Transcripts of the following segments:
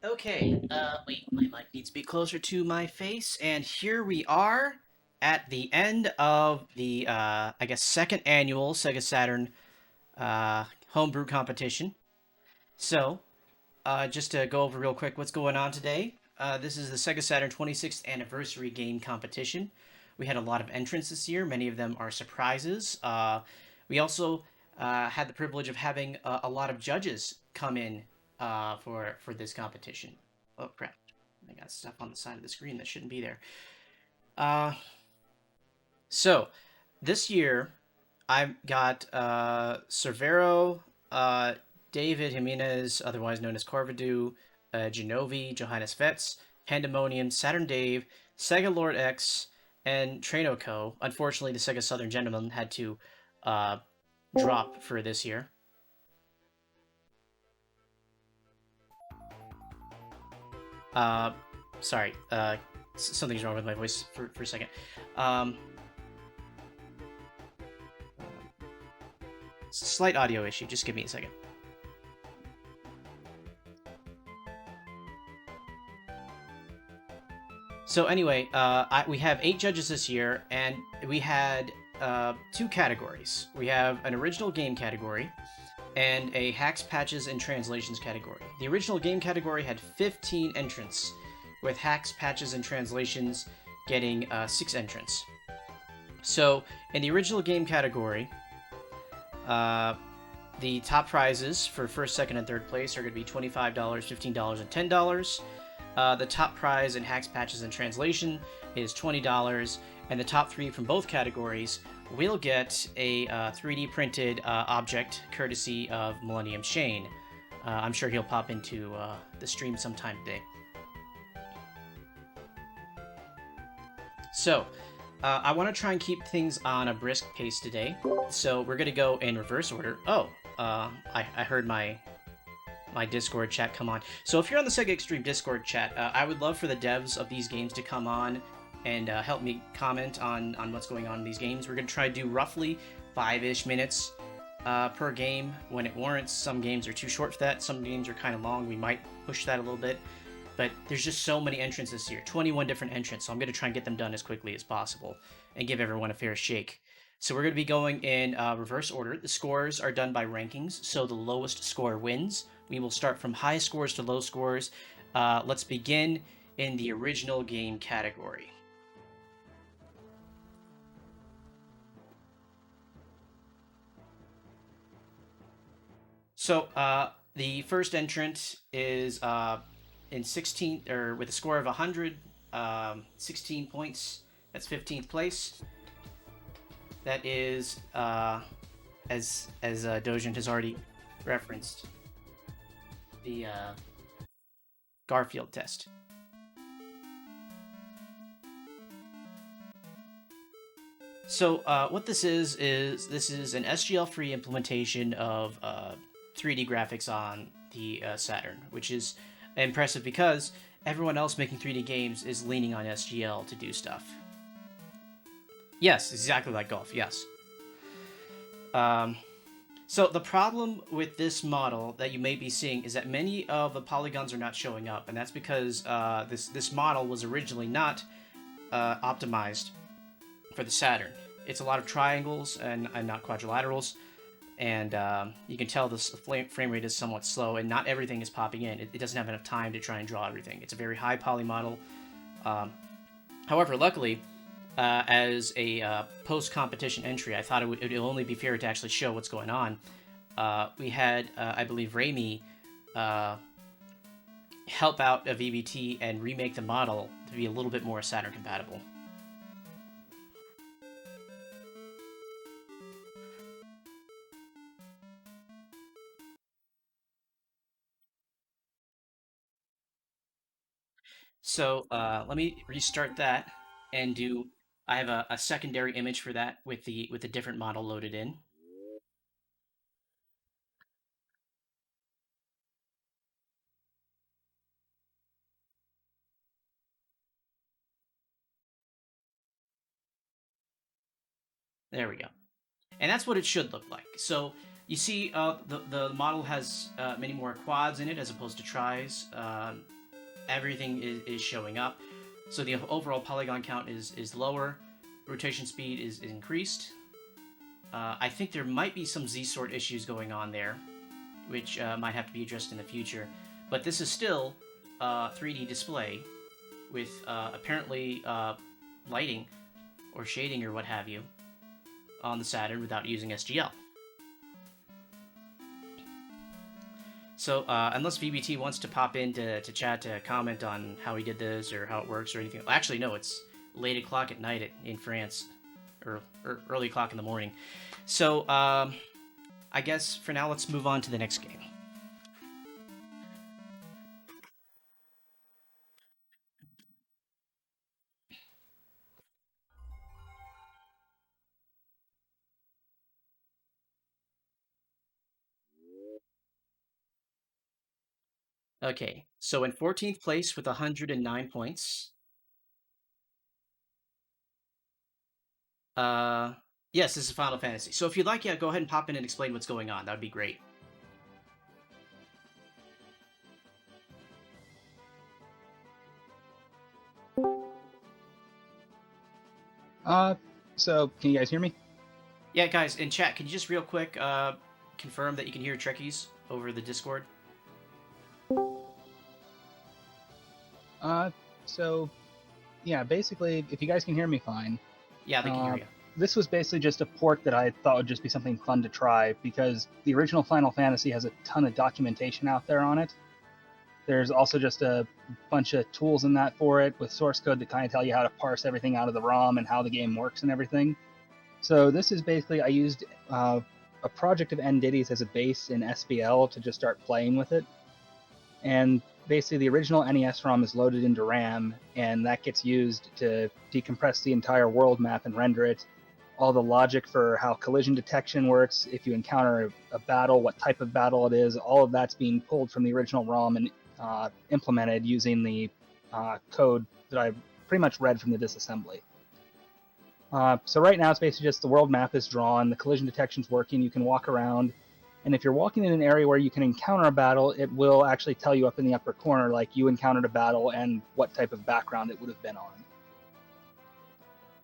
Okay, wait, my mic needs to be closer to my face, and here we are at the end of the, I guess, second annual Sega Saturn, homebrew competition. So, just to go over real quick what's going on today, this is the Sega Saturn 26th anniversary game competition. We had a lot of entrants this year, many of them are surprises. We also had the privilege of having a lot of judges come in for this competition. Oh crap! I got stuff on the side of the screen that shouldn't be there. Uh, so this year I've got Cervero, David Jimenez, otherwise known as Corvadu, Genovi, Johannes Vetz, Pandemonium, Saturn Dave, Sega Lord X, and Trainoco. Unfortunately, the Sega Southern Gentleman had to uh, drop for this year. Uh, sorry, something's wrong with my voice for a second. Um, slight audio issue. Just give me a second. So anyway, we have 8 judges this year, and we had 2 categories. We have an original game category and a hacks, patches, and translations category. The original game category had 15 entrants, with hacks, patches, and translations getting 6 entrants. So in the original game category, the top prizes for first, second, and third place are going to be $25, $15, and $10. The top prize in hacks, patches, and translation is $20, and the top 3 from both categories will get a 3D printed object courtesy of Millennium Shane. I'm sure he'll pop into the stream sometime today. So, I want to try and keep things on a brisk pace today. So we're going to go in reverse order. Oh, I heard my Discord chat come on. So if you're on the Sega Extreme Discord chat, I would love for the devs of these games to come on and help me comment on what's going on in these games. We're going to try to do roughly 5-ish minutes per game when it warrants. Some games are too short for that. Some games are kind of long. We might push that a little bit. But there's just so many entrants this year. 21 different entrants. So I'm going to try and get them done as quickly as possible and give everyone a fair shake. So we're going to be going in reverse order. The scores are done by rankings, so the lowest score wins. We will start from high scores to low scores. Let's begin in the original game category. So the first entrant is in 16 or with a score of 100, 16 points. That's 15th place. That is as Dojant has already referenced, the Garfield test. So what this is this is an SGL-free implementation of 3D graphics on the Saturn, which is impressive because everyone else making 3D games is leaning on SGL to do stuff. Yes, exactly like golf, yes. So the problem with this model that you may be seeing is that many of the polygons are not showing up, and that's because this model was originally not optimized for the Saturn. It's a lot of triangles and not quadrilaterals, and you can tell this frame rate is somewhat slow, and not everything is popping in. It doesn't have enough time to try and draw everything. It's a very high poly model. However, luckily, as a post-competition entry, I thought it would only be fair to actually show what's going on. We had, I believe, Raimi help out a VBT and remake the model to be a little bit more Saturn compatible. So let me restart that and do. I have a secondary image for that with the different model loaded in. There we go. And that's what it should look like. So You see, the model has many more quads in it as opposed to tris. Everything is showing up, so the overall polygon count is lower. Rotation speed is increased. I think there might be some Z-sort issues going on there, which might have to be addressed in the future. But this is still a 3D display with apparently lighting or shading or what have you on the Saturn without using SGL. So unless VBT wants to pop in to chat to comment on how he did this or how it works or anything. Actually, no, it's late o'clock at night in France, or early o'clock in the morning. So I guess for now, let's move on to the next game. Okay, so in 14th place with 109 points. Yes, this is Final Fantasy. So if you'd like, yeah, go ahead and pop in and explain what's going on. That would be great. So can you guys hear me? Yeah, guys, in chat, can you just real quick confirm that you can hear Trekkies over the Discord? So yeah, basically, if you guys can hear me fine. Yeah, they can hear you. This was basically just a port that I thought would just be something fun to try, because the original Final Fantasy has a ton of documentation out there on it. There's also just a bunch of tools in that for it with source code to kind of tell you how to parse everything out of the ROM and how the game works and everything. So this is basically, I used a project of ndiddies as a base in SBL to just start playing with it. And basically the original NES ROM is loaded into RAM, and that gets used to decompress the entire world map and render it. All the logic for how collision detection works, if you encounter a battle, what type of battle it is, all of that's being pulled from the original ROM and implemented using the code that I pretty much read from the disassembly. So right now it's basically just the world map is drawn, the collision detection's working, you can walk around, and if you're walking in an area where you can encounter a battle, it will actually tell you up in the upper corner, like, you encountered a battle and what type of background it would have been on.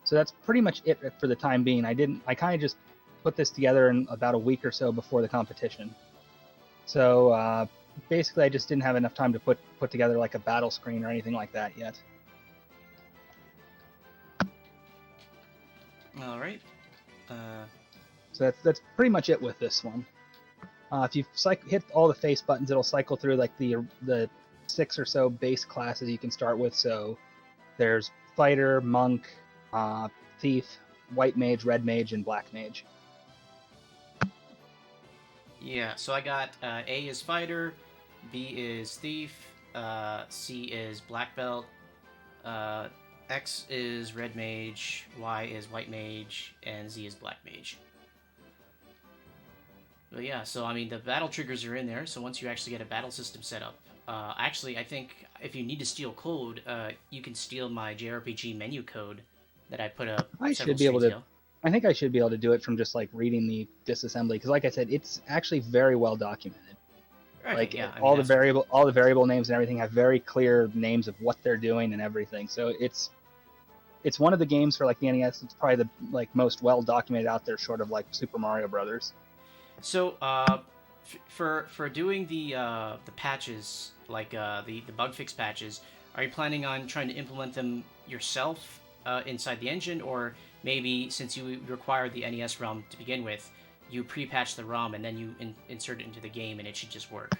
So that's pretty much it for the time being. I kind of just put this together in about a week or so before the competition. So basically I just didn't have enough time to put together like a battle screen or anything like that yet. All right. So that's pretty much it with this one. If you hit all the face buttons, it'll cycle through like the 6 or so base classes you can start with. So there's fighter, monk, thief, white mage, red mage, and black mage. Yeah, so I got A is fighter, B is thief, C is black belt, X is red mage, Y is white mage, and Z is black mage. But yeah, so I mean the battle triggers are in there. So once you actually get a battle system set up, actually I think if you need to steal code, you can steal my JRPG menu code that I put up. I should be able to. I think I should be able to do it from just like reading the disassembly, because like I said, it's actually very well documented. Okay, like yeah, all the variable names and everything have very clear names of what they're doing and everything. So it's one of the games for like the NES. It's probably the like most well documented out there, short of like Super Mario Brothers. So for doing the patches, like the bug fix patches, are you planning on trying to implement them yourself inside the engine, or maybe since you require the NES ROM to begin with, you pre-patch the ROM and then you insert it into the game and it should just work?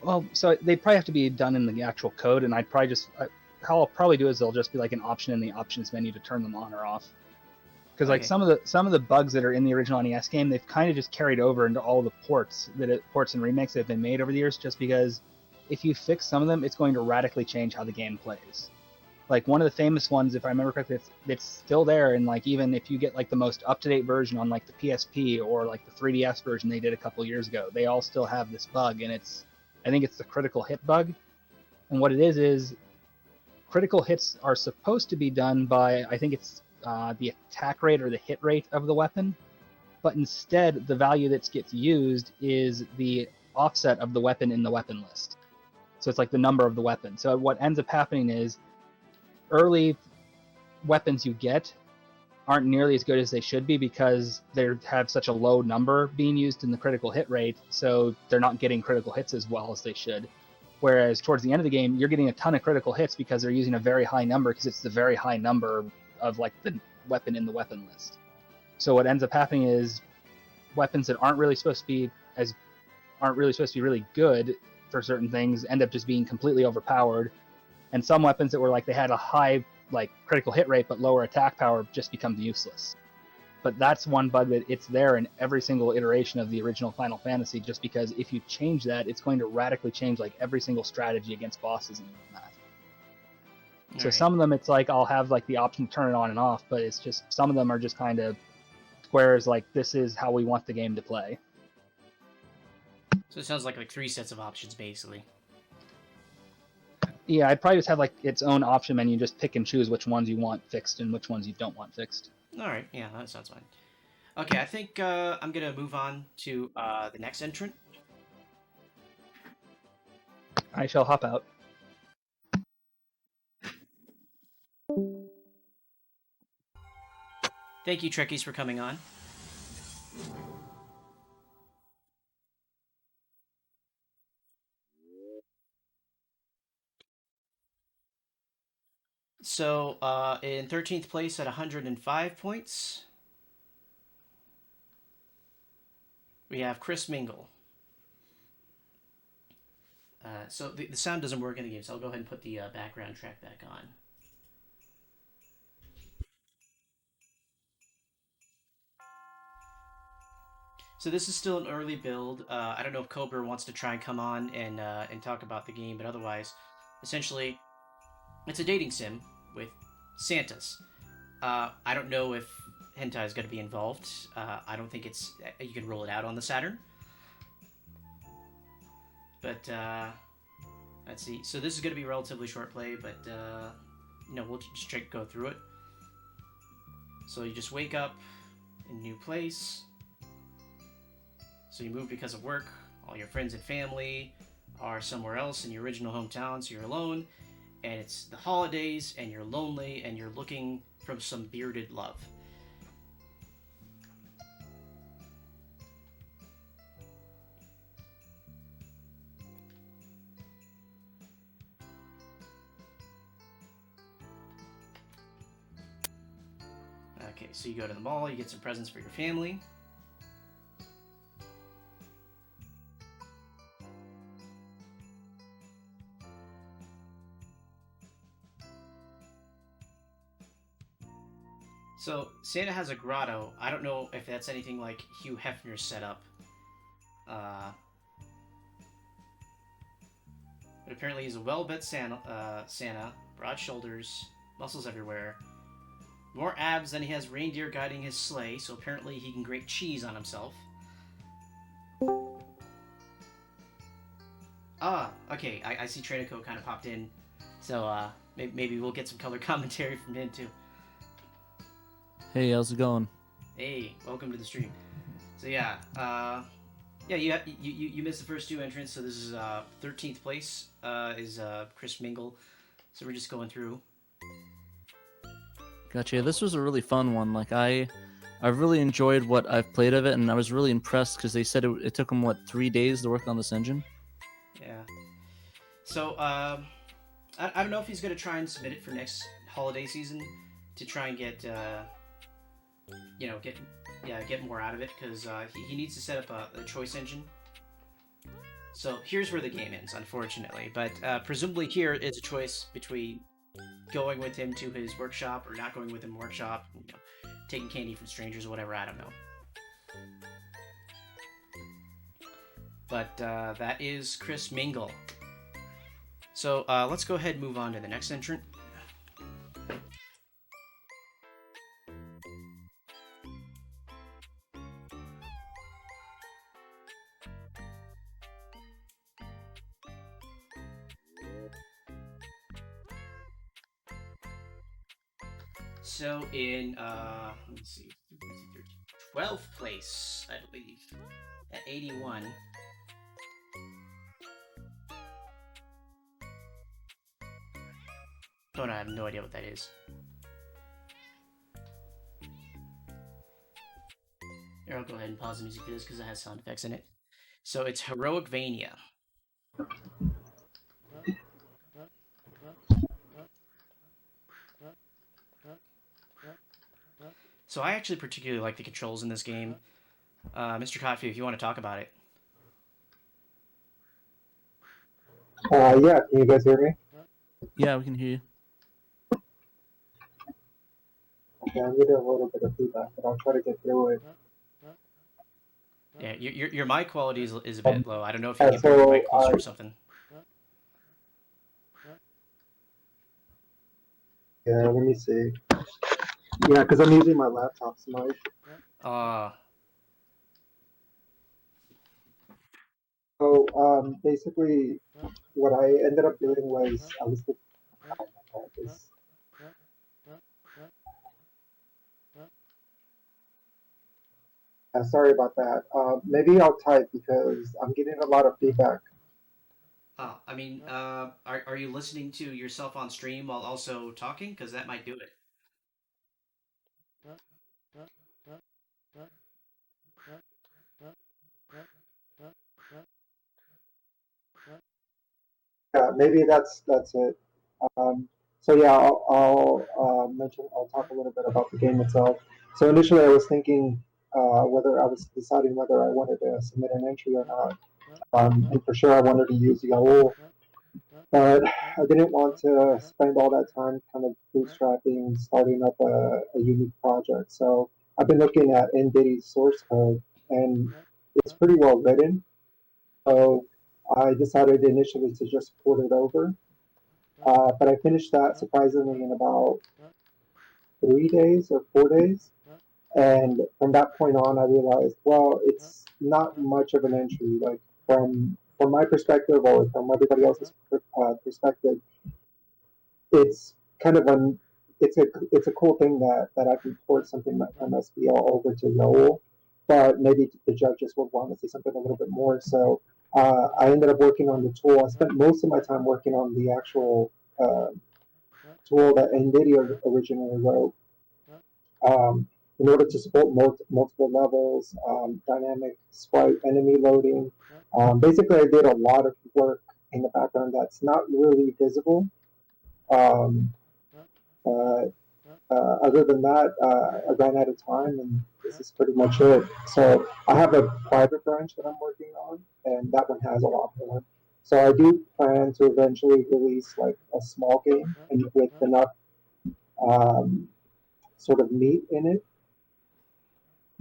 Well, so they'd probably have to be done in the actual code, and I'd probably just how I'll probably do is there'll just be like an option in the options menu to turn them on or off. Because like some of the bugs that are in the original NES game, they've kind of just carried over into all the ports and remakes that have been made over the years. Just because if you fix some of them, it's going to radically change how the game plays. Like one of the famous ones, if I remember correctly, it's still there, and like even if you get like the most up-to-date version on like the PSP or like the 3DS version they did a couple years ago, they all still have this bug, and I think it's the critical hit bug. And what it is critical hits are supposed to be done by, I think it's the attack rate or the hit rate of the weapon. but instead the value that gets used is the offset of the weapon in the weapon list. So it's like the number of the weapon. So what ends up happening is early weapons you get aren't nearly as good as they should be because they have such a low number being used in the critical hit rate, so they're not getting critical hits as well as they should. Whereas towards the end of the game, you're getting a ton of critical hits because they're using a very high number because it's the very high number of like the weapon in the weapon list. So what ends up happening is weapons that aren't really supposed to be really good for certain things end up just being completely overpowered, and some weapons that were like they had a high like critical hit rate but lower attack power just become useless. But that's one bug that it's there in every single iteration of the original Final Fantasy, just because if you change that, it's going to radically change like every single strategy against bosses in that. So right. some of them it's like I'll have like the option to turn it on and off, but it's just some of them are just kind of Square is like, this is how we want the game to play. So it sounds like 3 sets of options, basically. Yeah, I'd probably just have like its own option menu, just pick and choose which ones you want fixed and which ones you don't want fixed. Alright, yeah, that sounds fine. Okay, I think I'm gonna move on to the next entrant. I shall hop out. Thank you, Trekkies, for coming on. So, in 13th place at 105 points, we have Kriss Mingle. So the sound doesn't work in the game, so I'll go ahead and put the background track back on. So this is still an early build. I don't know if Cobra wants to try and come on and talk about the game, but otherwise, essentially, it's a dating sim with Santas. I don't know if hentai is going to be involved. I don't think it's you can roll it out on the Saturn. But let's see. So this is going to be a relatively short play, but we'll just go through it. So you just wake up in a new place. So you moved because of work. All your friends and family are somewhere else in your original hometown, so you're alone. And it's the holidays, and you're lonely, and you're looking for some bearded love. Okay, so you go to the mall, you get some presents for your family. So, Santa has a grotto. I don't know if that's anything like Hugh Hefner's setup. But apparently he's a well-built Santa, broad shoulders, muscles everywhere. More abs than he has reindeer guiding his sleigh, so apparently he can grate cheese on himself. Okay, I see Trinico kind of popped in. So, maybe we'll get some color commentary from him, too. Hey, how's it going? Hey, welcome to the stream. So yeah, you missed the first 2 entrants, so this is 13th place is Kriss Mingle. So we're just going through. Gotcha. This was a really fun one. Like I really enjoyed what I've played of it, and I was really impressed because they said it took them 3 days to work on this engine. Yeah. So I don't know if he's gonna try and submit it for next holiday season to try and get get more out of it, because he needs to set up a choice engine. So here's where the game ends, unfortunately. But presumably here is a choice between going with him to his workshop or not going with him workshop, taking candy from strangers or whatever, I don't know. But that is Kriss Mingle. So let's go ahead and move on to the next entrant. So in let me see, 12th place, I believe, at 81. Oh no, I have no idea what that is. Here, I'll go ahead and pause the music for this because it has sound effects in it. So it's Heroic-Vania. So I actually particularly like the controls in this game. Mr. Kotfw, if you want to talk about it. Yeah, can you guys hear me? Yeah, we can hear you. Okay, I'm getting a little bit of feedback, but I'll try to get through it. Yeah, your mic quality is a bit low. I don't know if you can bring your mic closer or something. Yeah, let me see. Yeah, because I'm using my laptop's mic. So basically, what I ended up doing was I was sorry about that. Maybe I'll type because I'm getting a lot of feedback. I mean, are you listening to yourself on stream while also talking? Because that might do it. Yeah, maybe that's it. So yeah, I'll talk a little bit about the game itself. So initially, I was thinking whether I was deciding whether I wanted to submit an entry or not, and for sure I wanted to use Yaol, but I didn't want to spend all that time kind of bootstrapping, starting up a unique project. So I've been looking at ndiddy's source code, and it's pretty well written. So I decided initially to just port it over. But I finished that surprisingly in about 3 days or 4 days. And from that point on, I realized, well, it's not much of an entry. Like from my perspective or from everybody else's perspective, it's kind of it's a cool thing that I can port something like MSBL over to Yoel, but maybe the judges would want to see something a little bit more. So I ended up working on the tool. I spent most of my time working on the actual tool that NVIDIA originally wrote. In order to support multiple levels, dynamic sprite enemy loading. Basically, I did a lot of work in the background that's not really visible. Um, Other than that, I ran out of time, and this is pretty much it. So I have a private branch that I'm working on, and that one has a lot more. So I do plan to eventually release like a small game and with enough um, sort of meat in it.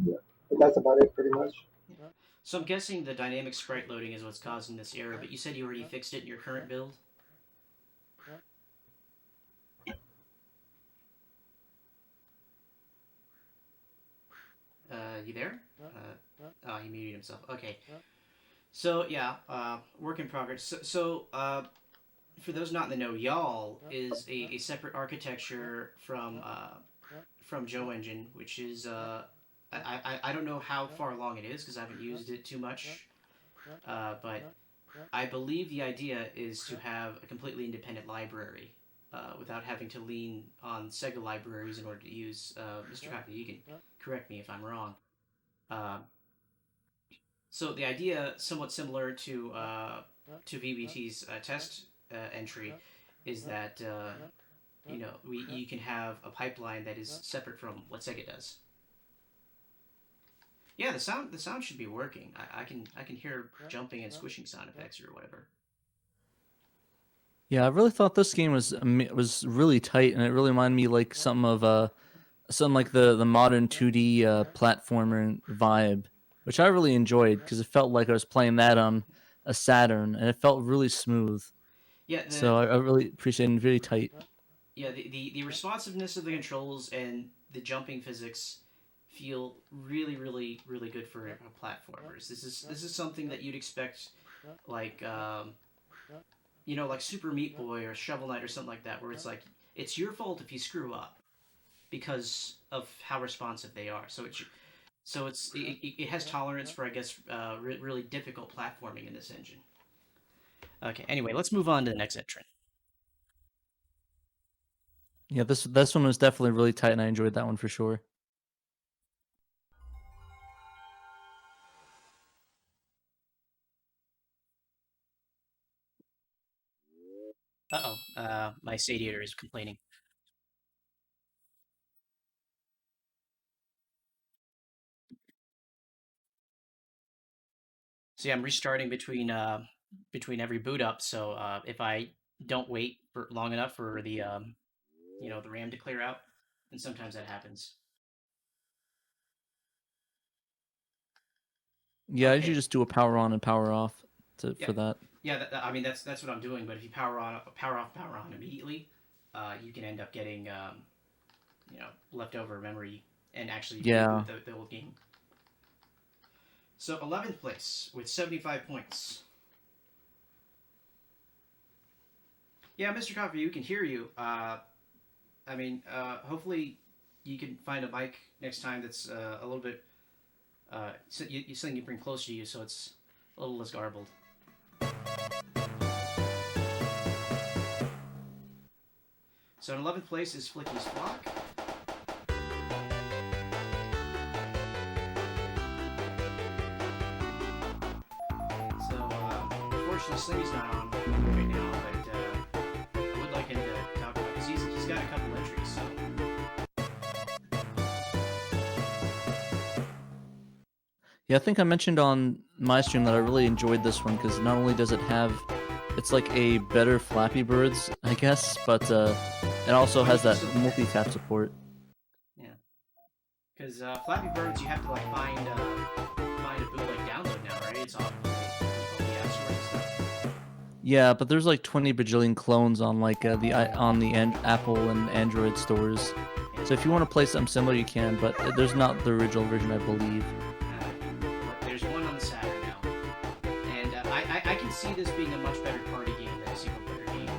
Yeah, but that's about it, pretty much. So I'm guessing the dynamic sprite loading is what's causing this error, but you said you already fixed it in your current build? You there? Oh, he muted himself. Okay. So, yeah, work in progress. For those not in the know, Y'all is a separate architecture from Joe Engine, which is, I don't know how far along it is because I haven't used it too much, but I believe the idea is to have a completely independent library without having to lean on Sega libraries in order to use Mr. Happy. You can correct me if I'm wrong. So the idea, somewhat similar to VBT's test entry, is that you can have a pipeline that is separate from what Sega does. Yeah, the sound should be working. I can hear jumping and squishing sound effects or whatever. Yeah, I really thought this game was really tight, and it really reminded me like something like the modern 2D platformer vibe, which I really enjoyed because it felt like I was playing that on a Saturn, and it felt really smooth. Yeah, so I really appreciate it. Really tight. Yeah, the responsiveness of the controls and the jumping physics feel really, really, really good for platformers. This is something that you'd expect, like like Super Meat Boy or Shovel Knight or something like that, where it's like it's your fault if you screw up because of how responsive they are. So So it has tolerance for, I guess, really difficult platforming in this engine. Okay, anyway, let's move on to the next entrant. Yeah, this one was definitely really tight, and I enjoyed that one for sure. Uh-oh, my Sadiator is complaining. See, I'm restarting between every boot up, so if I don't wait for long enough for the the RAM to clear out, and sometimes that happens. Yeah, I Okay. usually just do a power on and power off for that. Yeah, I mean that's what I'm doing. But if you power off, power on immediately, you can end up getting leftover memory and actually Yeah. reboot the whole game. So 11th place with 75 points. Yeah, Mr. Coffee, you can hear you. I mean, hopefully you can find a mic next time that's a little bit something you bring closer to you, so it's a little less garbled. So in 11th place is Flicky's Flock. So unfortunately, Slingy's not on right now, but I would like him to talk about because he's got a couple entries. So. Yeah, I think I mentioned on my stream that I really enjoyed this one because not only does it have, it's like a better Flappy Birds, I guess, but it also has that multi-tap support. Yeah, because Flappy Birds, you have to like find a bootleg download now, right? It's off the App Store and stuff. Yeah, but there's like 20 bajillion clones on like the Apple and Android stores. So if you want to play something similar, you can, but there's not the original version, I believe. There's one on the Saturn now, and I can see this being a much better party game than a single-player game.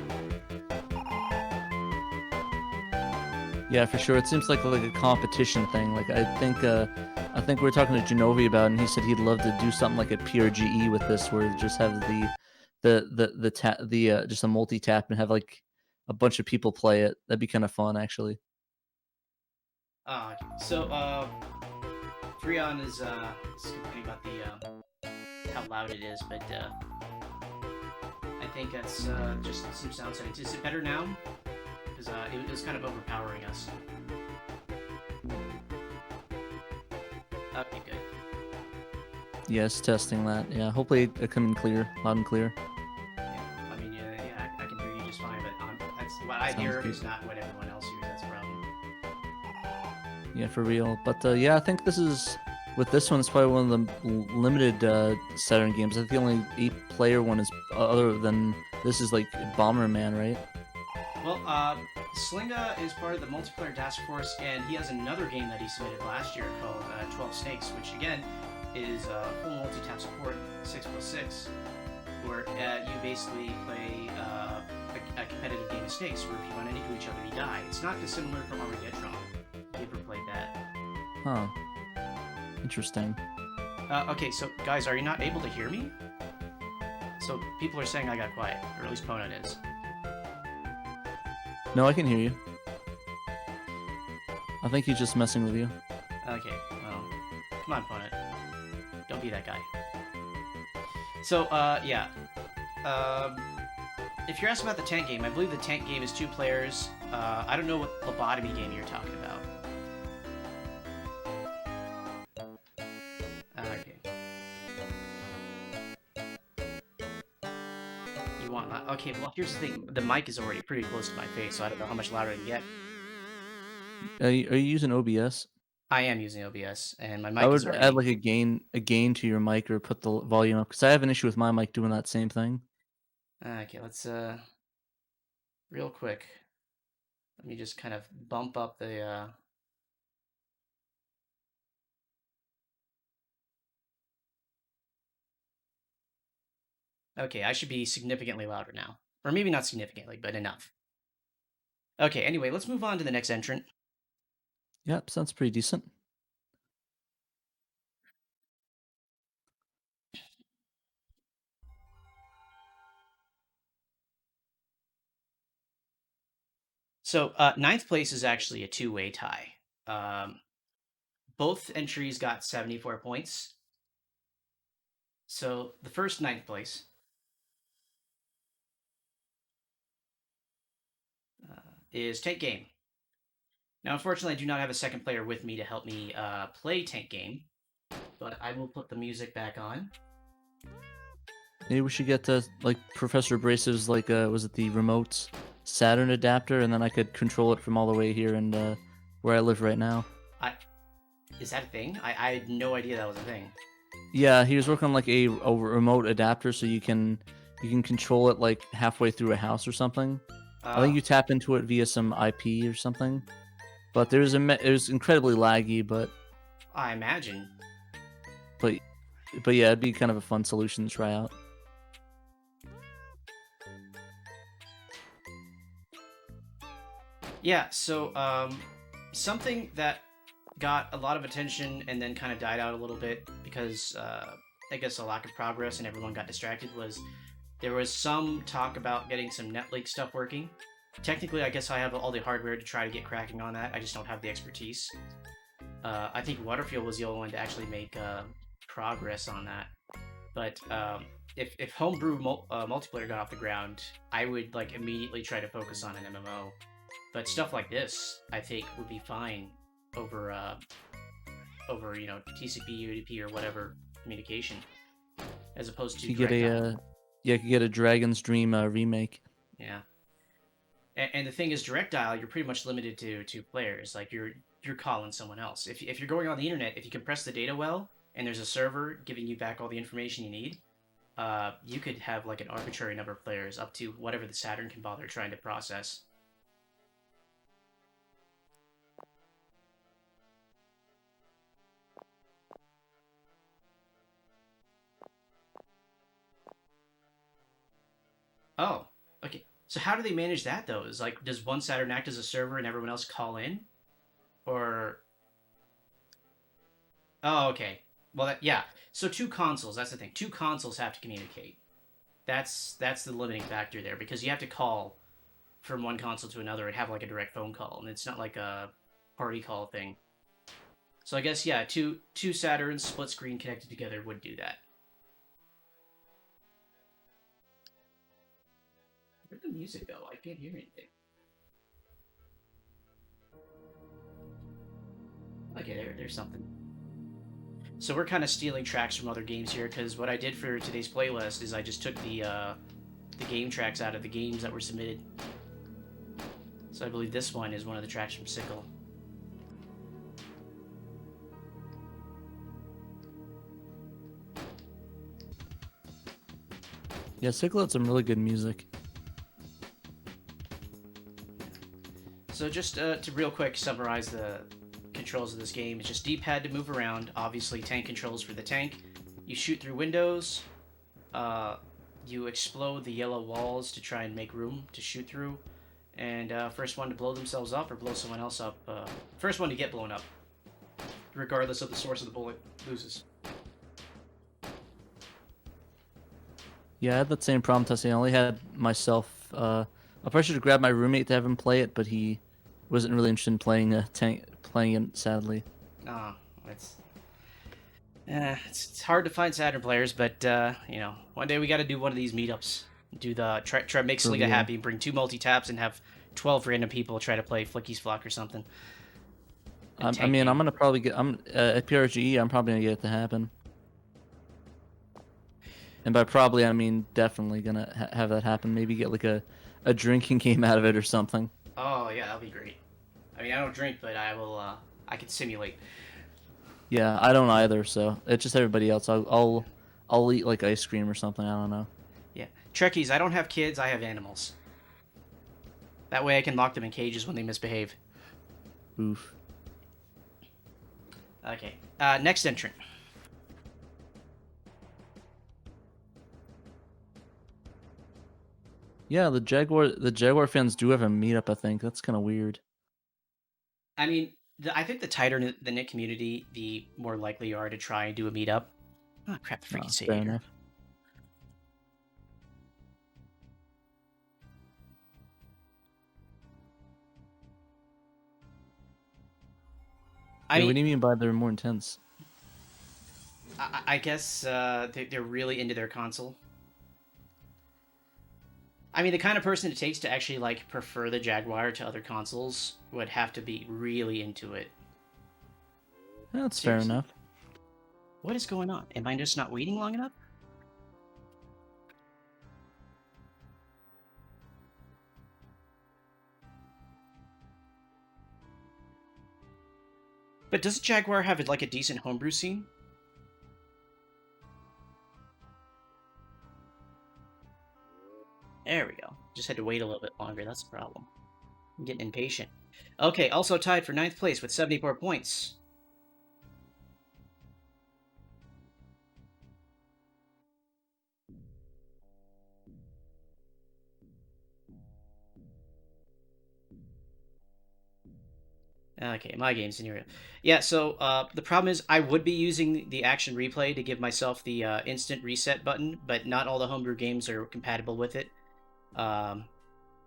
Yeah, for sure. It seems like a competition thing. Like I think we were talking to Genovi about it, and he said he'd love to do something like a PRGE with this, where you just have just a multi-tap and have like a bunch of people play it. That'd be kind of fun, actually. So Freon is complaining about how loud it is, but I think that's just some sound settings. Is it better now? Because it was kind of overpowering us. Okay, good. Yes, testing that. Yeah, hopefully it come in clear, loud and clear. Yeah, I mean, yeah, I can hear you just fine, but that's what I hear is not what everyone else hears. That's the problem. Yeah, for real. But yeah, I think with this one, it's probably one of the limited Saturn games. I think the only 8-player one is other than this is like Bomberman, right? Well, Slinga is part of the multiplayer task force, and he has another game that he submitted last year called 12 Snakes, which again is full multi-tap support 6+6, where you basically play a competitive game of snakes, where if you run into each other, you die. It's not dissimilar from Armageddon. If you ever played that? Huh. Interesting. Okay, so guys, are you not able to hear me? So people are saying I got quiet, or at least Conan is. No, I can hear you. I think he's just messing with you. Okay, well, come on, Ponent. Don't be that guy. So, yeah. If you're asking about the tank game, I believe the tank game is 2 players. I don't know what lobotomy game you're talking about. Okay. You want loud? Okay, well, here's the thing. The mic is already pretty close to my face, so I don't know how much louder I can get. Are you using OBS? I am using OBS, and my mic I would is already... add like a gain to your mic or put the volume up, because I have an issue with my mic doing that same thing. Okay, let's, real quick. Let me just kind of bump up the, Okay, I should be significantly louder now. Or maybe not significantly, but enough. Okay, anyway, let's move on to the next entrant. Yep, sounds pretty decent. So ninth place is actually a two-way tie. Both entries got 74 points. So the first ninth place is Tank Game. Now, unfortunately, I do not have a second player with me to help me play Tank Game, but I will put the music back on. Maybe we should get to like Professor Abrasive's was it the remote Saturn adapter, and then I could control it from all the way here and where I live right now. Is that a thing? I had no idea that was a thing. Yeah, he was working on like a remote adapter, so you can control it like halfway through a house or something. I think you tap into it via some IP or something. But it was incredibly laggy, but I imagine. But yeah, it'd be kind of a fun solution to try out. Yeah, so something that got a lot of attention and then kind of died out a little bit because I guess a lack of progress and everyone got distracted was there was some talk about getting some Netlink stuff working. Technically, I guess I have all the hardware to try to get cracking on that. I just don't have the expertise. I think Waterfield was the only one to actually make progress on that. But if homebrew multiplayer got off the ground, I would like immediately try to focus on an MMO. But stuff like this, I think, would be fine over TCP, UDP, or whatever communication, as opposed to you could get a Dragon's Dream remake. Yeah. And the thing is, direct dial, you're pretty much limited to 2 players. Like you're calling someone else. If you're going on the internet, if you compress the data well, and there's a server giving you back all the information you need, you could have like an arbitrary number of players up to whatever the Saturn can bother trying to process. Oh, okay. So how do they manage that though? Is like, does one Saturn act as a server and everyone else call in, or? Oh, okay. Well, yeah. So 2 consoles. That's the thing. 2 consoles have to communicate. That's the limiting factor there because you have to call from one console to another and have like a direct phone call, and it's not like a party call thing. So I guess yeah, two Saturns split screen connected together would do that. Where'd the music go? I can't hear anything. Okay, there's something. So we're kind of stealing tracks from other games here, because what I did for today's playlist is I just took the game tracks out of the games that were submitted. So I believe this one is one of the tracks from Sickle. Yeah, Sickle had some really good music. So just to real quick summarize the controls of this game, it's just D-pad to move around, obviously tank controls for the tank. You shoot through windows, you explode the yellow walls to try and make room to shoot through, and first one to blow themselves up or blow someone else up, first one to get blown up, regardless of the source of the bullet, loses. Yeah, I had that same problem, Tessie. I only had myself. I probably should have grabbed my roommate to have him play it, but he wasn't really interested in playing it, sadly. Oh, it's hard to find Saturn players, but one day we got to do one of these meetups. Do the try make Slinga happy, and bring 2 multi-taps, and have 12 random people try to play Flicky's Flock or something. I'm gonna probably get. At PRGE. I'm probably gonna get it to happen. And by probably, I mean definitely gonna have that happen. Maybe get like a drinking game out of it or something. Oh yeah, that'll be great. I mean, I don't drink, but I will. I can simulate. Yeah, I don't either. So it's just everybody else. I'll eat like ice cream or something. I don't know. Yeah, Trekkies. I don't have kids. I have animals. That way, I can lock them in cages when they misbehave. Oof. Okay. Next entrant. Yeah, the Jaguar fans do have a meetup. I think that's kind of weird. I mean, I think the tighter the knit community, the more likely you are to try and do a meetup. Oh crap! The freaking Fair enough. I What mean, do you mean by they're more intense? I guess they're really into their console. I mean, the kind of person it takes to actually like prefer the Jaguar to other consoles would have to be really into it. That's fair Seriously. enough. What is going on? Am I just not waiting long enough? But does Jaguar have like a decent homebrew scene? There we go. Just had to wait a little bit longer. That's the problem. I'm getting impatient. Okay, also tied for 9th place with 74 points. Okay, my game scenario. Yeah, so the problem is I would be using the action replay to give myself the instant reset button, but not all the homebrew games are compatible with it. Um,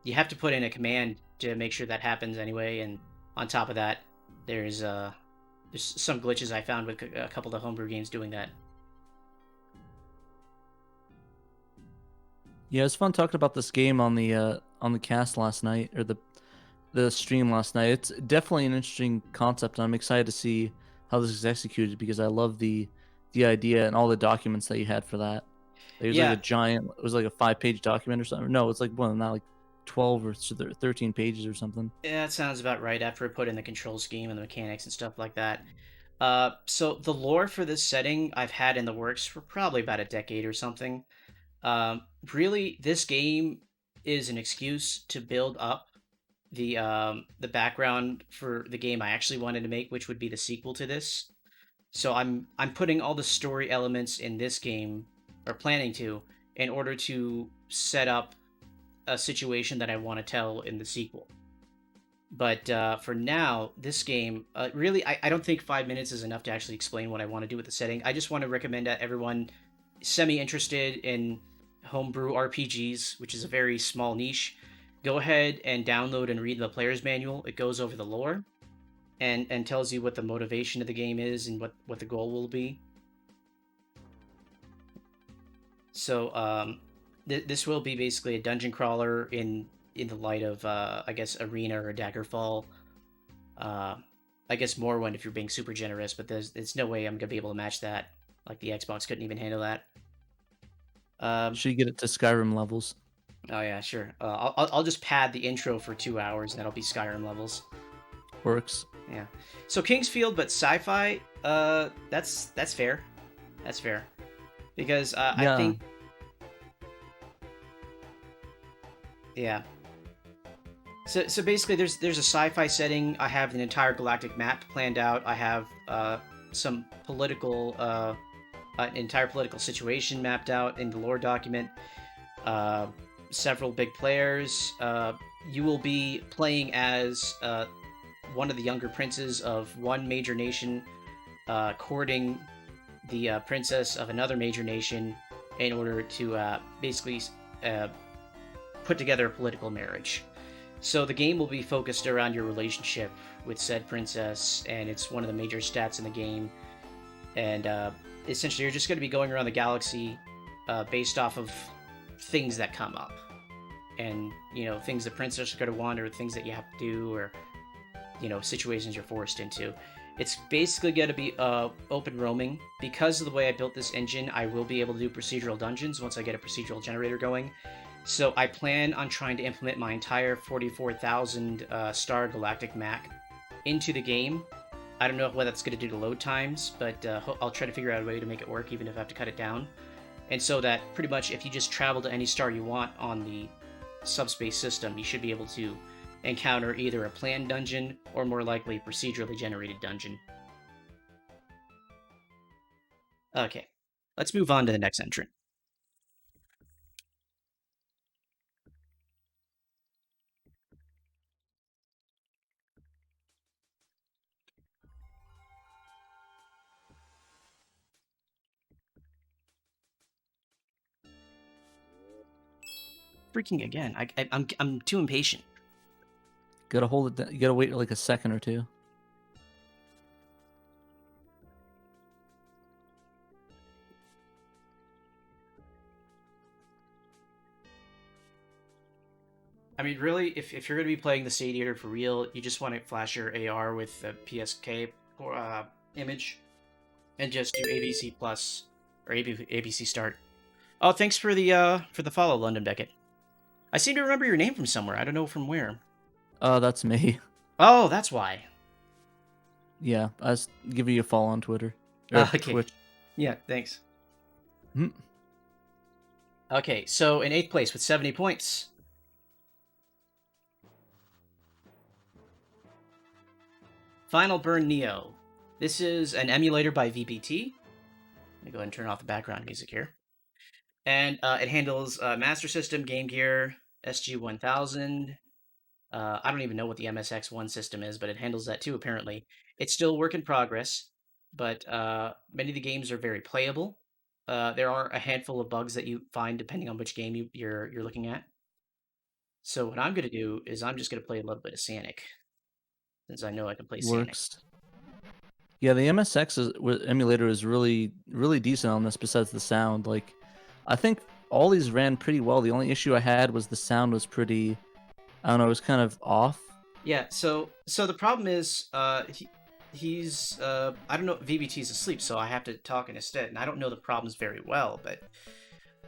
you have to put in a command to make sure that happens anyway, and on top of that, there's some glitches I found with a couple of the homebrew games doing that. Yeah, it was fun talking about this game on the cast last night, or the stream last night. It's definitely an interesting concept, and I'm excited to see how this is executed because I love the idea and all the documents that you had for that. It was Yeah. like a giant. It was like a 5-page document or something. No, it's like one, not like 12 or 13 pages or something. Yeah, that sounds about right after I put in the control scheme and the mechanics and stuff like that. So the lore for this setting I've had in the works for probably about a decade or something. Really, this game is an excuse to build up the background for the game I actually wanted to make, which would be the sequel to this. So I'm putting all the story elements in this game, or planning to, in order to set up a situation that I want to tell in the sequel. But for now, this game, really, I don't think 5 minutes is enough to actually explain what I want to do with the setting. I just want to recommend that everyone semi-interested in homebrew RPGs, which is a very small niche, go ahead and download and read the player's manual. It goes over the lore and tells you what the motivation of the game is and what the goal will be. So this will be basically a dungeon crawler in the light of I guess Arena or Daggerfall. I guess Morrowind if you're being super generous, but there's no way I'm gonna be able to match that. Like the Xbox couldn't even handle that. Should get it to Skyrim levels. Oh yeah, sure. I'll just pad the intro for 2 hours, and that'll be Skyrim levels. Works. Yeah. So Kingsfield, but sci-fi. That's fair. That's fair. Because Yeah. I think. Yeah. So basically, there's a sci-fi setting. I have an entire galactic map planned out. I have some political, an entire political situation mapped out in the lore document. Several big players. You will be playing as one of the younger princes of one major nation, courting the princess of another major nation in order to basically put together a political marriage. So the game will be focused around your relationship with said princess, and it's one of the major stats in the game. And essentially, you're just going to be going around the galaxy based off of things that come up. And, things the princess is going to want, or things that you have to do, or, situations you're forced into. It's basically going to be open roaming. Because of the way I built this engine, I will be able to do procedural dungeons once I get a procedural generator going. So I plan on trying to implement my entire 44,000 star galactic map into the game. I don't know what that's going to do to load times, but I'll try to figure out a way to make it work, even if I have to cut it down. And so that pretty much if you just travel to any star you want on the subspace system, you should be able to encounter either a planned dungeon or more likely a procedurally generated dungeon. Okay, let's move on to the next entrant. Freaking again! I'm too impatient. Gotta hold it. You gotta wait like a second or two. I mean, really, if you're going to be playing the Sadiator for real, you just want to flash your AR with the PSK image and just do ABC plus or ABC start. Oh, thanks for the follow, London Beckett. I seem to remember your name from somewhere. I don't know from where. That's me. Oh, that's why. Yeah, I was giving you a follow on Twitter. Or Okay. Twitch. Yeah, thanks. Hmm. Okay, so in 8th place with 70 points. Final Burn Neo. This is an emulator by VBT. Let me go ahead and turn off the background music here. And it handles Master System, Game Gear, SG-1000. I don't even know what the MSX1 system is, but it handles that too, apparently. It's still work in progress, but many of the games are very playable. There are a handful of bugs that you find depending on which game you're looking at. So what I'm going to do is I'm just going to play a little bit of Sonic, since I know I can play Sonic. Works. Yeah, the emulator is really decent on this. Besides the sound, like I think all these ran pretty well. The only issue I had was the sound was pretty. I don't know. It was kind of off. Yeah. So the problem is, he's I don't know. VBT's asleep, so I have to talk in his stead, and I don't know the problems very well, but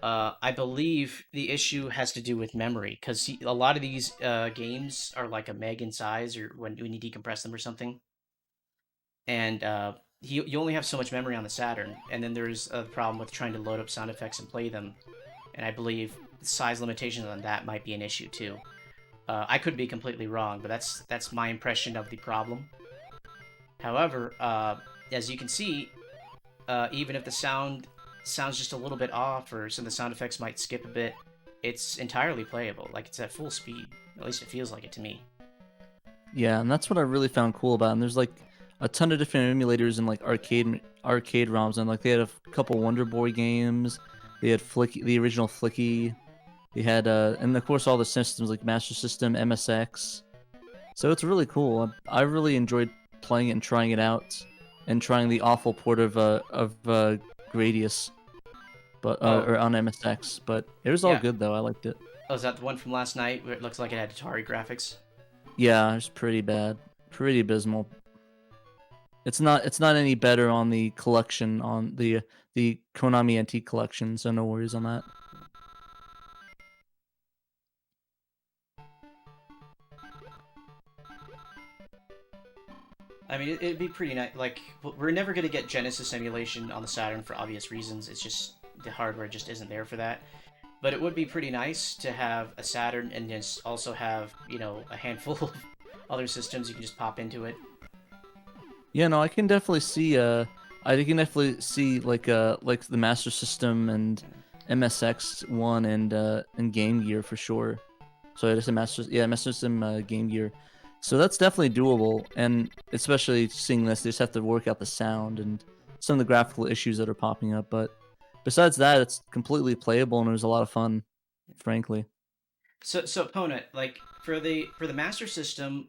I believe the issue has to do with memory, because a lot of these games are like a meg in size, or when you decompress them or something, and you only have so much memory on the Saturn, and then there's a problem with trying to load up sound effects and play them, and I believe size limitations on that might be an issue too. I could be completely wrong, but that's my impression of the problem. However, as you can see, even if the sounds just a little bit off, or some of the sound effects might skip a bit, it's entirely playable. Like, it's at full speed. At least it feels like it to me. Yeah, and that's what I really found cool about it. And there's like a ton of different emulators and like arcade ROMs, and like they had a couple Wonder Boy games. They had Flicky, the original Flicky. They had and of course all the systems like Master System, MSX. So it's really cool. I really enjoyed playing it and trying it out, and trying the awful port of Gradius, but or on MSX. But it was all good though. I liked it. Oh, is that the one from last night where it looks like it had Atari graphics? Yeah, it was pretty bad, pretty abysmal. It's not any better on the collection, on the Konami Antique collection. So no worries on that. I mean, it'd be pretty nice. Like, we're never gonna get Genesis emulation on the Saturn for obvious reasons. It's just the hardware just isn't there for that. But it would be pretty nice to have a Saturn and just also have, you know, a handful of other systems you can just pop into it. Yeah, no, I can definitely see. I can definitely see like the Master System and MSX1 and Game Gear for sure. So it is a Master System, Game Gear. So that's definitely doable, and especially seeing this, they just have to work out the sound and some of the graphical issues that are popping up. But besides that, it's completely playable and it was a lot of fun, frankly. So Pona, like for the Master System,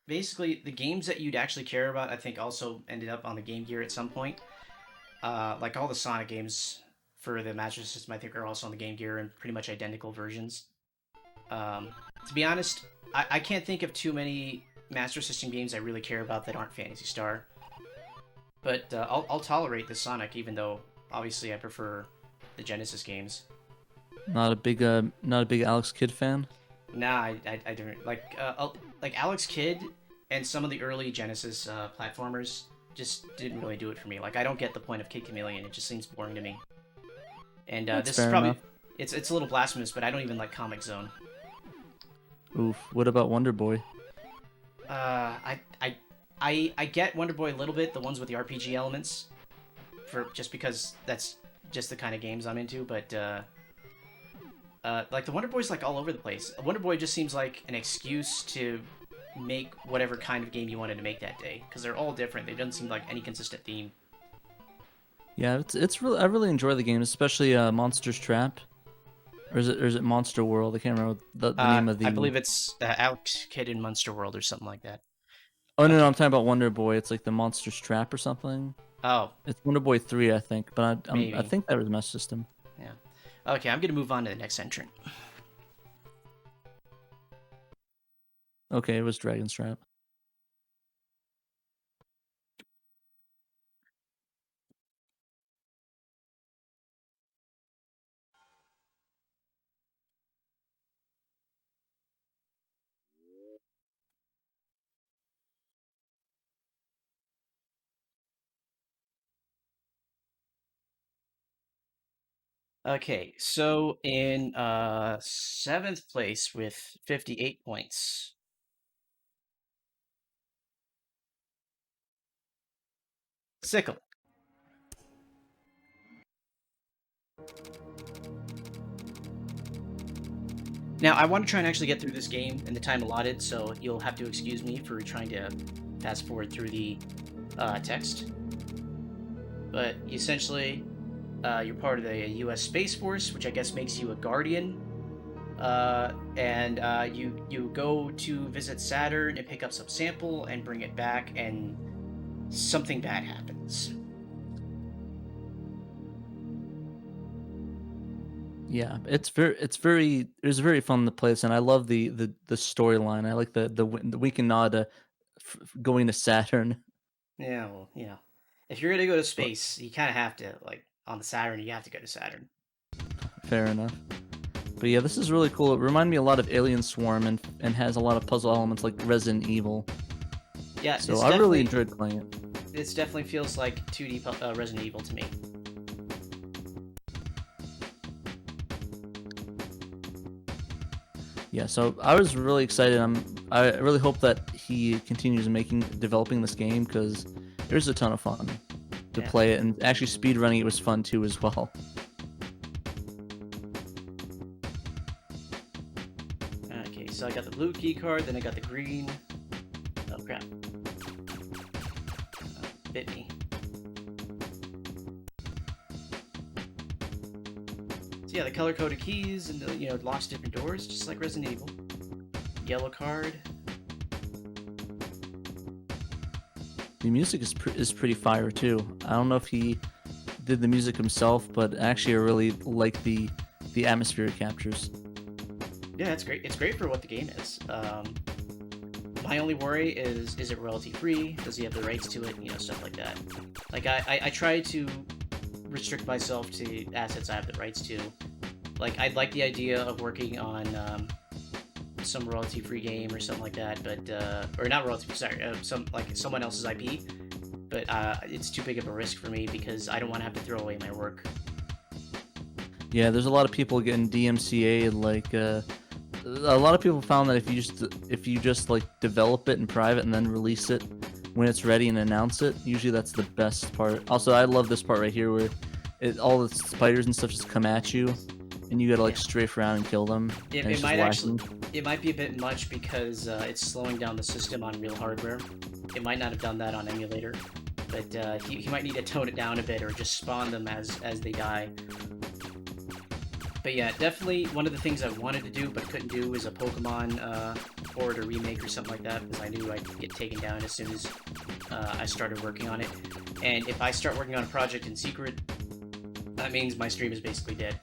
basically the games that you'd actually care about, I think, also ended up on the Game Gear at some point. Like all the Sonic games for the Master System, I think, are also on the Game Gear in pretty much identical versions. To be honest, I can't think of too many Master System games I really care about that aren't Phantasy Star. But I'll tolerate the Sonic, even though obviously I prefer the Genesis games. Not a big Alex Kidd fan. Nah, I don't like Alex Kidd and some of the early Genesis platformers just didn't really do it for me. Like, I don't get the point of Kid Chameleon; it just seems boring to me. And this is probably it's a little blasphemous, but I don't even like Comic Zone. Oof. What about Wonder Boy? I get Wonder Boy a little bit, the ones with the RPG elements, just because that's just the kind of games I'm into. But like the Wonder Boy's like all over the place. Wonder Boy just seems like an excuse to make whatever kind of game you wanted to make that day, because they're all different. They don't seem like any consistent theme. Yeah, it's really, I really enjoy the game, especially Monster's Trap. Or is it Monster World? I can't remember the name of the... I believe it's Alex Kidd in Monster World or something like that. Oh, no, I'm talking about Wonder Boy. It's like the Monster's Trap or something. Oh. It's Wonder Boy 3, I think. But I think that was Master System. Yeah. Okay, I'm going to move on to the next entrant. Okay, it was Dragonstrap. Okay, so in 7th place with 58 points. Sickle. Now, I want to try and actually get through this game in the time allotted, so you'll have to excuse me for trying to fast forward through the text. But essentially, you're part of the U.S. Space Force, which I guess makes you a Guardian. And you go to visit Saturn and pick up some sample and bring it back, and something bad happens. Yeah, it was very fun to play this, and I love the storyline. I like the wink and nod to going to Saturn. Yeah, well, if you're gonna go to space, you kind of have to, like, on the Saturn, you have to go to Saturn. Fair enough. But yeah, this is really cool. It reminded me a lot of Alien Swarm and has a lot of puzzle elements like Resident Evil. Yeah, So I really enjoyed playing it. It definitely feels like 2D Resident Evil to me. Yeah, so I was really excited. I really hope that he continues developing this game because it was a ton of fun to Yeah. play it, and actually speedrunning it was fun too as well. Okay, so I got the blue key card, then I got the green. Oh crap! Bit me. So yeah, the color-coded keys and the locks different doors, just like Resident Evil. Yellow card. The music is pretty fire too. I don't know if he did the music himself, but actually I really like the atmosphere it captures. Yeah, it's great. It's great for what the game is. My only worry is it royalty free? Does he have the rights to it? Stuff like that. Like I try to restrict myself to assets I have the rights to. Like I'd like the idea of working on some royalty free game or something like that, but or not royalty. Sorry, someone else's IP. But it's too big of a risk for me because I don't want to have to throw away my work. Yeah, there's a lot of people getting DMCA. Like a lot of people found that if you just like develop it in private and then release it when it's ready and announce it, usually that's the best part. Also, I love this part right here where all the spiders and stuff just come at you, and you gotta like strafe around and kill them. It might be a bit much because it's slowing down the system on real hardware. It might not have done that on emulator, but he might need to tone it down a bit or just spawn them as they die. But yeah, definitely one of the things I wanted to do but couldn't do is a Pokemon port or remake or something like that because I knew I'd get taken down as soon as I started working on it. And if I start working on a project in secret, that means my stream is basically dead.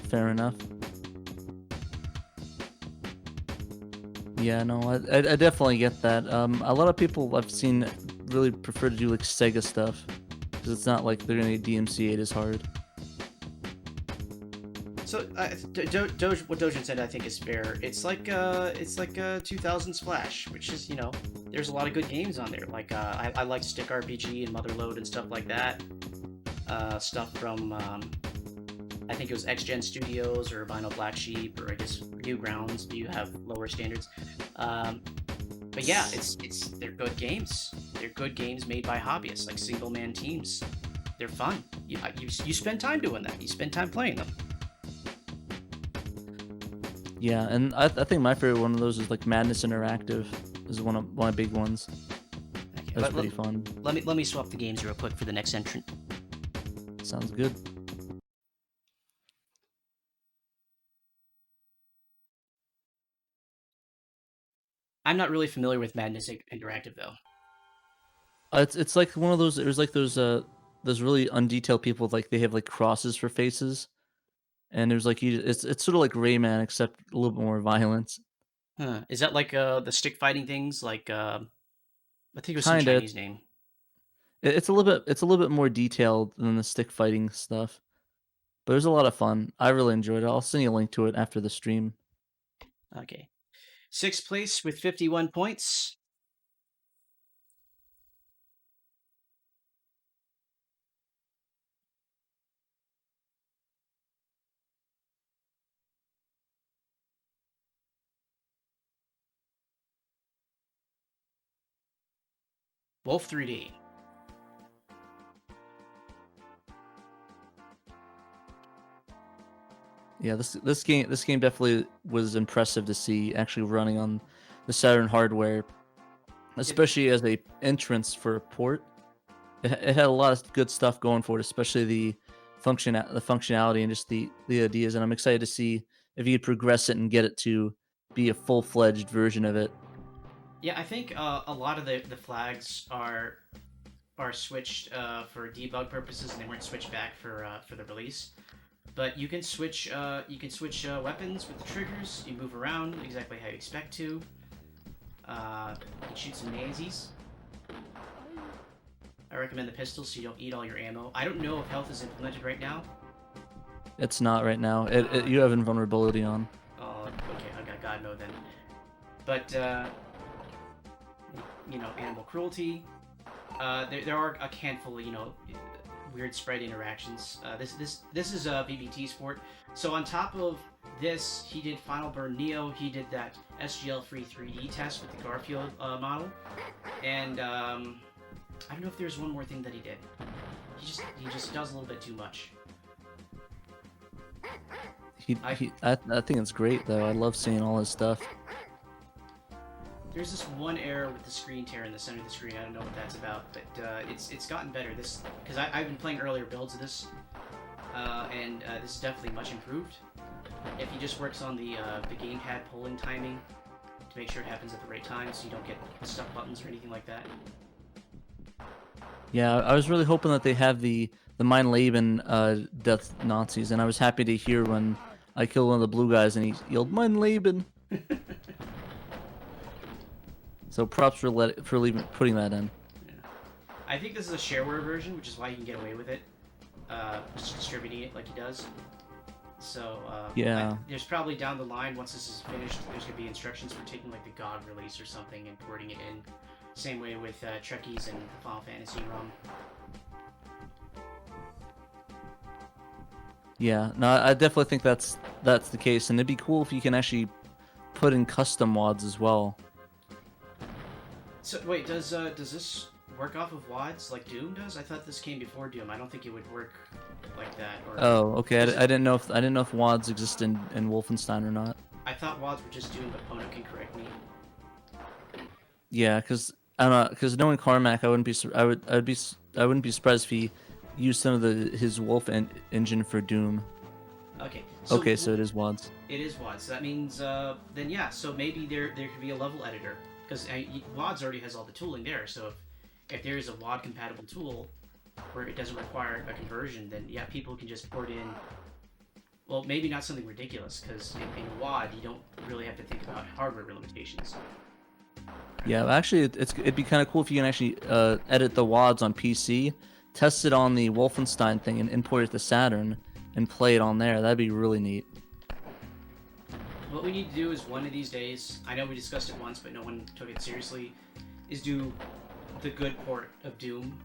Fair enough. Yeah, no, I definitely get that. A lot of people I've seen really prefer to do like Sega stuff because it's not like they're gonna get DMCA'd as hard. So what Dojin said I think is fair. It's like a 2000s Flash, which is there's a lot of good games on there. Like I like Stick RPG and Motherload and stuff like that. Stuff from I think it was X-Gen Studios or Vinyl Black Sheep or I guess Newgrounds. Do you have lower standards? But yeah, they're good games. They're good games made by hobbyists, like single man teams. They're fun. You spend time doing that. You spend time playing them. Yeah, and I think my favorite one of those is like Madness Interactive is one of my big ones. Okay, That's pretty fun. Let me swap the games real quick for the next entrant. Sounds good. I'm not really familiar with Madness Interactive though. It's like one of those. There's like those really undetailed people like they have like crosses for faces, and there's like it's sort of like Rayman except a little bit more violence. Huh. Is that like the stick fighting things? Like I think it was some Kinda. Chinese name. It's a little bit more detailed than the stick fighting stuff, but it was a lot of fun. I really enjoyed it. I'll send you a link to it after the stream. Okay. 6th place with 51 points. Wolf 3D. Yeah, this game definitely was impressive to see actually running on the Saturn hardware, especially as a entrance for a port. It had a lot of good stuff going for it, especially the functionality and just the ideas. And I'm excited to see if you could progress it and get it to be a full-fledged version of it. Yeah, I think a lot of the flags are switched for debug purposes, and they weren't switched back for the release. But you can switch weapons with the triggers. You move around exactly how you expect to. You can shoot some nazies. I recommend the pistol so you don't eat all your ammo. I don't know if health is implemented right now. It's not right now. You have invulnerability on. Oh, okay, I got God mode then. But animal cruelty. There are a handful of weird spread interactions. This is a BBT sport. So on top of this, he did Final Burn Neo. He did that SGL free 3D test with the Garfield model, and I don't know if there's one more thing that he did. He just does a little bit too much. I think it's great though. I love seeing all his stuff. There's this one error with the screen tear in the center of the screen. I don't know what that's about, but it's gotten better. This because I've been playing earlier builds of this, and this is definitely much improved. If he just works on the gamepad pulling timing to make sure it happens at the right time, so you don't get stuck buttons or anything like that. Yeah, I was really hoping that they have the Mein Leben death Nazis, and I was happy to hear when I killed one of the blue guys and he yelled Mein Leben. So props for putting that in. Yeah. I think this is a shareware version, which is why you can get away with it, just distributing it like he does. So yeah, there's probably down the line, once this is finished, there's gonna be instructions for taking like the GOG release or something and porting it in. Same way with Trekkies and Final Fantasy ROM. Yeah, no, I definitely think that's the case, and it'd be cool if you can actually put in custom WADs as well. So wait, does this work off of WADs like Doom does? I thought this came before Doom. I don't think it would work like that. Or Oh, okay. I didn't know if WADs exist in Wolfenstein or not. I thought WADs were just Doom, but Pono can correct me. Yeah, because knowing Carmack, I wouldn't be surprised if he used some of his Wolf engine for Doom. Okay. So it is WADs. It is WADs. So that means then yeah. So maybe there could be a level editor because WADs already has all the tooling there. So if there is a WAD compatible tool where it doesn't require a conversion, then yeah, people can just port in. Well, maybe not something ridiculous because in WAD you don't really have to think about hardware limitations. Yeah, actually, it'd be kind of cool if you can actually edit the WADs on PC, test it on the Wolfenstein thing, and import it to Saturn, and play it on there. That'd be really neat. What we need to do is one of these days, I know we discussed it once, but no one took it seriously, is do the good port of Doom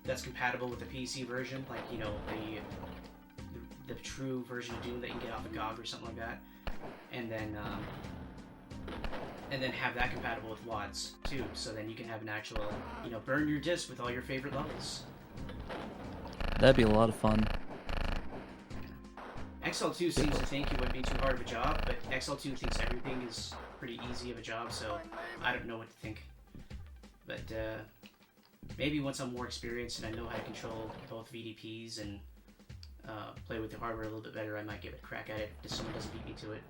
that's compatible with the PC version, like, the true version of Doom that you can get off of GOG or something like that, and then have that compatible with WADs too, so then you can have an actual, burn your disc with all your favorite levels. That'd be a lot of fun. XL2 seems to think it would be too hard of a job, but XL2 thinks everything is pretty easy of a job, so I don't know what to think. But maybe once I'm more experienced and I know how to control both VDPs and play with the hardware a little bit better, I might give it a crack at it if someone doesn't beat me to it.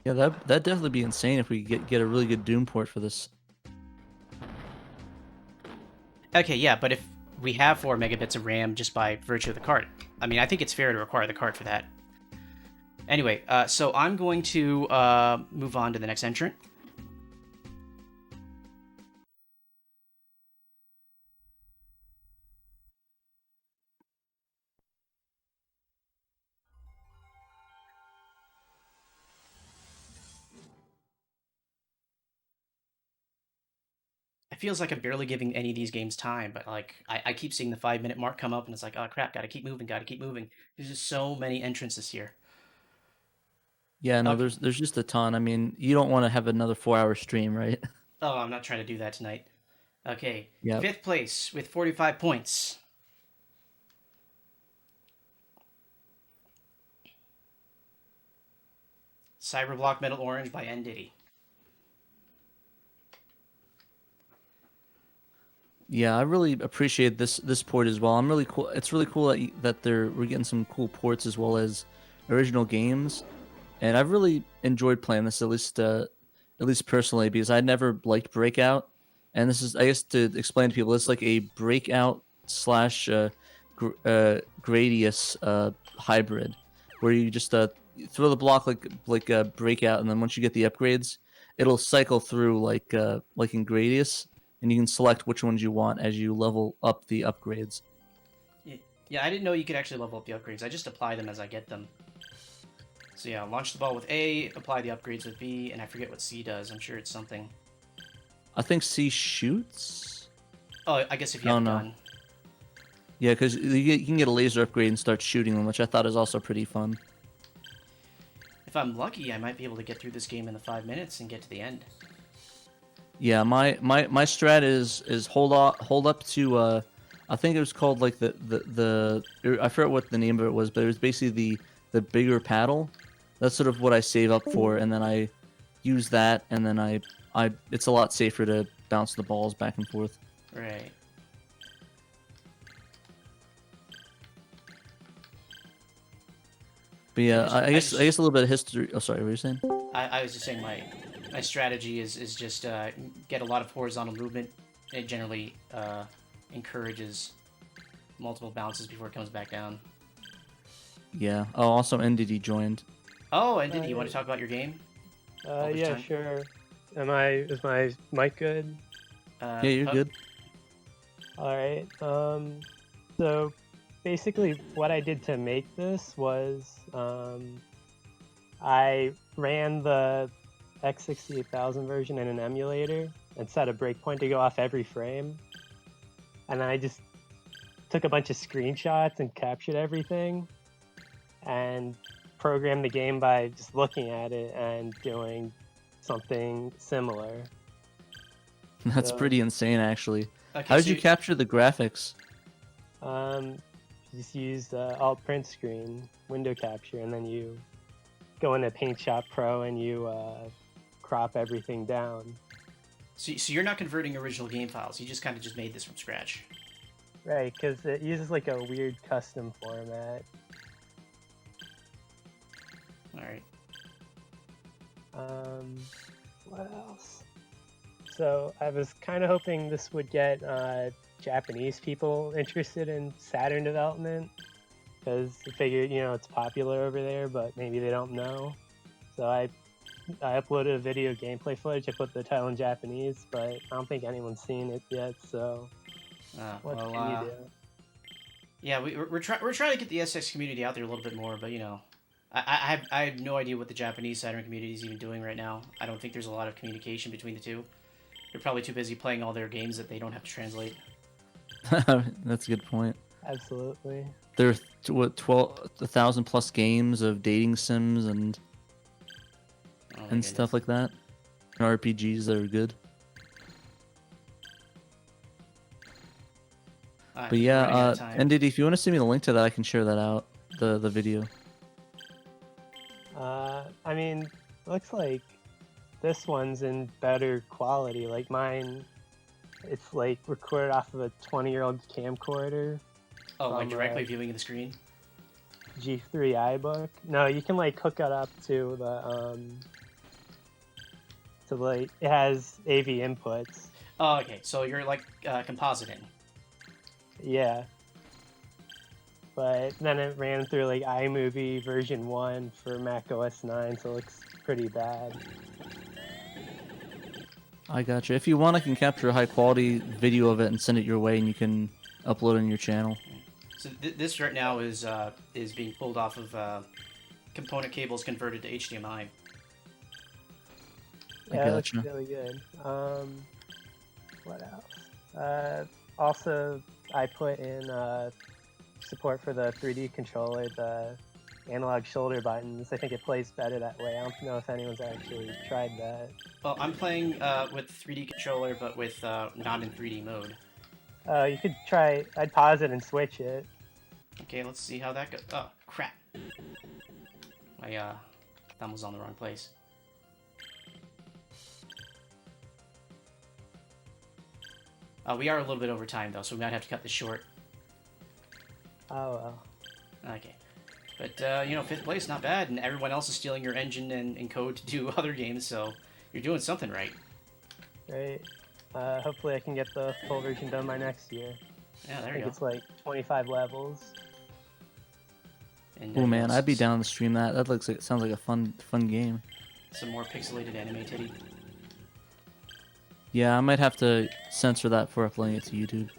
Yeah, that'd definitely be insane if we get a really good Doom port for this. Okay, yeah, but if we have 4 megabits of RAM just by virtue of the card, I mean, I think it's fair to require the card for that. Anyway, so I'm going to move on to the next entrant. It feels like I'm barely giving any of these games time, but like I keep seeing the 5-minute mark come up, and it's like, oh crap, gotta keep moving, gotta keep moving. There's just so many entrants this year. Yeah, no, Okay. there's just a ton. I mean, you don't want to have another 4-hour stream, right? Oh, I'm not trying to do that tonight. Okay, Yep. 5th place with 45 points. Cyberblock Metal Orange by ndiddy. Yeah, I really appreciate this port as well. I'm really cool. It's really cool that we're getting some cool ports as well as original games, and I've really enjoyed playing this at least personally because I never liked Breakout, and this is, I guess, to explain to people, it's like a Breakout slash Gradius hybrid, where you just throw the block like a Breakout, and then once you get the upgrades, it'll cycle through like in Gradius, and you can select which ones you want as you level up the upgrades. Yeah, I didn't know you could actually level up the upgrades. I just apply them as I get them. So yeah, launch the ball with A, apply the upgrades with B, and I forget what C does. I'm sure it's something. I think C shoots. Oh, I guess if you Oh, have a no. gun. Yeah, because you can get a laser upgrade and start shooting them, which I thought is also pretty fun. If I'm lucky, I might be able to get through this game in the 5 minutes and get to the end. Yeah, my strat is hold up to I think it was called like the I forget what the name of it was, but it was basically the bigger paddle. That's sort of what I save up for, and then I use that, and then I it's a lot safer to bounce the balls back and forth. Right. But yeah, I guess just- a little bit of history. Oh, sorry, what were you saying? I was just saying my strategy is just get a lot of horizontal movement. It generally encourages multiple bounces before it comes back down. Yeah. Oh, also ndiddy joined. Oh, and did you yeah. want to talk about your game? this Yeah, time? sure. Is my mic good? Yeah, you're oh, good. All right. So basically, what I did to make this was I ran the X68000 version in an emulator and set a breakpoint to go off every frame, and then I just took a bunch of screenshots and captured everything, and programmed the game by just looking at it and doing something similar. That's So- pretty insane, actually. Okay, How did so you capture the graphics? Just use Alt Print Screen, window capture, and then you go into Paint Shop Pro and you crop everything down. So you're not converting original game files. You just kind of just made this from scratch. Right, because it uses like a weird custom format. All right. What else? So I was kind of hoping this would get Japanese people interested in Saturn development, because I figured, it's popular over there, but maybe they don't know. So I uploaded a video gameplay footage. I put the title in Japanese, but I don't think anyone's seen it yet. So what can you do? Yeah, we're trying to get the SX community out there a little bit more, but I have no idea what the Japanese Saturn community is even doing right now. I don't think there's a lot of communication between the two. They're probably too busy playing all their games that they don't have to translate. That's a good point. Absolutely. There are 1,000 plus games of dating sims and Oh my stuff like that, and RPGs that are good. goodness. But Running out yeah, of time. and if you want to send me the link to that, I can share that out, the video. I mean, looks like this one's in better quality. Like mine, it's like recorded off of a 20-year-old camcorder, Oh, like from, directly viewing the screen? G3 iBook. No, you can like hook it up to the it has AV inputs. Oh, okay. So you're like compositing. Yeah. but then it ran through like iMovie version 1 for Mac OS 9, so it looks pretty bad. I gotcha. If you want, I can capture a high quality video of it and send it your way, and you can upload it on your channel. So this right now is being pulled off of component cables converted to HDMI. Yeah, it looks gotcha. really good. What else? Also, I put in support for the 3D controller, the analog shoulder buttons. I think it plays better that way. I don't know if anyone's actually tried that. Well, I'm playing with 3D controller, but with not in 3D mode. You could try. I'd pause it and switch it. Okay, let's see how that goes. Oh, crap. My thumb was on the wrong place. We are a little bit over time, though, so we might have to cut this short. Oh well. Okay. But, you know, 5th place, not bad, and everyone else is stealing your engine and code to do other games, so you're doing something right. Great. Hopefully I can get the full version done by next year. Yeah, I there you think go. it's like 25 levels. And, Oh man, yes, I'd be down to stream that. That looks like sounds like a fun game. some more pixelated anime titty. Yeah, I might have to censor that before uploading it to YouTube.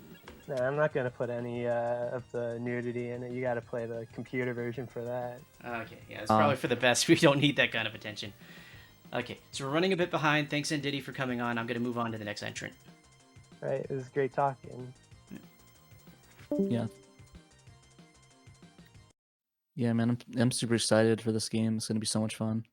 No, I'm not gonna put any of the nudity in it. You gotta play the computer version for that. Okay, yeah, it's probably for the best. We don't need that kind of attention. Okay, so we're running a bit behind. Thanks, ndiddy, for coming on. I'm going to move on to the next entrant. Right, it was great talking. Yeah. Yeah, man, I'm super excited for this game. It's gonna be so much fun.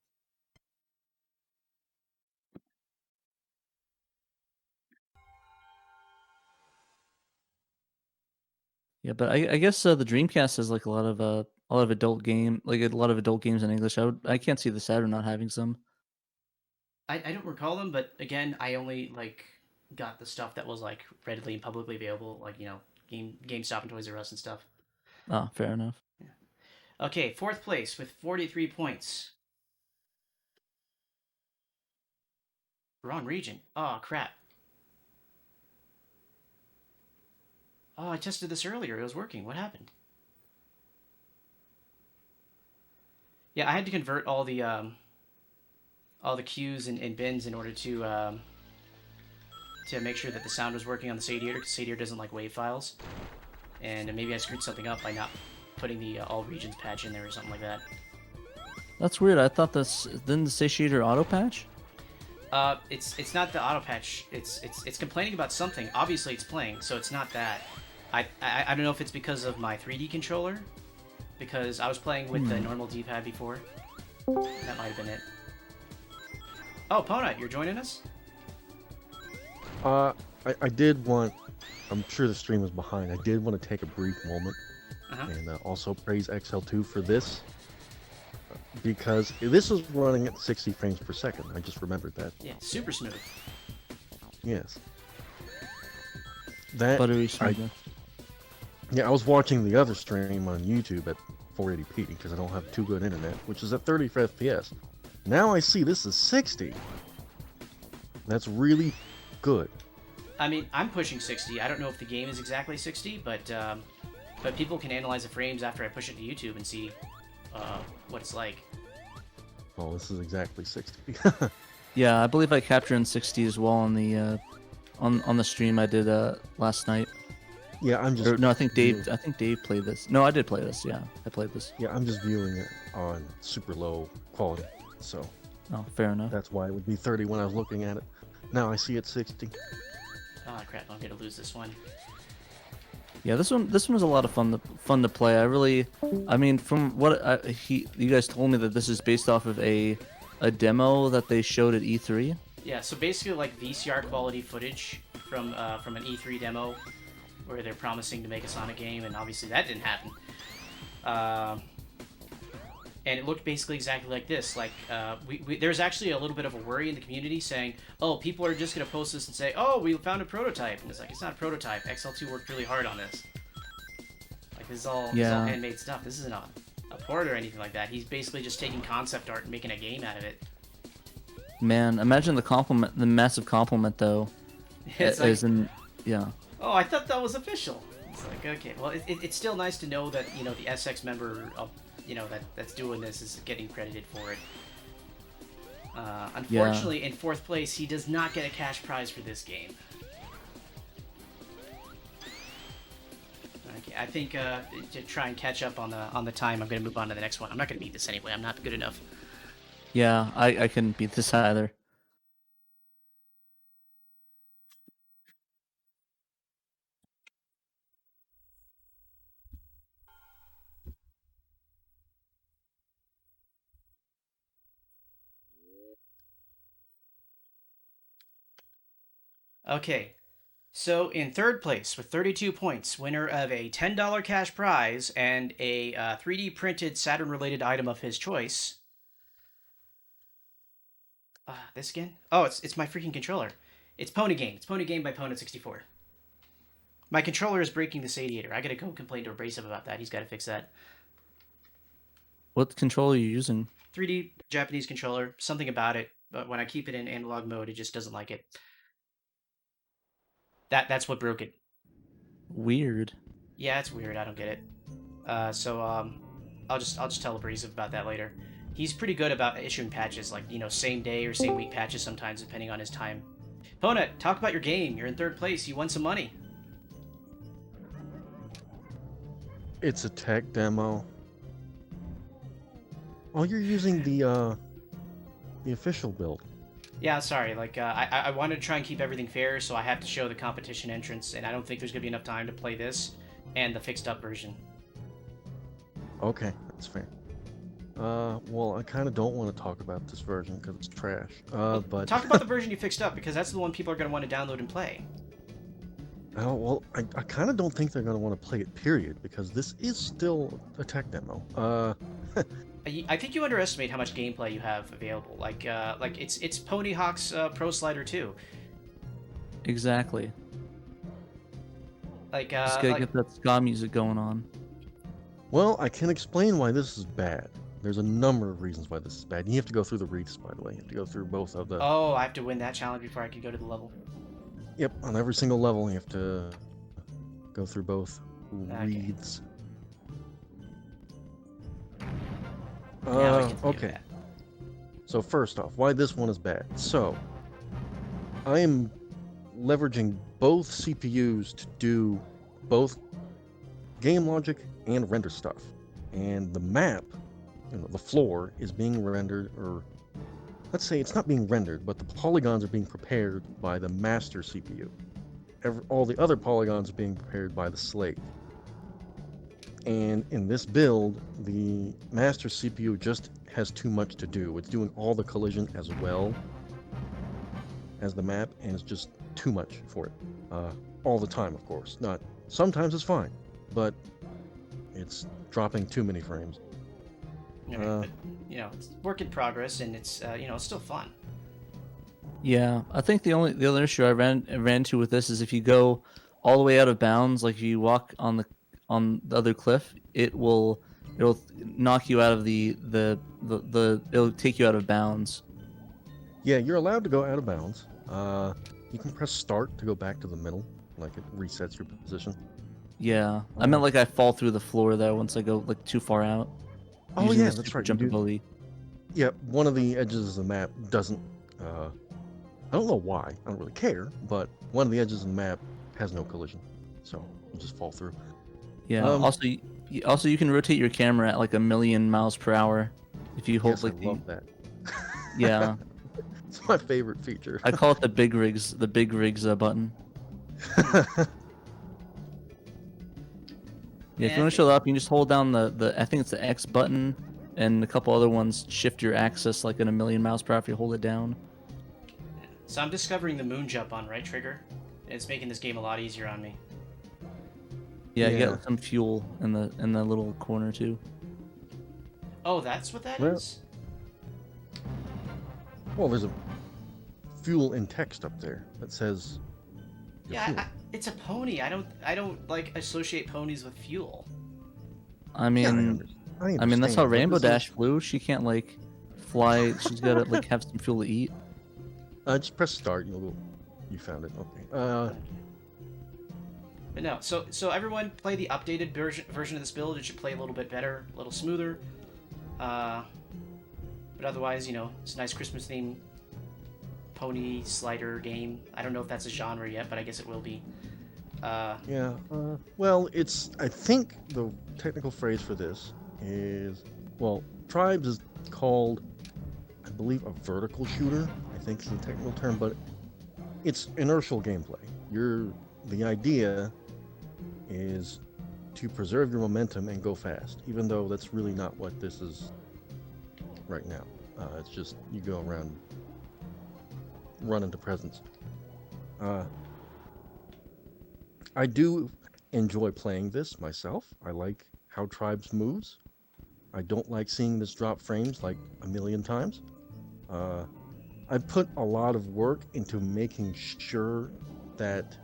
Yeah, but I guess the Dreamcast has like a lot of adult game, like a lot of adult games in English. I can't see the Saturn not having some. I don't recall them, but again, I only like got the stuff that was like readily and publicly available, like, you know, GameStop and Toys R Us and stuff. Oh, fair enough. Okay, 4th place with 43 points. Wrong region. Oh, crap. Oh, I tested this earlier. It was working. What happened? Yeah, I had to convert all the queues and bins in order to make sure that the sound was working on the Sadier, because Sadier doesn't like WAV files. And maybe I screwed something up by not putting the all regions patch in there or something like that. That's weird. I thought this didn't the satiator auto patch. It's not the auto patch. It's complaining about something. Obviously, it's playing, so it's not that. I don't know if it's because of my 3D controller, because I was playing with the normal D-pad before. That might have been it. Oh, Pona, you're joining us? I did want. I'm sure the stream was behind. I did want to take a brief moment and also praise XL2 for this. Because this was running at 60 frames per second. I just remembered that. Yeah, super smooth. Yes. That Buttery smooth. Yeah, I was watching the other stream on YouTube at 480p because I don't have too good internet, which is at 30 FPS. Now I see this is 60. That's really good. I mean, I'm pushing 60. I don't know if the game is exactly 60, but people can analyze the frames after I push it to YouTube and see what it's like. Oh, this is exactly 60. Yeah, I believe I captured in 60 as well on the on the stream I did last night. Yeah, I'm just. Or, no, I think Dave played this. No, I did play this. Yeah, I played this. Yeah, I'm just viewing it on super low quality, so Oh, fair enough. that's why it would be 30 when I was looking at it. Now I see it 60. Oh crap! I'm gonna lose this one. Yeah, this one was a lot of fun to play. I mean, from what you guys told me that this is based off of a demo that they showed at E3. Yeah, so basically like VCR quality footage from an E3 demo, where they're promising to make a Sonic game, and obviously that didn't happen. And it looked basically exactly like this. Like, there's actually a little bit of a worry in the community saying, oh, people are just going to post this and say, oh, we found a prototype. And it's like, it's not a prototype. XL2 worked really hard on this. Like, this is all handmade stuff. This isn't a port or anything like that. He's basically just taking concept art and making a game out of it. Man, imagine the massive compliment though. It's like, yeah. oh, I thought that was official. It's It's like, okay, well, it's still nice to know that, you know, the SX member of, you know, that's doing this is getting credited for it. Unfortunately, in 4th place, he does not get a cash prize for this game. Okay, I think to try and catch up on the time, I'm going to move on to the next one. I'm not going to beat this anyway. I'm not good enough. Yeah, I couldn't beat this either. Okay, so in 3rd place with 32 points, winner of a $10 cash prize and a 3D printed Saturn-related item of his choice. This again? Oh, it's my freaking controller. It's Pony Game. It's Pony Game by Pwned64. My controller is breaking this radiator. I gotta go complain to Abrasive about that. He's gotta fix that. What controller are you using? 3D Japanese controller. Something about it, but when I keep it in analog mode, it just doesn't like it. That's what broke it. Weird. Yeah, it's weird. I don't get it. I'll just tell Abrasive about that later. He's pretty good about issuing patches, like, you know, same day or same week patches sometimes, depending on his time. Pona, talk about your game. You're in 3rd place. You won some money. It's a tech demo. Oh, you're using the official build. Yeah, sorry. Like, I wanted to try and keep everything fair, so I have to show the competition entrance, and I don't think there's gonna be enough time to play this and the fixed-up version. Okay, that's fair. Well, I kind of don't want to talk about this version because it's trash. But talk about the version you fixed up, because that's the one people are gonna want to download and play. Oh, well, I kind of don't think they're going to want to play it, period, because this is still a tech demo. I think you underestimate how much gameplay you have available. Like it's Pony Hawk's Pro Slider 2. Exactly. Like, Just gotta get that ska music going on. Well, I can explain why this is bad. There's a number of reasons why this is bad. You have to go through the wreaths, by the way. You have to go through both of the... Oh, I have to win that challenge before I can go to the level. Yep, on every single level you have to go through both wreaths. Okay. So first off, why this one is bad. So, I am leveraging both CPUs to do both game logic and render stuff. And the map, you know, the floor is being rendered, or let's say it's not being rendered, but the polygons are being prepared by the master CPU. All the other polygons are being prepared by the slave. And in this build, the master CPU just has too much to do. It's doing all the collision as well as the map, and it's just too much for it. All the time, of course. Not sometimes it's fine, but it's dropping too many frames. But, you know, it's work in progress, and it's you know, it's still fun. Yeah, I think the other issue I ran into with this is if you go all the way out of bounds, like if you walk on the other cliff, it'll knock you out of it'll take you out of bounds. Yeah, you're allowed to go out of bounds. You can press start to go back to the middle, like it resets your position. Yeah, I meant like I fall through the floor though once I go like too far out. Oh Using yeah, the that's super right. Jump ability. Yeah, one of the edges of the map doesn't. I don't know why. I don't really care, but one of the edges of the map has no collision, so you just fall through. Yeah. Also, you can rotate your camera at like 1,000,000 miles per hour if you hold Yes, like I love that. Yeah. It's my favorite feature. I call it the big rigs button. Yeah, if you want to show up, you can just hold down the I think it's the X button, and a couple other ones shift your axis like in 1,000,000 miles per hour if you hold it down. So I'm discovering the moon jump on right trigger. It's making this game a lot easier on me. Yeah, you get some fuel in the little corner too. Oh, that's what that is? Well, there's a fuel in text up there that says. Yeah, it's a pony. I don't like associate ponies with fuel. I mean, I mean that's how understand, Rainbow but this Dash flew. She can't like fly. She's gotta like have some fuel to eat. Just press start. You found it. Okay. But no, so everyone play the updated version of this build. It should play a little bit better, a little smoother. But otherwise, you know, it's a nice Christmas theme pony slider game. I don't know if that's a genre yet, but I guess it will be. Yeah. Well, I think the technical phrase for this is, well, Tribes is called, I believe, a vertical shooter. I think is the technical term, but it's inertial gameplay. The idea is to preserve your momentum and go fast, even though that's really not what this is right now. It's just you go around, run into presents. I do enjoy playing this myself. I like how Tribes moves. I don't like seeing this drop frames like a million times. I put a lot of work into making sure that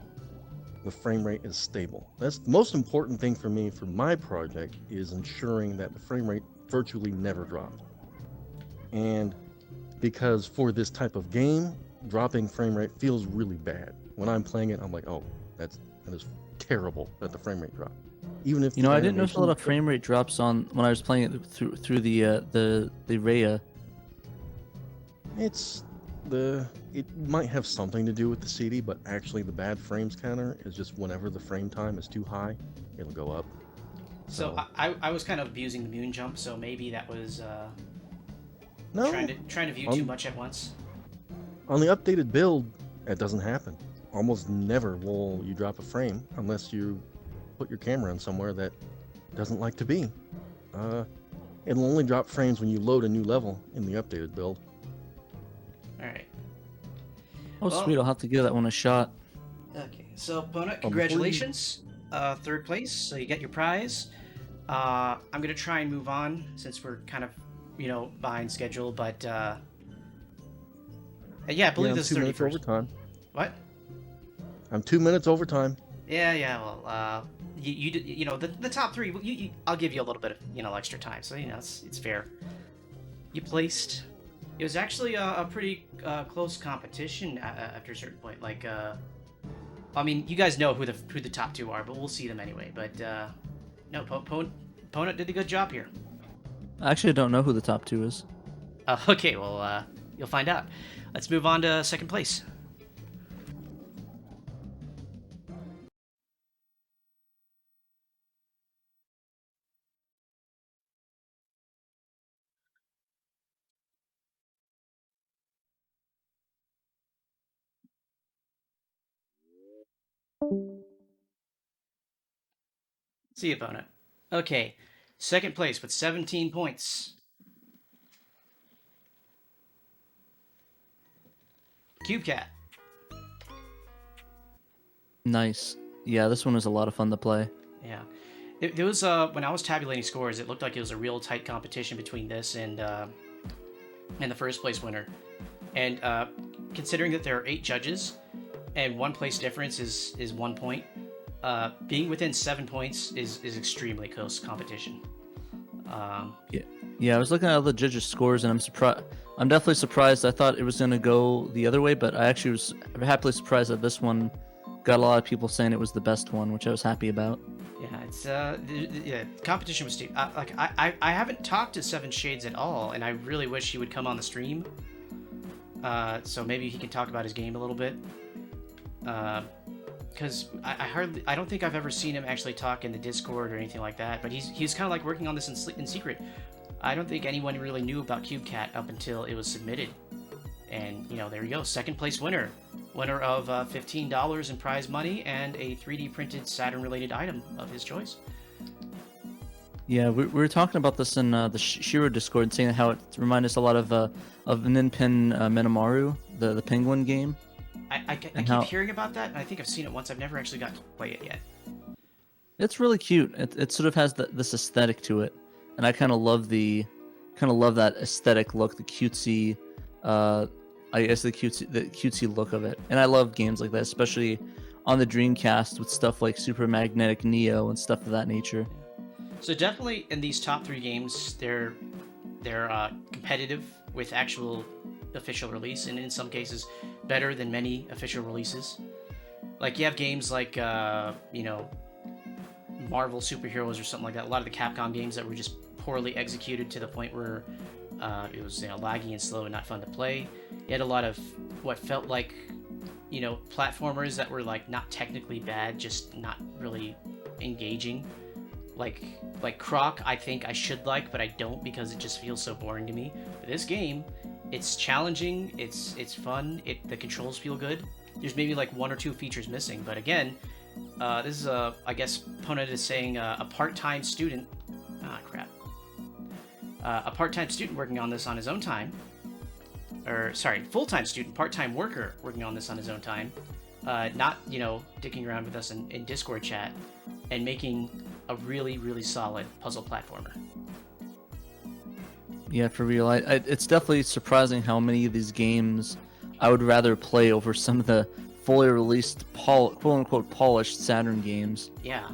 the frame rate is stable. That's the most important thing for me for my project, is ensuring that the frame rate virtually never drops. And because for this type of game, dropping frame rate feels really bad. When I'm playing it, I'm like, oh, that is terrible that the frame rate dropped. Even if I didn't notice a lot of frame rate drops on when I was playing it through the Rhea. It might have something to do with the CD, but actually the bad frames counter is just whenever the frame time is too high, it'll go up. So I was kind of abusing the moon jump, so maybe that was no, trying to view too much at once. On the updated build, that doesn't happen. Almost never will you drop a frame unless you put your camera in somewhere that doesn't like to be. It'll only drop frames when you load a new level in the updated build. Alright. Oh, well, sweet. I'll have to give that one a shot. Okay, so Pona, congratulations. Third place, so you get your prize. I'm going to try and move on since we're kind of, behind schedule, but yeah, I believe this is 2 minutes 31st. overtime. What? I'm 2 minutes overtime. Yeah, well, the top three, I'll give you a little bit of, extra time, so, it's fair. You placed. It was actually a pretty close competition after a certain point. Like, I mean, you guys know who the top two are, but we'll see them anyway. But no, Pona did a good job here. I actually don't know who the top two is. Okay, well, you'll find out. Let's move on to second place. See you, opponent. Okay, second place with 17 points. CubeCat. Nice. Yeah, this one was a lot of fun to play. Yeah. There was, when I was tabulating scores, it looked like it was a real tight competition between this and the first place winner. And considering that there are 8 judges and 1 place difference is 1 point, being within 7 points is extremely close competition. Yeah, I was looking at all the judges' scores, and I'm definitely surprised. I thought it was going to go the other way, but I actually was happily surprised that this one got a lot of people saying it was the best one, which I was happy about. Yeah, it's the competition was steep. I haven't talked to Seven Shades at all, and I really wish he would come on the stream. So maybe he can talk about his game a little bit. Because I don't think I've ever seen him actually talk in the Discord or anything like that. But he's kind of like working on this in secret. I don't think anyone really knew about CubeCat up until it was submitted. And there you go, second place winner of $15 in prize money and a 3D printed Saturn related item of his choice. Yeah, we were talking about this in the Shiro Discord, saying how it reminded us a lot of Ninpin Menomaru, the penguin game. I keep hearing about that, and I think I've seen it once. I've never actually got to play it yet. It's really cute. It sort of has this aesthetic to it, and I kind of love that aesthetic look, the cutesy, I guess the cutesy look of it. And I love games like that, especially on the Dreamcast with stuff like Super Magnetic Neo and stuff of that nature. So definitely in these top 3 games, they're competitive with actual official release, and in some cases better than many official releases. Like you have games like you know, Marvel superheroes or something like that. A lot of the Capcom games that were just poorly executed to the point where it was, you know, laggy and slow and not fun to play. You had a lot of what felt like, you know, platformers that were like not technically bad, just not really engaging. Like Croc, I think I should like, but I don't because it just feels so boring to me. But this game, it's challenging, it's fun, the controls feel good. There's maybe like one or two features missing, but again, this is I guess Ponent is saying a part-time student. Ah, crap. A part-time student working on this on his own time. Or, sorry, full-time student, part-time worker working on this on his own time. Not, you know, dicking around with us in Discord chat. And making a really, really solid puzzle platformer. Yeah, for real. It's definitely surprising how many of these games I would rather play over some of the fully released, quote-unquote, polished Saturn games. Yeah.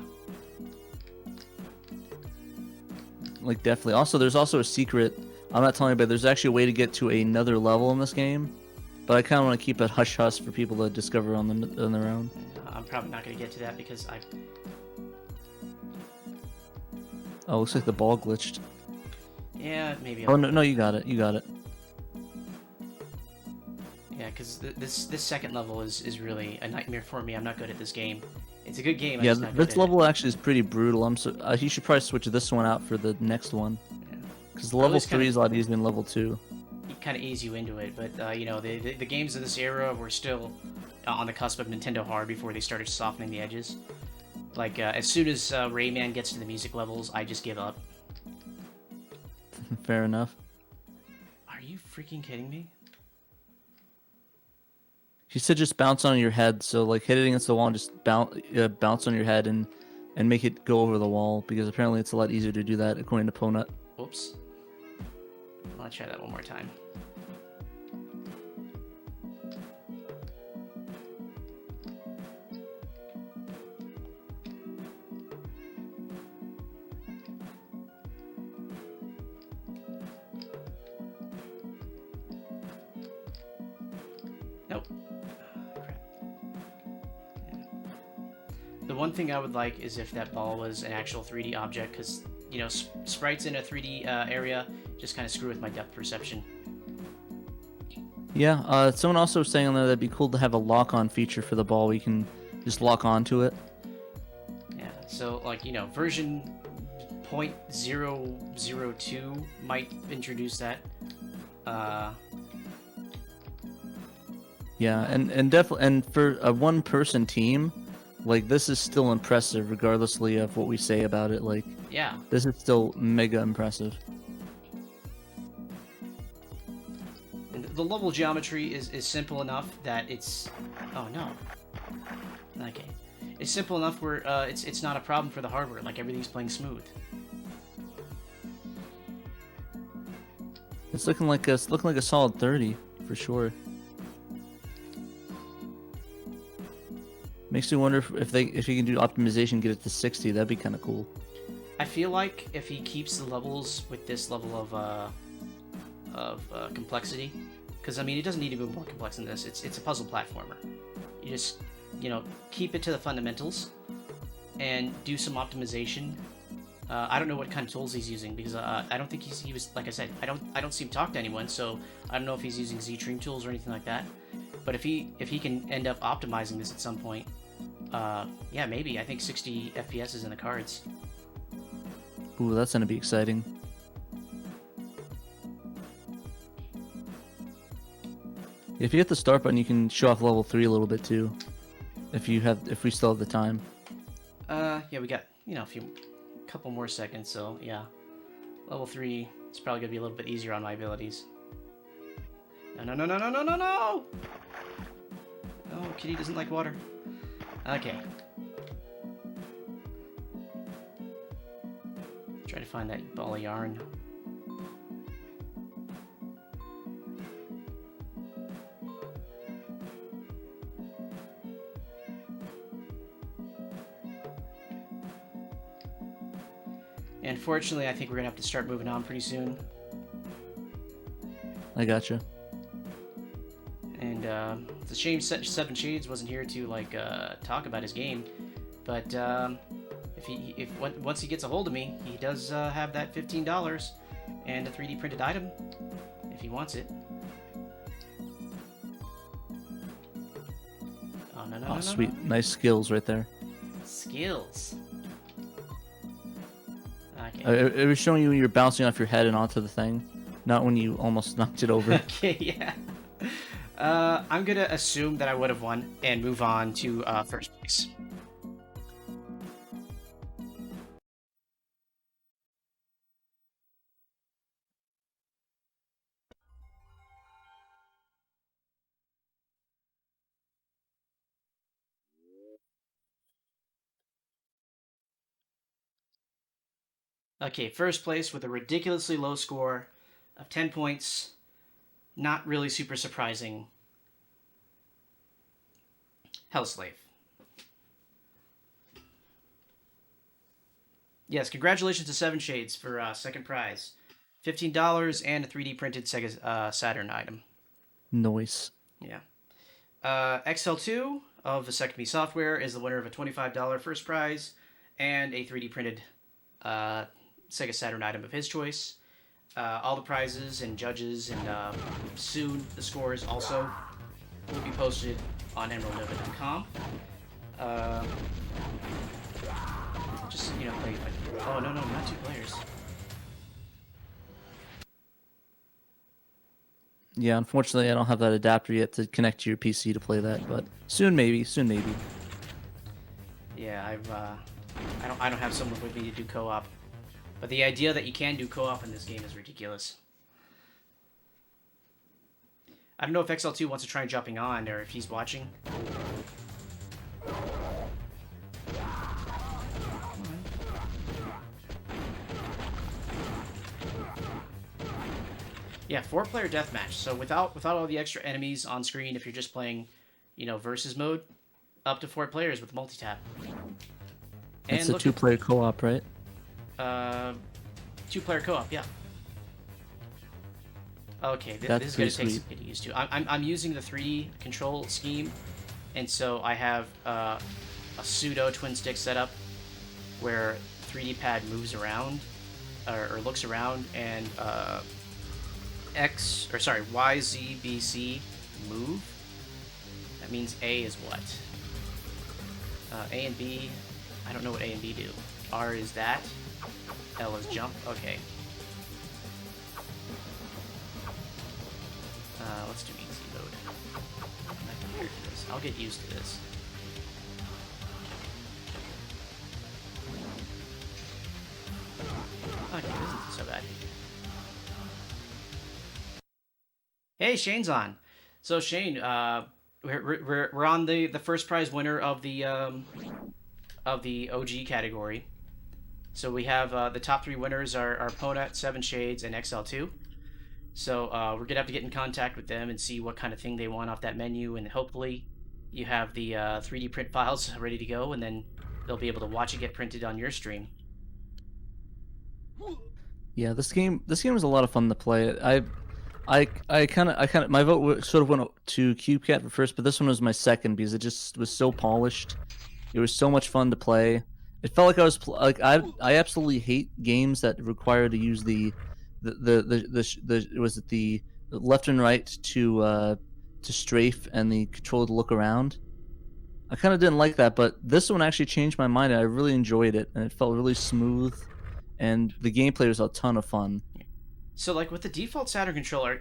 Like, definitely. Also, there's also a secret. I'm not telling you, but there's actually a way to get to another level in this game. But I kind of want to keep it hush-hush for people to discover on their own. I'm probably not going to get to that because I... Oh, looks like the ball glitched. Yeah, maybe. Oh, no, you got it. You got it. Yeah, because this second level is really a nightmare for me. I'm not good at this game. It's a good game. I'm Yeah, just not good this at level actually is pretty brutal. You should probably switch this one out for the next one. Because Or at level least 3 is a lot easier than level 2. It kind of ease you into it, but you know, the games of this era were still on the cusp of Nintendo hard before they started softening the edges. Like as soon as Rayman gets to the music levels, I just give up. Fair enough. Are you freaking kidding me? She said just bounce on your head, so like hit it against the wall and just bounce on your head and make it go over the wall, because apparently it's a lot easier to do that according to Ponut. Oops. I'll try that one more time. Nope. Crap. Yeah. The one thing I would like is if that ball was an actual 3D object, because, you know, sprites in a 3D area just kind of screw with my depth perception. Yeah, someone also was saying on there that'd be cool to have a lock-on feature for the ball where you can just lock onto it. Yeah, so, like, you know, version 0.002 might introduce that. Yeah, and definitely, and for a one-person team, like, this is still impressive regardlessly of what we say about it. Like, Yeah. this is still mega impressive. And the level geometry is simple enough that it's... Oh, no. Okay. It's simple enough where it's not a problem for the hardware. Like, everything's playing smooth. It's looking like a solid 30 for sure. Makes me wonder if he can do optimization, get it to 60. That'd be kind of cool. I feel like if he keeps the levels with this level of complexity, because I mean it doesn't need to be more complex than this. It's a puzzle platformer. You just, you know, keep it to the fundamentals and do some optimization. I don't know what kind of tools he's using, because I don't think he was, like I said, I don't see him talk to anyone, so I don't know if he's using Z-Treme tools or anything like that. But if he can end up optimizing this at some point, yeah, maybe. I think 60 FPS is in the cards. Ooh, that's gonna be exciting. If you hit the start button, you can show off level 3 a little bit too. If we still have the time. Yeah, we got, you know, couple more seconds, so yeah. Level 3 is probably gonna be a little bit easier on my abilities. No! No, Kitty doesn't like water. Okay. Try to find that ball of yarn. And fortunately, I think we're gonna have to start moving on pretty soon. I gotcha. And it's a shame Seven Shades wasn't here to like talk about his game, but once he gets a hold of me, he does have that $15 and a 3D printed item if he wants it. Oh no no no, sweet, no. Nice skills right there. Skills. Okay. It was showing you when you're bouncing off your head and onto the thing, not when you almost knocked it over. Okay, yeah. I'm gonna assume that I would have won and move on to first place. Okay, first place with a ridiculously low score of 10 points. Not really super surprising. Hellslave. Yes, congratulations to Seven Shades for second prize. $15 and a 3D printed Sega Saturn item. Nice. Yeah. XL2 of Vasectomy Software is the winner of a $25 first prize and a 3D printed Sega Saturn item of his choice. All the prizes and judges and soon the scores also will be posted on emeraldnova.com. Just, you know, play. Oh, no, not 2 players. Yeah, unfortunately, I don't have that adapter yet to connect to your PC to play that, but soon maybe. Yeah, I don't have someone with me to do co-op. But the idea that you can do co-op in this game is ridiculous. I don't know if XL2 wants to try jumping on, or if he's watching. Yeah, 4-player deathmatch. So without all the extra enemies on screen, if you're just playing, you know, versus mode, up to 4 players with multi-tap. It's a 2-player co-op, right? 2-player co-op, yeah. Okay, this is gonna take some getting used to. I'm using the 3D control scheme, and so I have a pseudo twin stick setup where 3D pad moves around or looks around, and Y, Z, B, C move. That means A is what? A and B. I don't know what A and B do. R is that. L is jump. Okay. Let's do easy mode. I'm not prepared for this. I'll get used to this. Okay, this isn't so bad. Hey, Shane's on. So Shane, we're on the first prize winner of the OG category. So we have the top 3 winners are Ponat, Seven Shades, and XL2. So we're gonna have to get in contact with them and see what kind of thing they want off that menu, and hopefully you have the 3D print files ready to go, and then they'll be able to watch it get printed on your stream. Yeah, this game was a lot of fun to play. I kind of my vote sort of went to CubeCat for first, but this one was my second because it just was so polished. It was so much fun to play. It felt like I was I absolutely hate games that require to use the left and right to strafe and the control to look around. I kind of didn't like that, but this one actually changed my mind. And I really enjoyed it, and it felt really smooth, and the gameplay was a ton of fun. So like with the default Saturn controller,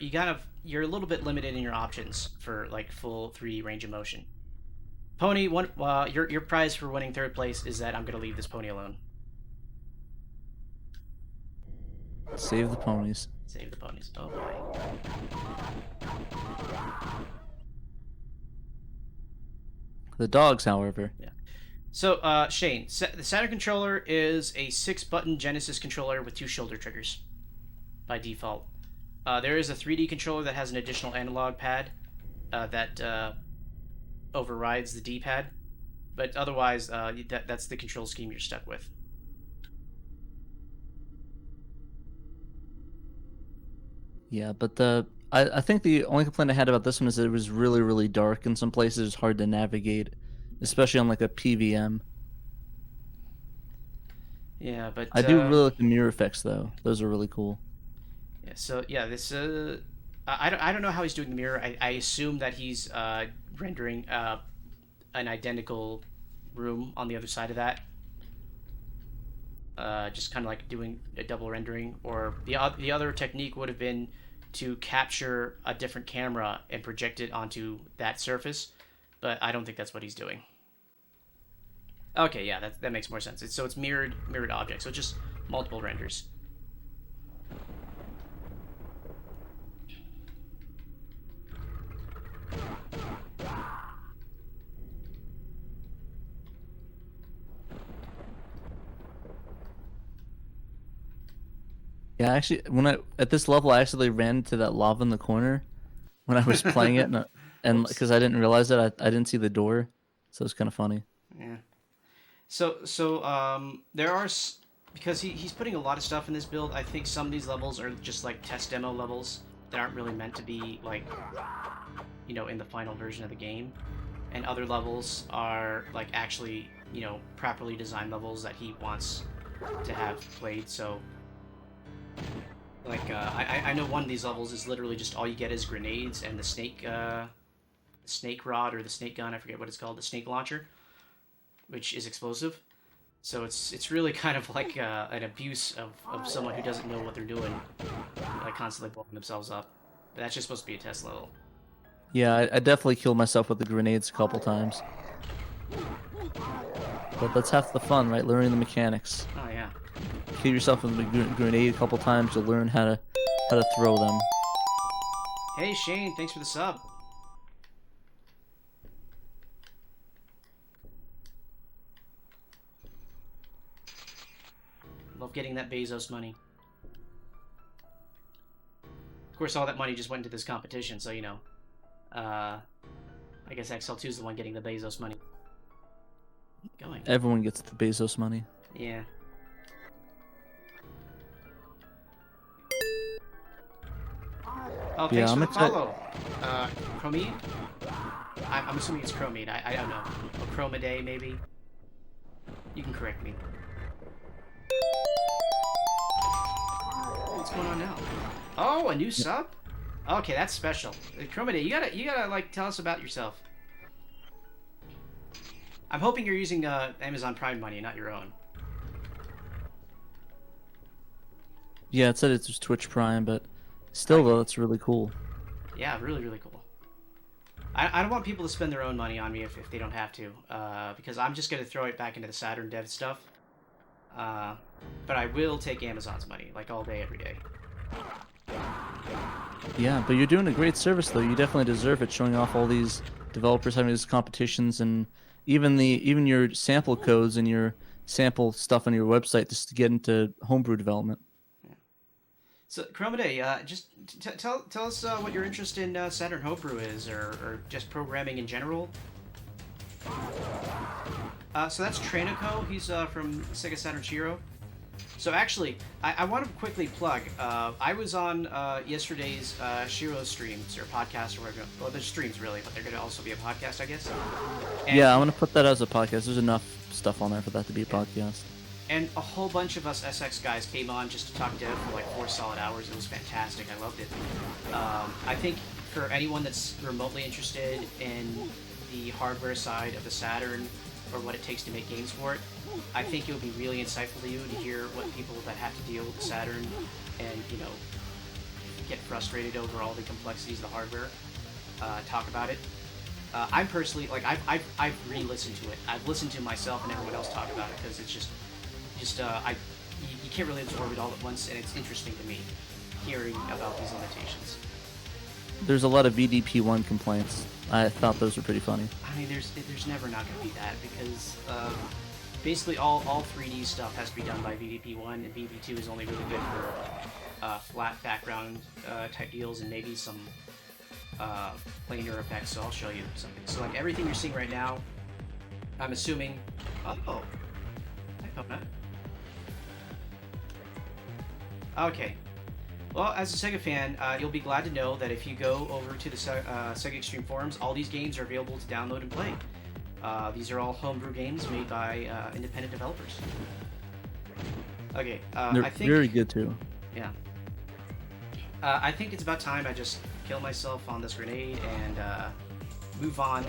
you're a little bit limited in your options for like full 3D range of motion. Pony, your prize for winning third place is that I'm gonna leave this pony alone. Save the ponies. Save the ponies. Oh boy. The dogs, however. Yeah. So, Shane, the Saturn controller is a 6-button Genesis controller with 2 shoulder triggers by default. There is a 3D controller that has an additional analog pad that overrides the D-pad, but otherwise, that's the control scheme you're stuck with. Yeah, but I think the only complaint I had about this one is that it was really, really dark in some places. It's hard to navigate, especially on like a PVM. Yeah, but I do really like the mirror effects though. Those are really cool. yeah. So yeah, this I don't know how he's doing the mirror. I assume that he's rendering an identical room on the other side of that. Just kind of like doing a double rendering, or the other technique would have been to capture a different camera and project it onto that surface, but I don't think that's what he's doing. Okay, yeah, that makes more sense. It's mirrored objects, so it's just multiple renders. Yeah, actually, at this level, I actually ran into that lava in the corner when I was playing it, and because I didn't realize it, I didn't see the door, so it's kind of funny. Yeah. So there are because he's putting a lot of stuff in this build. I think some of these levels are just like test demo levels that aren't really meant to be like, you know, in the final version of the game, and other levels are like actually, you know, properly designed levels that he wants to have played. So like I know one of these levels is literally just all you get is grenades and the snake rod or the snake gun, I forget what it's called, the snake launcher, which is explosive. So it's really kind of like an abuse of someone who doesn't know what they're doing, like constantly blowing themselves up. But that's just supposed to be a test level. Yeah, I definitely killed myself with the grenades a couple times. But that's half the fun, right? Learning the mechanics. Oh yeah. Kill yourself with a grenade a couple times to learn how to throw them. Hey Shane, thanks for the sub. Love getting that Bezos money. Of course, all that money just went into this competition, so you know. I guess XL2 is the one getting the Bezos money. Going. Everyone gets the Bezos money. Yeah. Oh, thanks for the follow, Chromede? I'm assuming it's Chromede. I don't know. Or Chromaday, maybe? You can correct me. What's going on now? Oh, a new sub? Okay, that's special. Chromaday, you gotta like tell us about yourself. I'm hoping you're using Amazon Prime money, not your own. Yeah, it said it was Twitch Prime, but still, though, that's really cool. Yeah, really, really cool. I don't want people to spend their own money on me if they don't have to, because I'm just going to throw it back into the Saturn dev stuff. But I will take Amazon's money, like all day, every day. Yeah, but you're doing a great service, though. You definitely deserve it, showing off all these developers having these competitions, and even your sample codes and your sample stuff on your website just to get into homebrew development. So, Chromaday, just tell us what your interest in Saturn homebrew is, or just programming in general. So that's Trainico. He's from Sega Saturn Shiro. So actually, I want to quickly plug. I was on yesterday's Shiro streams, or podcast, or whatever. Well, they're streams, really, but they're going to also be a podcast, I guess. And yeah, I'm going to put that as a podcast. There's enough stuff on there for that to be a podcast. And a whole bunch of us SX guys came on just to talk dev for like 4 solid hours. It was fantastic. I loved it. I think for anyone that's remotely interested in the hardware side of the Saturn, or what it takes to make games for it, I think it would be really insightful to you to hear what people that have to deal with the Saturn and, you know, get frustrated over all the complexities of the hardware talk about it. I'm personally, like, I've re-listened to it. I've listened to myself and everyone else talk about it because it's just you can't really absorb it all at once, and it's interesting to me hearing about these limitations. There's a lot of VDP1 complaints. I thought those were pretty funny. I mean, there's never not going to be that, because basically all 3D stuff has to be done by VDP1, and VDP2 is only really good for flat background type deals and maybe some planar effects. So I'll show you something. So like everything you're seeing right now, I'm assuming. Oh, hi Conan. Okay. Well, as a Sega fan, you'll be glad to know that if you go over to the Sega Extreme forums, all these games are available to download and play. These are all homebrew games made by independent developers. Okay, They're I think very good too. yeah. I think it's about time I just kill myself on this grenade and move on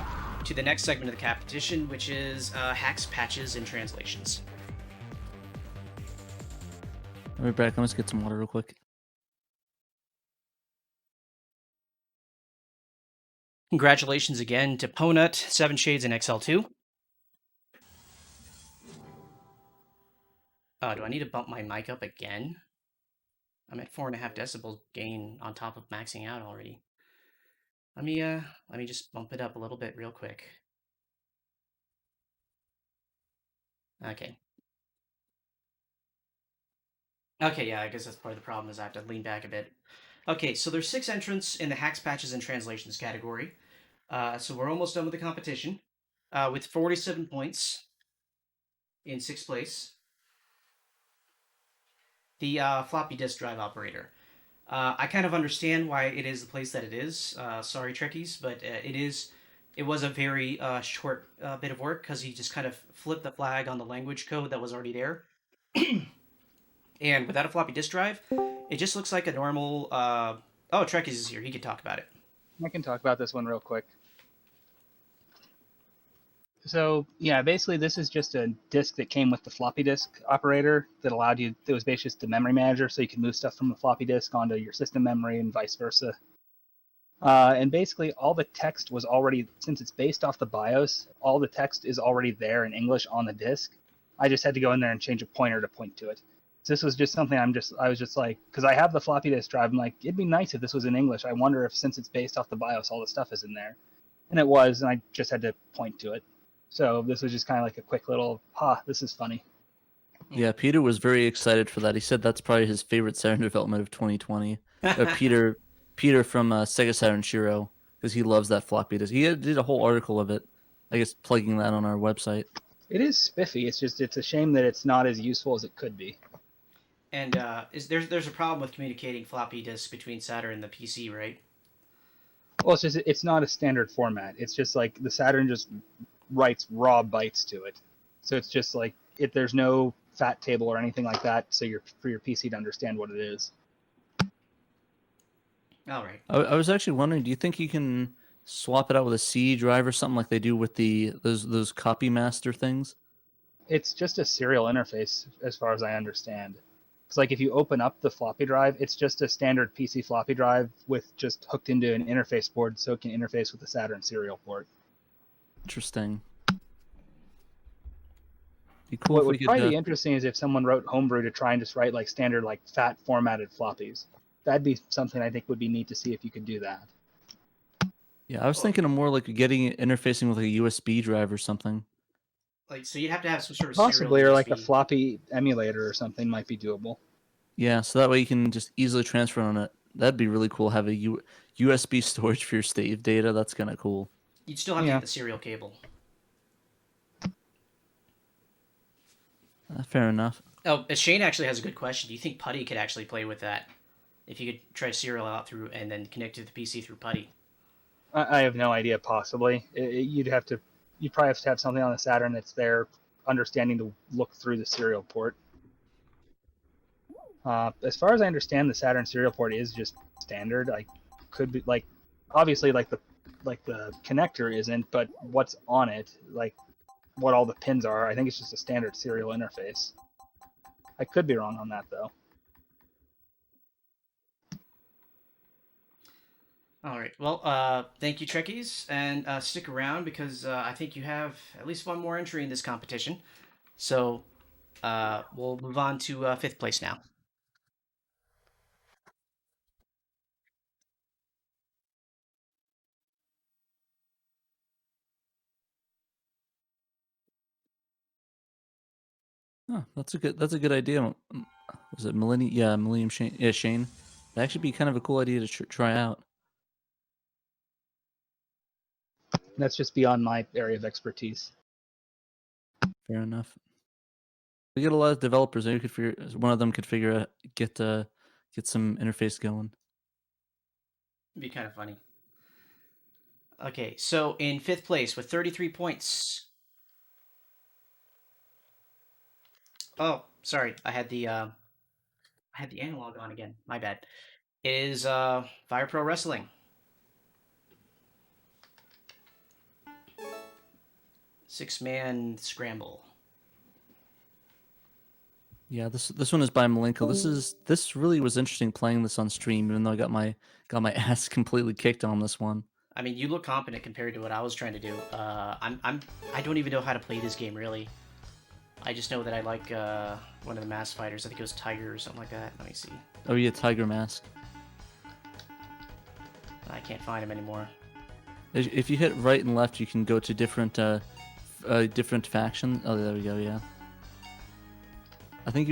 to the next segment of the competition, which is hacks, patches, and translations. I'll be back. Let's get some water real quick. Congratulations again to Ponut, Seven Shades, and XL2. Do I need to bump my mic up again? I'm at 4.5 decibels gain on top of maxing out already. Let me just bump it up a little bit real quick. Okay. Okay, yeah, I guess that's part of the problem is I have to lean back a bit. Okay, so there's 6 entrants in the hacks, patches, and translations category. So we're almost done with the competition. With 47 points in 6th place. The floppy disk drive operator. I kind of understand why it is the place that it is. Sorry, Trekkies, but it was a very short bit of work because he just kind of flipped the flag on the language code that was already there. And without a floppy disk drive, it just looks like a normal... oh, Trekkies is here. He can talk about it. I can talk about this one real quick. So, yeah, basically this is just a disk that came with the floppy disk operator that allowed you, it was basically just the memory manager, so you could move stuff from the floppy disk onto your system memory and vice versa. And basically all the text was already, since it's based off the BIOS, all the text is already there in English on the disk. I just had to go in there and change a pointer to point to it. So this was just something I was just like, because I have the floppy disk drive, I'm like, it'd be nice if this was in English. I wonder if since it's based off the BIOS, all the stuff is in there. And it was, and I just had to point to it. So this was just kind of like a quick little, this is funny. Yeah, Peter was very excited for that. He said that's probably his favorite Saturn development of 2020. Peter from Sega Saturn Shiro, because he loves that floppy disk. He did a whole article of it, I guess, plugging that on our website. It is spiffy. It's a shame that it's not as useful as it could be. And there's a problem with communicating floppy disks between Saturn and the PC, right? Well, it's not a standard format. It's just like the Saturn just writes raw bytes to it. So it's just like there's no fat table or anything like that, so for your PC to understand what it is. All right. I was actually wondering, do you think you can swap it out with a C drive or something like they do with those copy master things? It's just a serial interface, as far as I understand. It's like if you open up the floppy drive, it's just a standard PC floppy drive with just hooked into an interface board, so it can interface with the Saturn serial port. Interesting. Be cool What if we would could. probably be interesting is if someone wrote homebrew to try and just write like standard like fat formatted floppies. That'd be something I think would be neat to see if you could do that. Yeah, I was thinking of more like interfacing with like a USB drive or something. Like, so you'd have to have some sort of Possibly, serial or like a USB. floppy emulator or something might be doable. Yeah, so that way you can just easily transfer on it. That'd be really cool. Have a USB storage for your save data. That's kind of cool. You'd still have to get the serial cable. Fair enough. Oh, Shane actually has a good question. Do you think Putty could actually play with that? If you could try serial out through and then connect to the PC through Putty? I have no idea. Possibly, you'd probably have to have something on the Saturn that's there, understanding to look through the serial port. As far as I understand, the Saturn serial port is just standard. I could be like, obviously, like the connector isn't, but what's on it, like what all the pins are, I think it's just a standard serial interface. I could be wrong on that though. All right. Well, thank you, Trekkies, and stick around because I think you have at least one more entry in this competition. So we'll move on to 5th place now. Oh, that's a good idea. Was it Millennium? Yeah, Millennium Shane. Yeah, Shane. That'd actually be kind of a cool idea to try out. That's just beyond my area of expertise. Fair enough. We get a lot of developers. Maybe one of them could get get some interface going. It'd be kind of funny. Okay, so in 5th place with 33 points. Oh, sorry, I had the analog on again. My bad. It is Fire Pro Wrestling. 6-man scramble. Yeah, this one is by Malenko. This really was interesting playing this on stream, even though I got my ass completely kicked on this one. I mean, you look competent compared to what I was trying to do. I don't even know how to play this game really. I just know that I like one of the mask fighters. I think it was Tiger or something like that. Let me see. Oh yeah, Tiger Mask. I can't find him anymore. If you hit right and left, you can go to different factions. Oh, there we go. Yeah. I think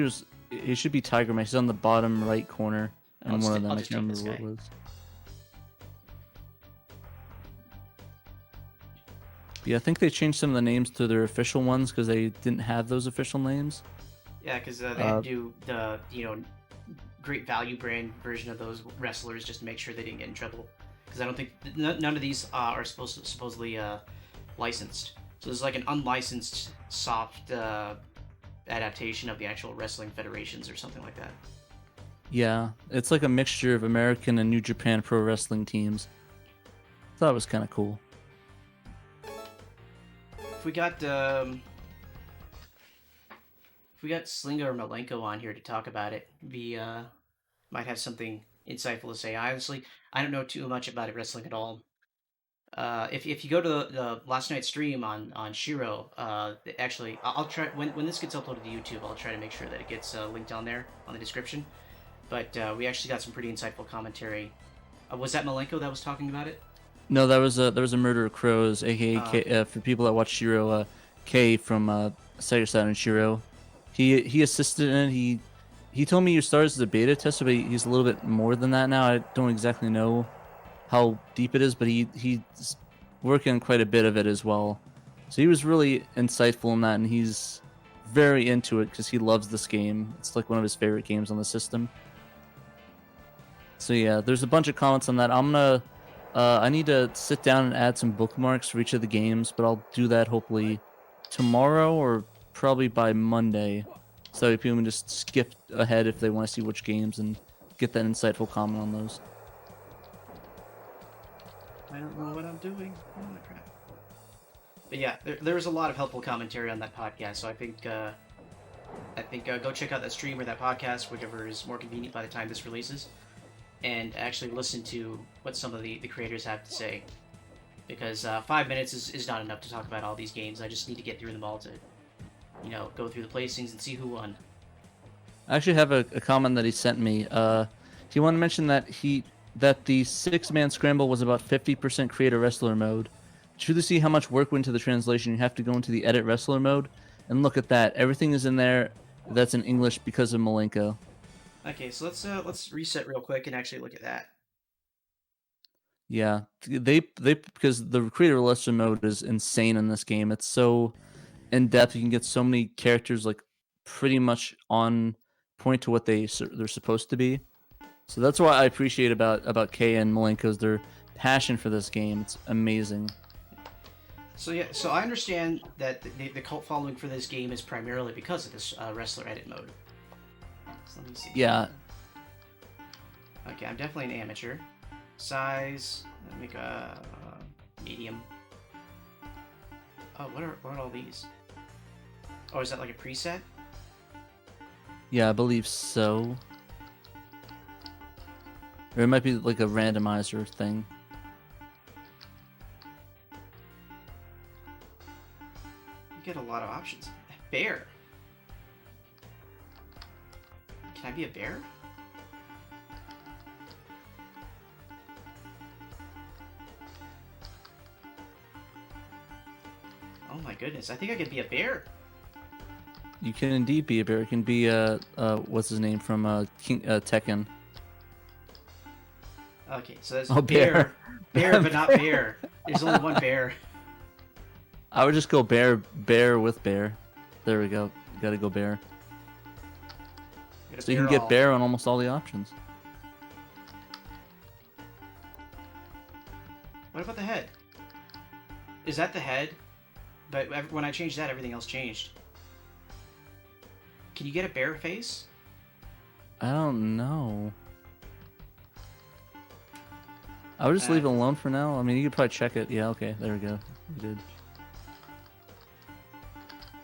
it should be Tiger Mask. He's on the bottom right corner, and one of them. I can't remember what it was. Yeah, I think they changed some of the names to their official ones because they didn't have those official names. Yeah, because they had to do the Great Value brand version of those wrestlers just to make sure they didn't get in trouble. Because I don't think none of these are supposedly licensed. So there's like an unlicensed soft adaptation of the actual wrestling federations or something like that. Yeah, it's like a mixture of American and New Japan Pro Wrestling teams. Thought it was kind of cool. If we got Slinga or Malenko on here to talk about it, we might have something insightful to say. Honestly, I don't know too much about wrestling at all. If you go to the last night's stream on Shiro, actually, I'll try when this gets uploaded to YouTube. I'll try to make sure that it gets linked on there on the description. But we actually got some pretty insightful commentary. Was that Malenko that was talking about it? No, that was a Murder of Crows, aka K, for people that watch Shiro, K from Sega Saturn Shiro. He assisted in it. He told me you started as a beta tester, but he's a little bit more than that now. I don't exactly know how deep it is, but he's working on quite a bit of it as well. So he was really insightful in that, and he's very into it because he loves this game. It's like one of his favorite games on the system. So yeah, there's a bunch of comments on that. I need to sit down and add some bookmarks for each of the games, but I'll do that hopefully tomorrow or probably by Monday. So people can just skip ahead if they want to see which games and get that insightful comment on those. I don't know what I'm doing. Oh my crap. But yeah, there was a lot of helpful commentary on that podcast, so I think go check out that stream or that podcast, whichever is more convenient by the time this releases, and actually listen to what some of the creators have to say. Because 5 minutes is not enough to talk about all these games. I just need to get through them all to, go through the placings and see who won. I actually have a comment that he sent me. He wanted to mention that the 6-man scramble was about 50% create a wrestler mode. To truly see how much work went into the translation, you have to go into the edit wrestler mode and look at that. Everything is in there that's in English because of Malenko. Okay, so let's reset real quick and actually look at that. Yeah, they because the creator wrestler mode is insane in this game. It's so in depth. You can get so many characters like pretty much on point to what they're supposed to be. So that's what I appreciate about Kay and Malenko's their passion for this game. It's amazing. So yeah, so I understand that the cult following for this game is primarily because of this wrestler edit mode. So let me see. Yeah. Okay, I'm definitely an amateur. Size, let me make a medium. Oh, what are all these? Oh, is that like a preset? Yeah, I believe so. Or it might be like a randomizer thing. You get a lot of options. Bear. Can I be a bear? Oh my goodness, I think I could be a bear. You can indeed be a bear. It can be what's his name from Tekken. Okay, so that's bear. Bear, but not bear. There's only one bear. I would just go bear with bear. There we go. You gotta go bear. So you can get bear on almost all the options. What about the head? Is that the head? But when I changed that, everything else changed. Can you get a bear face? I don't know. I would just leave it alone for now. I mean, you could probably check it. Yeah, okay, there we go. You did.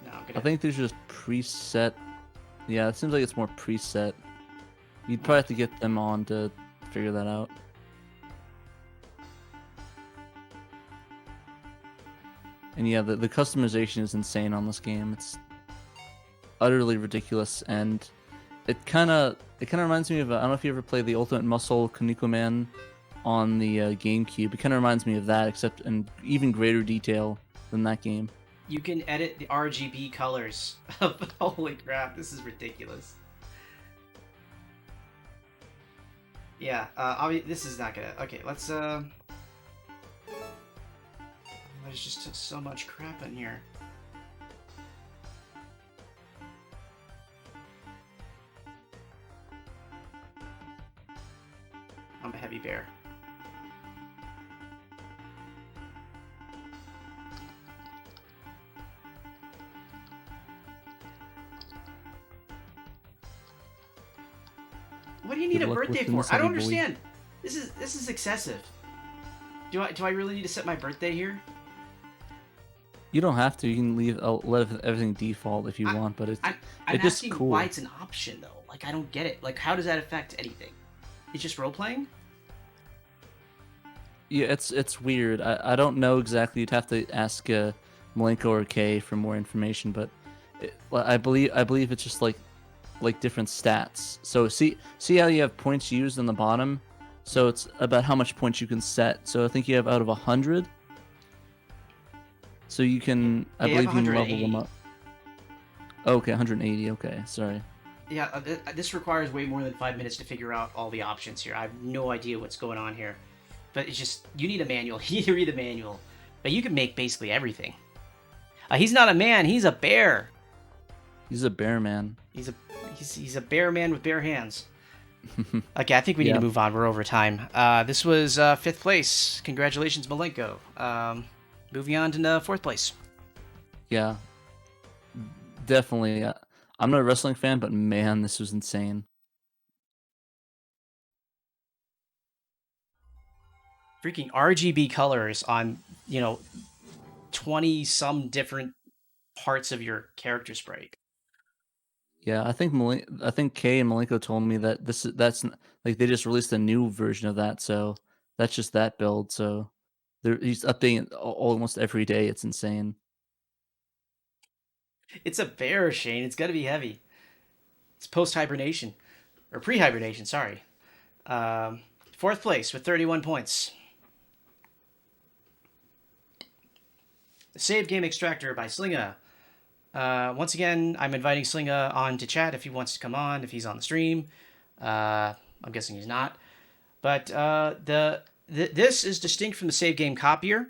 No, I'm gonna... I think there's just preset. Yeah, it seems like it's more preset. You'd probably have to get them on to figure that out. And yeah, the customization is insane on this game. It's utterly ridiculous, and it kind of reminds me of I don't know if you ever played the Ultimate Muscle Kaneko Man on the GameCube. It kind of reminds me of that, except in even greater detail than that game. You can edit the RGB colors. Holy crap, this is ridiculous. Yeah, this is not gonna... Okay, let's, There's just so much crap in here. I'm a heavy bear. What do you need a birthday for? I don't understand. This is excessive. Do I really need to set my birthday here? You don't have to. You can let everything default if you want, but I'm it's just asking cool. why it's an option though. Like I don't get it. Like how does that affect anything? It's just role playing. Yeah, it's weird. I don't know exactly. You'd have to ask Malenko or Kay for more information, but I believe it's just like different stats. So see how you have points used on the bottom. So it's about how much points you can set. So I think you have out of 100. So you can, I believe you can level them up. Okay, 180. Okay, sorry. Yeah, this requires way more than 5 minutes to figure out all the options here. I have no idea what's going on here. But it's just, you need a manual. You need to read the manual. But you can make basically everything. He's not a man, he's a bear. He's a bear man. He's a bear man with bare hands. Okay, I think we need to move on. We're over time. This was 5th place. Congratulations, Malenko. Moving on to 4th place. Yeah, definitely. I'm not a wrestling fan, but man, this was insane. Freaking RGB colors on, 20 some different parts of your character sprite. Yeah, I think Kay and Malenko told me that that's like they just released a new version of that, so that's just that build. So he's updating it almost every day. It's insane. It's a bear, Shane. It's got to be heavy. It's post-hibernation. Or pre-hibernation, sorry. 4th place with 31 points. Save Game Extractor by Slinga. Once again, I'm inviting Slinga on to chat if he wants to come on, if he's on the stream. I'm guessing he's not. But this is distinct from the Save Game Copier.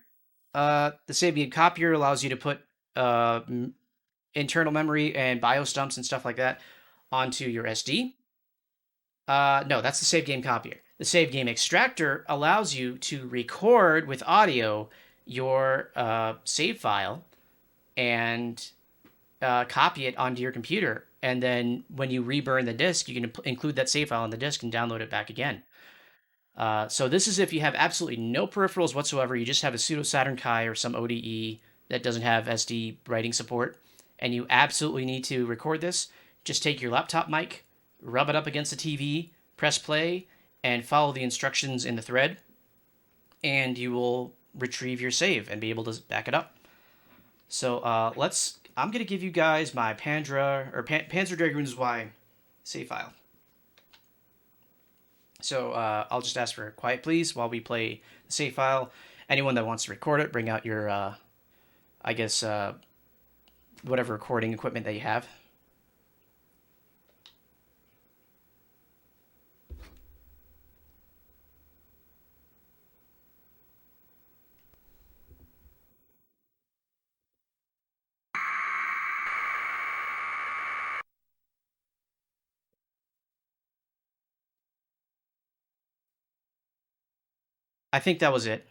The Save Game Copier allows you to put internal memory and BIOS dumps and stuff like that onto your SD. No, that's the Save Game Copier. The Save Game Extractor allows you to record with audio your save file and copy it onto your computer. And then when you reburn the disk, you can include that save file on the disk and download it back again. So this is if you have absolutely no peripherals whatsoever. You just have a pseudo Saturn Kai or some ODE that doesn't have SD writing support, and you absolutely need to record this. Just take your laptop mic, rub it up against the TV, press play, and follow the instructions in the thread, and you will retrieve your save and be able to back it up. So I'm going to give you guys my Panzer Dragoons Y save file. So I'll just ask for quiet, please, while we play the save file. Anyone that wants to record it, bring out your, whatever recording equipment that you have. I think that was it.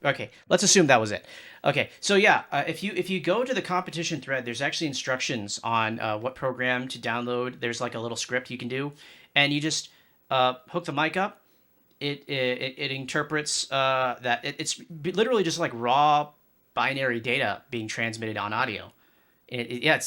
Okay, let's assume that was it. Okay, so yeah, if you go to the competition thread, there's actually instructions on what program to download. There's like a little script you can do, and you just hook the mic up. It interprets it's literally just like raw binary data being transmitted on audio. Yeah,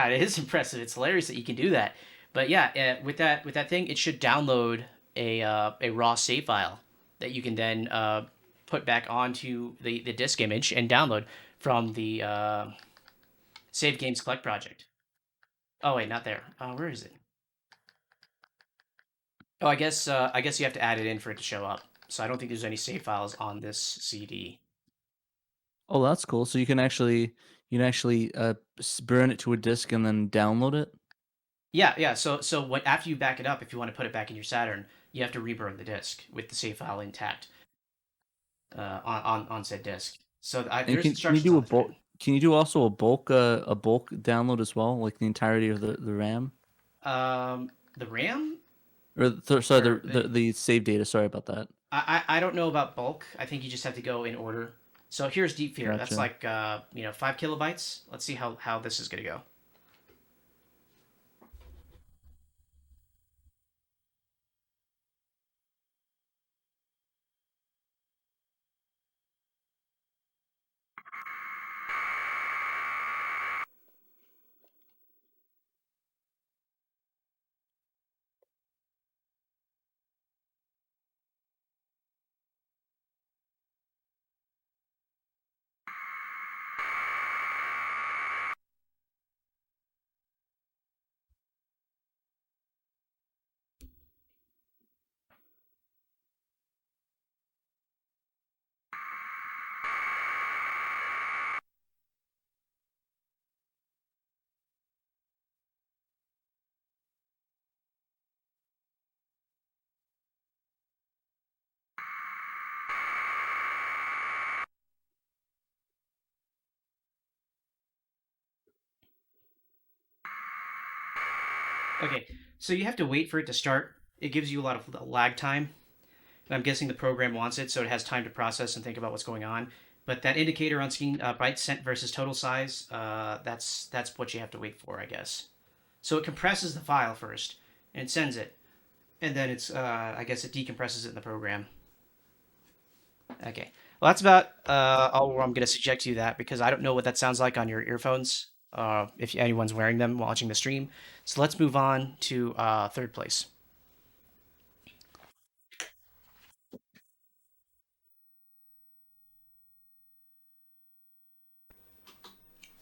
it is impressive. It's hilarious that you can do that. But yeah, with that thing, it should download a raw save file that you can then put back onto the disk image and download from the Save Games Collect project. Oh wait, not there. Where is it? Oh, I guess you have to add it in for it to show up. So I don't think there's any save files on this CD. Oh, that's cool. So you can actually burn it to a disk and then download it. Yeah. So after you back it up, if you want to put it back in your Saturn, you have to reburn the disk with the save file intact on said disk. So And there's can you instructions do on a the thread. bulk? Can you do also a bulk download as well, like the entirety of the RAM? The RAM? Or sorry, Or the save data. Sorry about that. I don't know about bulk. I think you just have to go in order. So here's Deep Fear. That's Gotcha. like 5 kilobytes. Let's see how this is gonna go. Okay, so you have to wait for it to start. It gives you a lot of lag time. And I'm guessing the program wants it, so it has time to process and think about what's going on. But that indicator on screen, bytes sent versus total size, that's what you have to wait for, I guess. So it compresses the file first, and it sends it, and then I guess it decompresses it in the program. Okay, well that's about all I'm gonna suggest to you that because I don't know what that sounds like on your earphones. If anyone's wearing them watching the stream, so let's move on to third place.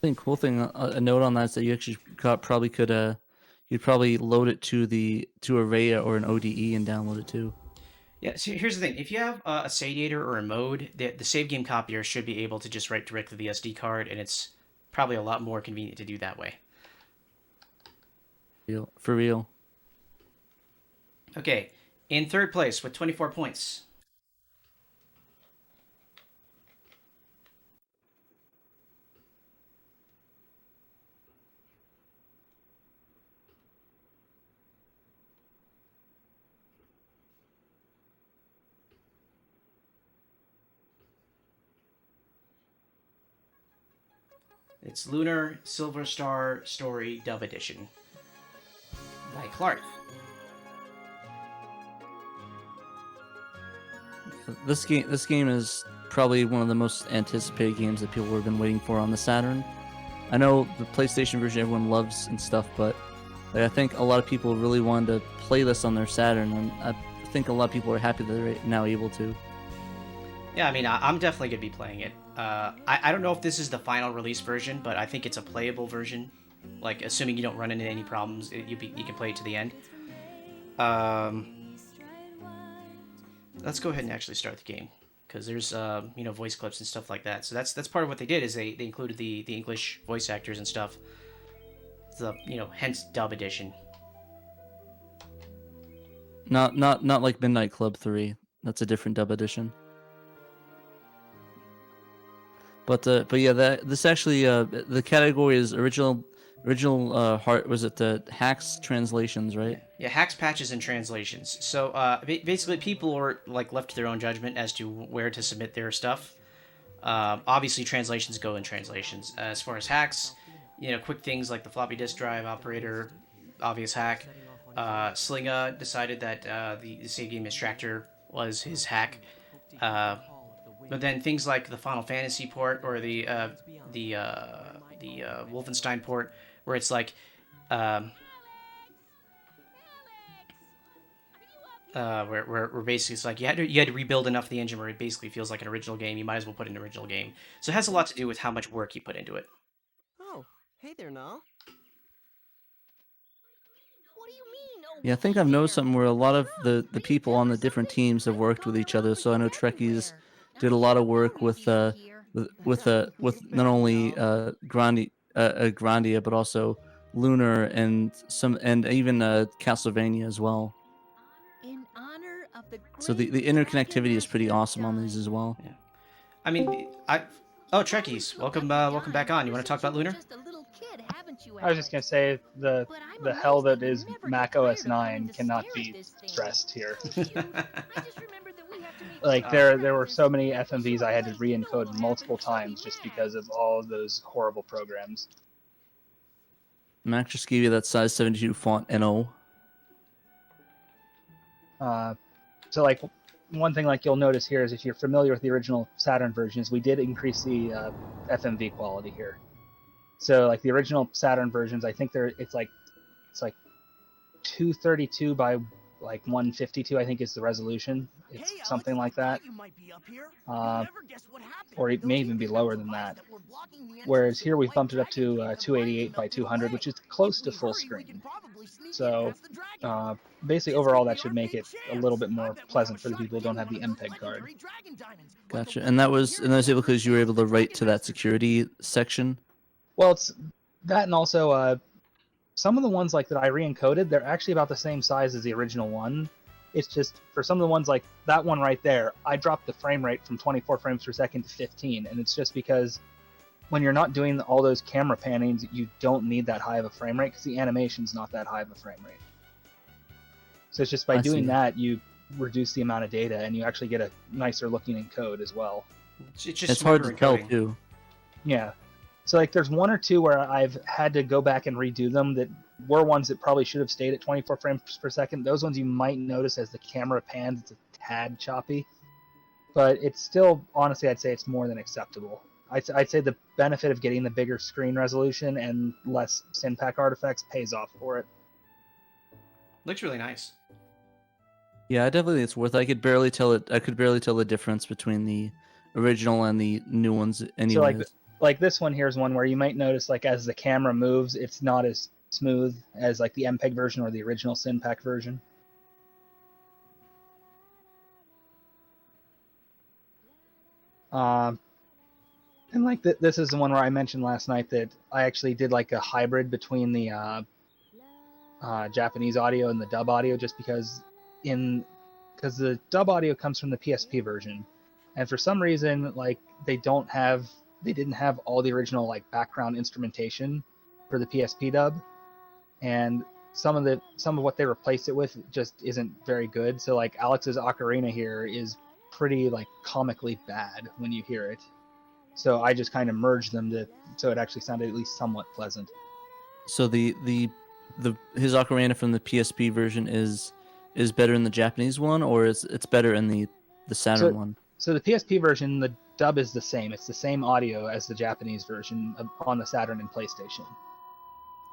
I think cool thing, a note on that is that you actually probably could you'd probably load it to a RAID or an ODE and download it too. Yeah, so here's the thing. If you have a Sadiator or a mode, the save game copier should be able to just write directly to the SD card, and it's probably a lot more convenient to do that way. For real. Okay, in third place with 24 points. It's Lunar Silver Star Story Dub Edition by Clark. This game is probably one of the most anticipated games that people have been waiting for on the Saturn. I know the PlayStation version everyone loves and stuff, but I think a lot of people really wanted to play this on their Saturn, and I think a lot of people are happy that they're now able to. Yeah, I mean, I'm definitely going to be playing it. I don't know if this is the final release version, but I think it's a playable version. Like, assuming you don't run into any problems, you can play it to the end. Let's go ahead and actually start the game, because there's voice clips and stuff like that. So that's part of what they did is they included the English voice actors and stuff. The hence dub edition. Not like Midnight Club 3. That's a different dub edition. But yeah, this actually the category is original Original heart was it the hacks translations, right? Yeah, hacks, patches, and translations. So basically, people are like left to their own judgment as to where to submit their stuff. Obviously, translations go in translations. As far as hacks, quick things like the floppy disk drive operator, obvious hack. Slinga decided that the Save Game Extractor was his hack. But then things like the Final Fantasy port or the Wolfenstein port, where it's like um, where basically it's like you had to rebuild enough of the engine where it basically feels like an original game. You might as well put in an original game. So it has a lot to do with how much work you put into it. Oh, hey there, Null. What do you mean? Oh, Yeah, I think I've noticed something where a lot of the people on the different teams have worked with each other. So I know Trekkies did a lot of work with not only Grandia but also Lunar and even Castlevania as well. In honor of the So the interconnectivity is pretty awesome on these as well. Yeah. I mean, Trekkies, welcome back on. You want to talk about Lunar? I was just gonna say the hell that is Mac OS 9 cannot be stressed here. Like there were so many FMVs I had to re-encode multiple times just because of all of those horrible programs. Mac just gave you that size 72 font NO. So like one thing like you'll notice here is if you're familiar with the original Saturn versions, we did increase the FMV quality here. So like the original Saturn versions, I think it's like 232 by like 152, I think is the resolution. It's something like that. Or it may even be lower than that. Whereas here we've bumped it up to 288 by 200, which is close to full screen. So basically overall that should make it a little bit more pleasant for the people who don't have the MPEG card. Gotcha. And that was because you were able to write to that security section? Well, it's that, and also some of the ones like that I re-encoded, they're actually about the same size as the original one. It's just for some of the ones like that one right there, I dropped the frame rate from 24 frames per second to 15, and it's just because when you're not doing all those camera pannings, you don't need that high of a frame rate because the animation's not that high of a frame rate. So it's just by doing that, you reduce the amount of data, and you actually get a nicer looking encode as well. It's hard to tell too. Yeah. So like there's one or two where I've had to go back and redo them that were ones that probably should have stayed at 24 frames per second. Those ones you might notice as the camera pans, it's a tad choppy. But it's still, honestly, I'd say it's more than acceptable. I'd say the benefit of getting the bigger screen resolution and less synpack artifacts pays off for it. Looks really nice. Yeah, I definitely think it's worth it. I could barely tell the difference between the original and the new ones anyways. So like this one here is one where you might notice like as the camera moves, it's not as smooth as like the MPEG version or the original synpack version. And like this is the one where I mentioned last night that I actually did like a hybrid between the Japanese audio and the dub audio, just because the dub audio comes from the PSP version, and for some reason like they didn't have all the original like background instrumentation for the PSP dub, and some of what they replaced it with just isn't very good. So like Alex's ocarina here is pretty like comically bad when you hear it. So I just kind of merged them so it actually sounded at least somewhat pleasant. So his ocarina from the PSP version is better in the Japanese one, or it's better in the Saturn one? So the PSP version, the dub is the same. It's the same audio as the Japanese version on the Saturn and PlayStation.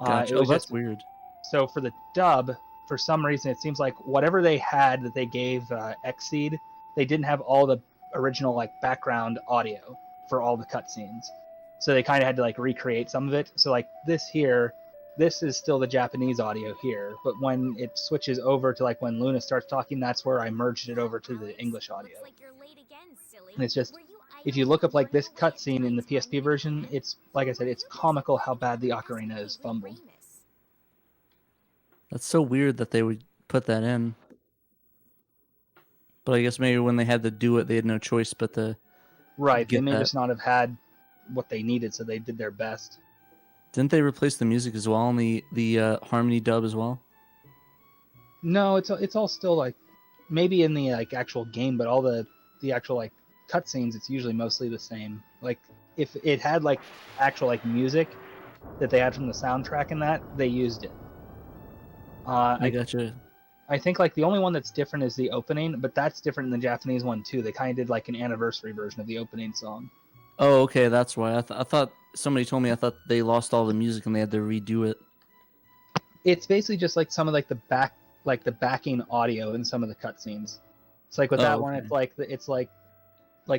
Gotcha. That's weird. So for the dub, for some reason, it seems like whatever they had that they gave Xseed, they didn't have all the original like background audio for all the cutscenes. So they kind of had to like recreate some of it. So like this is still the Japanese audio here, but when it switches over to like when Luna starts talking, that's where I merged it over to the English audio. And it's just, if you look up like this cutscene in the PSP version, it's like I said, it's comical how bad the ocarina is fumbled. That's so weird that they would put that in. But I guess maybe when they had to do it, they had no choice but to Right, they may that. just not have had what they needed, so they did their best. Didn't they replace the music as well in the Harmony dub as well? No, it's all still like maybe in the like actual game, but all the actual like cutscenes, it's usually mostly the same. Like if it had like actual like music that they had from the soundtrack in that, they used it. I gotcha. I think like the only one that's different is the opening, but that's different than the Japanese one too. They kind of did like an anniversary version of the opening song. Oh, okay, that's why. I thought somebody told me I thought they lost all the music and they had to redo it. It's basically just like some of like the backing audio in some of the cutscenes. It's like with that one, it's like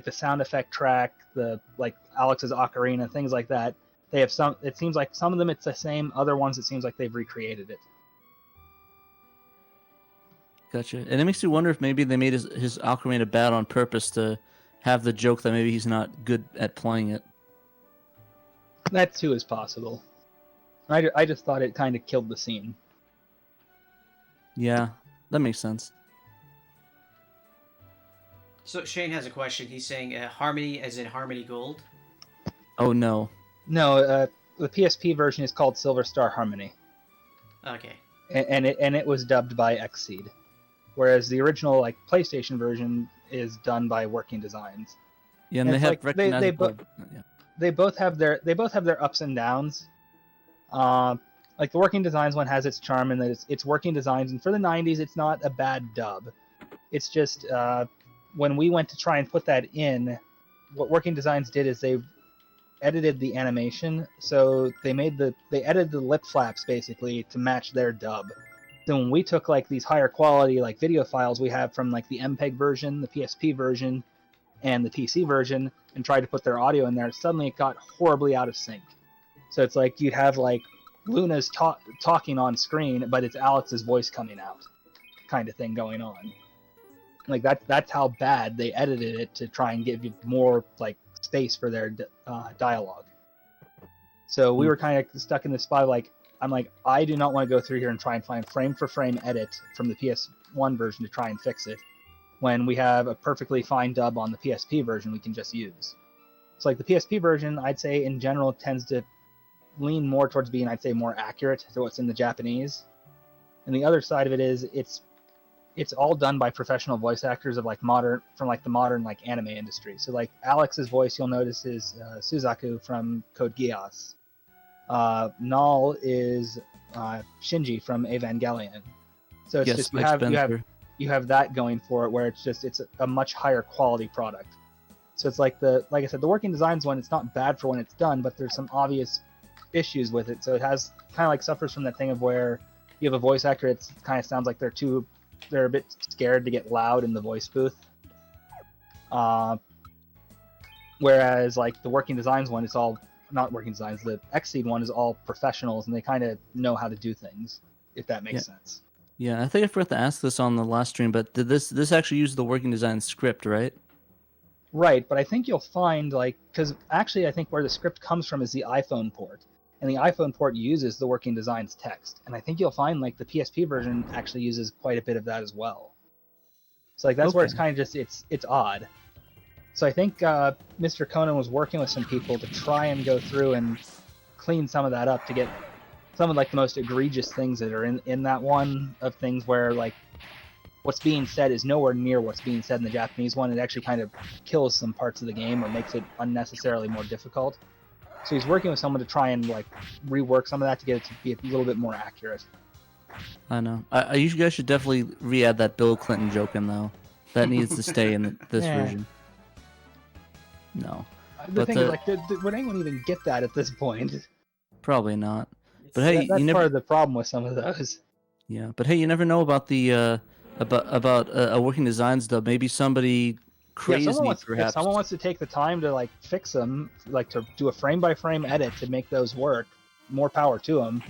the sound effect track, the like Alex's ocarina, things like that. They have some. It seems like some of them it's the same. Other ones it seems like they've recreated it. Gotcha. And it makes you wonder if maybe they made his ocarina bad on purpose to have the joke that maybe he's not good at playing it. That too is possible. I just thought it kind of killed the scene. Yeah, that makes sense. So Shane has a question. He's saying Harmony as in Harmony Gold? Oh, no. No, the PSP version is called Silver Star Harmony. Okay. And it was dubbed by Xseed. Whereas the original like PlayStation version is done by Working Designs. Yeah, and they have recognizable... They both have their ups and downs. Like the Working Designs one has its charm in that it's Working Designs, and for the 90s it's not a bad dub. It's just when we went to try and put that in, what Working Designs did is they edited the animation, so they edited the lip flaps basically to match their dub. So when we took like these higher quality like video files we have from like the MPEG version, the PSP version, and the PC version, and tried to put their audio in there, suddenly it got horribly out of sync. So it's like you'd have like Luna's talking on screen, but it's Alex's voice coming out, kind of thing going on. Like that's how bad they edited it to try and give you more like space for their dialogue. So we were kind of stuck in this spot. Like I'm like, I do not want to go through here and try and find frame for frame edit from the PS1 version to try and fix it, when we have a perfectly fine dub on the PSP version we can just use. So like the PSP version, I'd say in general tends to lean more towards being, I'd say, more accurate to what's in the Japanese. And the other side of it is it's all done by professional voice actors of like modern like anime industry. So like Alex's voice, you'll notice is Suzaku from Code Geass. Null is Shinji from Evangelion. So it's yes, just you have that going for it, where it's a much higher quality product. So it's like I said, the Working Designs one, it's not bad for when it's done, but there's some obvious issues with it. So it has kind of like suffers from that thing of where you have a voice actor, it kind of sounds like they're a bit scared to get loud in the voice booth. Whereas like the Working Designs one, it's all not Working Designs. The Xseed one is all professionals, and they kind of know how to do things, if that makes sense. Yeah, I think I forgot to ask this on the last stream, but did this actually use the Working Design script, right? Right, but I think you'll find, like, because actually I think where the script comes from is the iPhone port, and the iPhone port uses the Working Designs text, and I think you'll find, like, the PSP version actually uses quite a bit of that as well. So, like, that's where it's kind of just, it's odd. So I think Mr. Conan was working with some people to try and go through and clean some of that up to get some of, like, the most egregious things that are in that one, of things where, like, what's being said is nowhere near what's being said in the Japanese one. It actually kind of kills some parts of the game or makes it unnecessarily more difficult. So he's working with someone to try and like rework some of that to get it to be a little bit more accurate. I know. You guys should definitely re-add that Bill Clinton joke in, though. That needs to stay in this version. No. The thing is, like, would anyone even get that at this point? Probably not. But hey, that's part of the problem with some of those. Yeah, but hey, you never know about the about a Working Designs dub. Maybe somebody crazy, perhaps. If someone wants to take the time to like fix them, like to do a frame-by-frame edit to make those work, more power to them.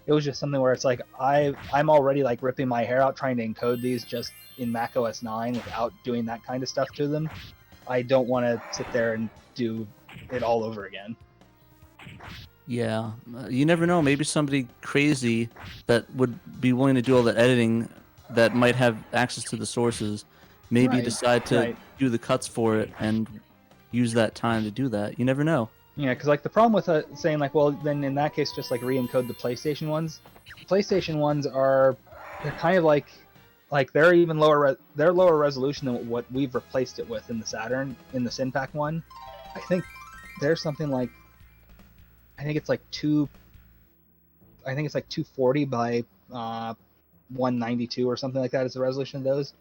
It was just something where it's like I'm already like ripping my hair out trying to encode these just in Mac OS 9 without doing that kind of stuff to them. I don't want to sit there and do it all over again. Yeah, you never know. Maybe somebody crazy that would be willing to do all the editing, that might have access to the sources, maybe decide to do the cuts for it and use that time to do that. You never know. Yeah, because like the problem with saying like, well, then in that case, just like re-encode the PlayStation ones. The PlayStation ones they're kind of like they're even they're lower resolution than what we've replaced it with in the Saturn in the Synpack one. I think there's something like, I think it's like 240 by 192 or something like that is the resolution of those.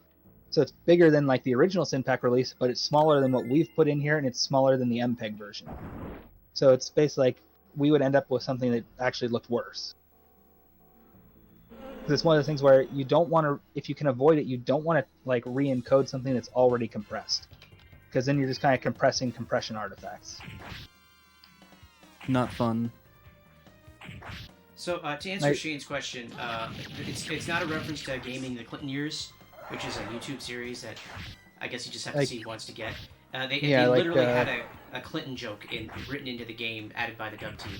So it's bigger than like the original Synpack release, but it's smaller than what we've put in here, and it's smaller than the MPEG version. So it's basically like we would end up with something that actually looked worse. Because it's one of those things where you don't want to, if you can avoid it, you don't want to like re-encode something that's already compressed. Because then you're just kind of compressing compression artifacts. Not fun. So to answer Shane's question, it's not a reference to Gaming the Clinton Years, which is a YouTube series that I guess you just have to see once to get. They literally had a Clinton joke written into the game, added by the dub team.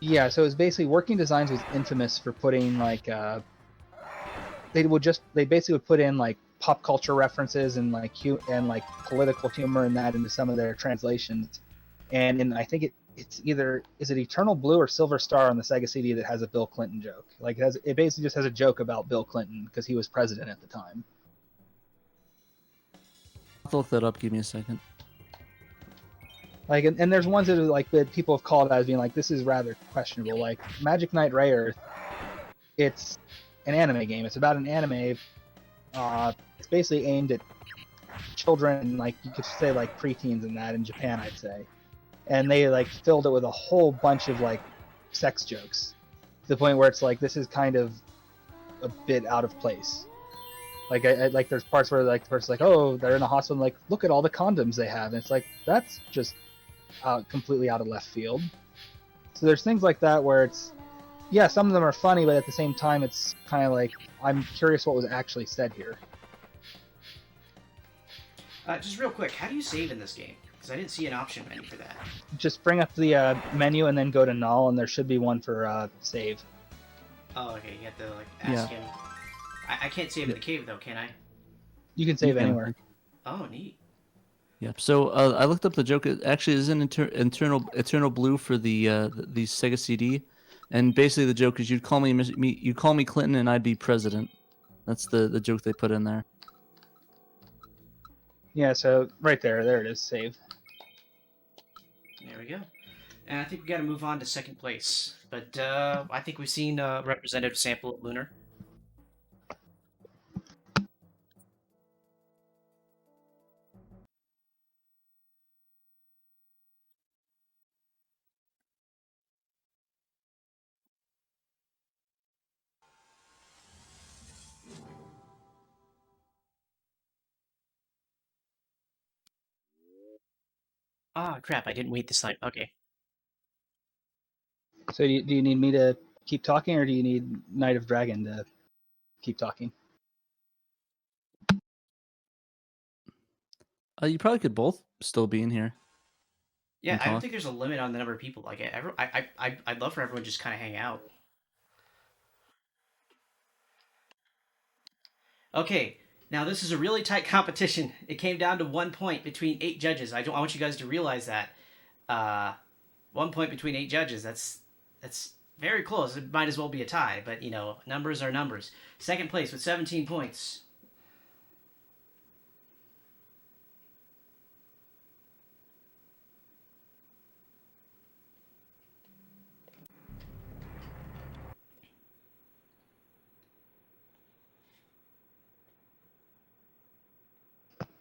Yeah, so it was basically Working Designs was infamous for putting like they basically would put in like pop culture references and like political humor and that into some of their translations. And I think it's either is it Eternal Blue or Silver Star on the Sega CD that has a Bill Clinton joke. Like it basically just has a joke about Bill Clinton because he was president at the time. I'll look that up. Give me a second. Like, and there's ones that are like that people have called as being like, this is rather questionable. Like Magic Knight Rayearth, it's an anime game. It's about an anime. It's basically aimed at children, like you could say like preteens and that in Japan, I'd say. And they like filled it with a whole bunch of like sex jokes, to the point where it's like this is kind of a bit out of place. Like I like there's parts where like the person's like, oh, they're in a hospital, and like look at all the condoms they have, and it's like that's just completely out of left field. So there's things like that where it's, yeah, some of them are funny, but at the same time it's kind of like I'm curious what was actually said here. Just real quick, how do you save in this game? Because I didn't see an option menu for that. Just bring up the menu and then go to null, and there should be one for save. Oh, okay. You have to like ask him. I can't save in the cave though, can I? You can save anywhere. Oh, neat. Yep. So I looked up the joke. It actually is an Eternal Blue for the Sega CD, and basically the joke is you'd call me Clinton and I'd be president. That's the joke they put in there. Yeah. So right there it is. Save. There we go. And I think we got to move on to second place. But I think we've seen a representative sample of Lunar. Ah, crap, I didn't wait this time. Okay. So do you need me to keep talking, or do you need Knight of Dragon to keep talking? You probably could both still be in here. Yeah, I don't think there's a limit on the number of people. Like, I'd love for everyone to just kind of hang out. Okay, now this is a really tight competition. It came down to 1 point between 8 judges. I want you guys to realize that. 1 point between 8 judges. That's very close. It might as well be a tie, but you know, numbers are numbers. Second place with 17 points.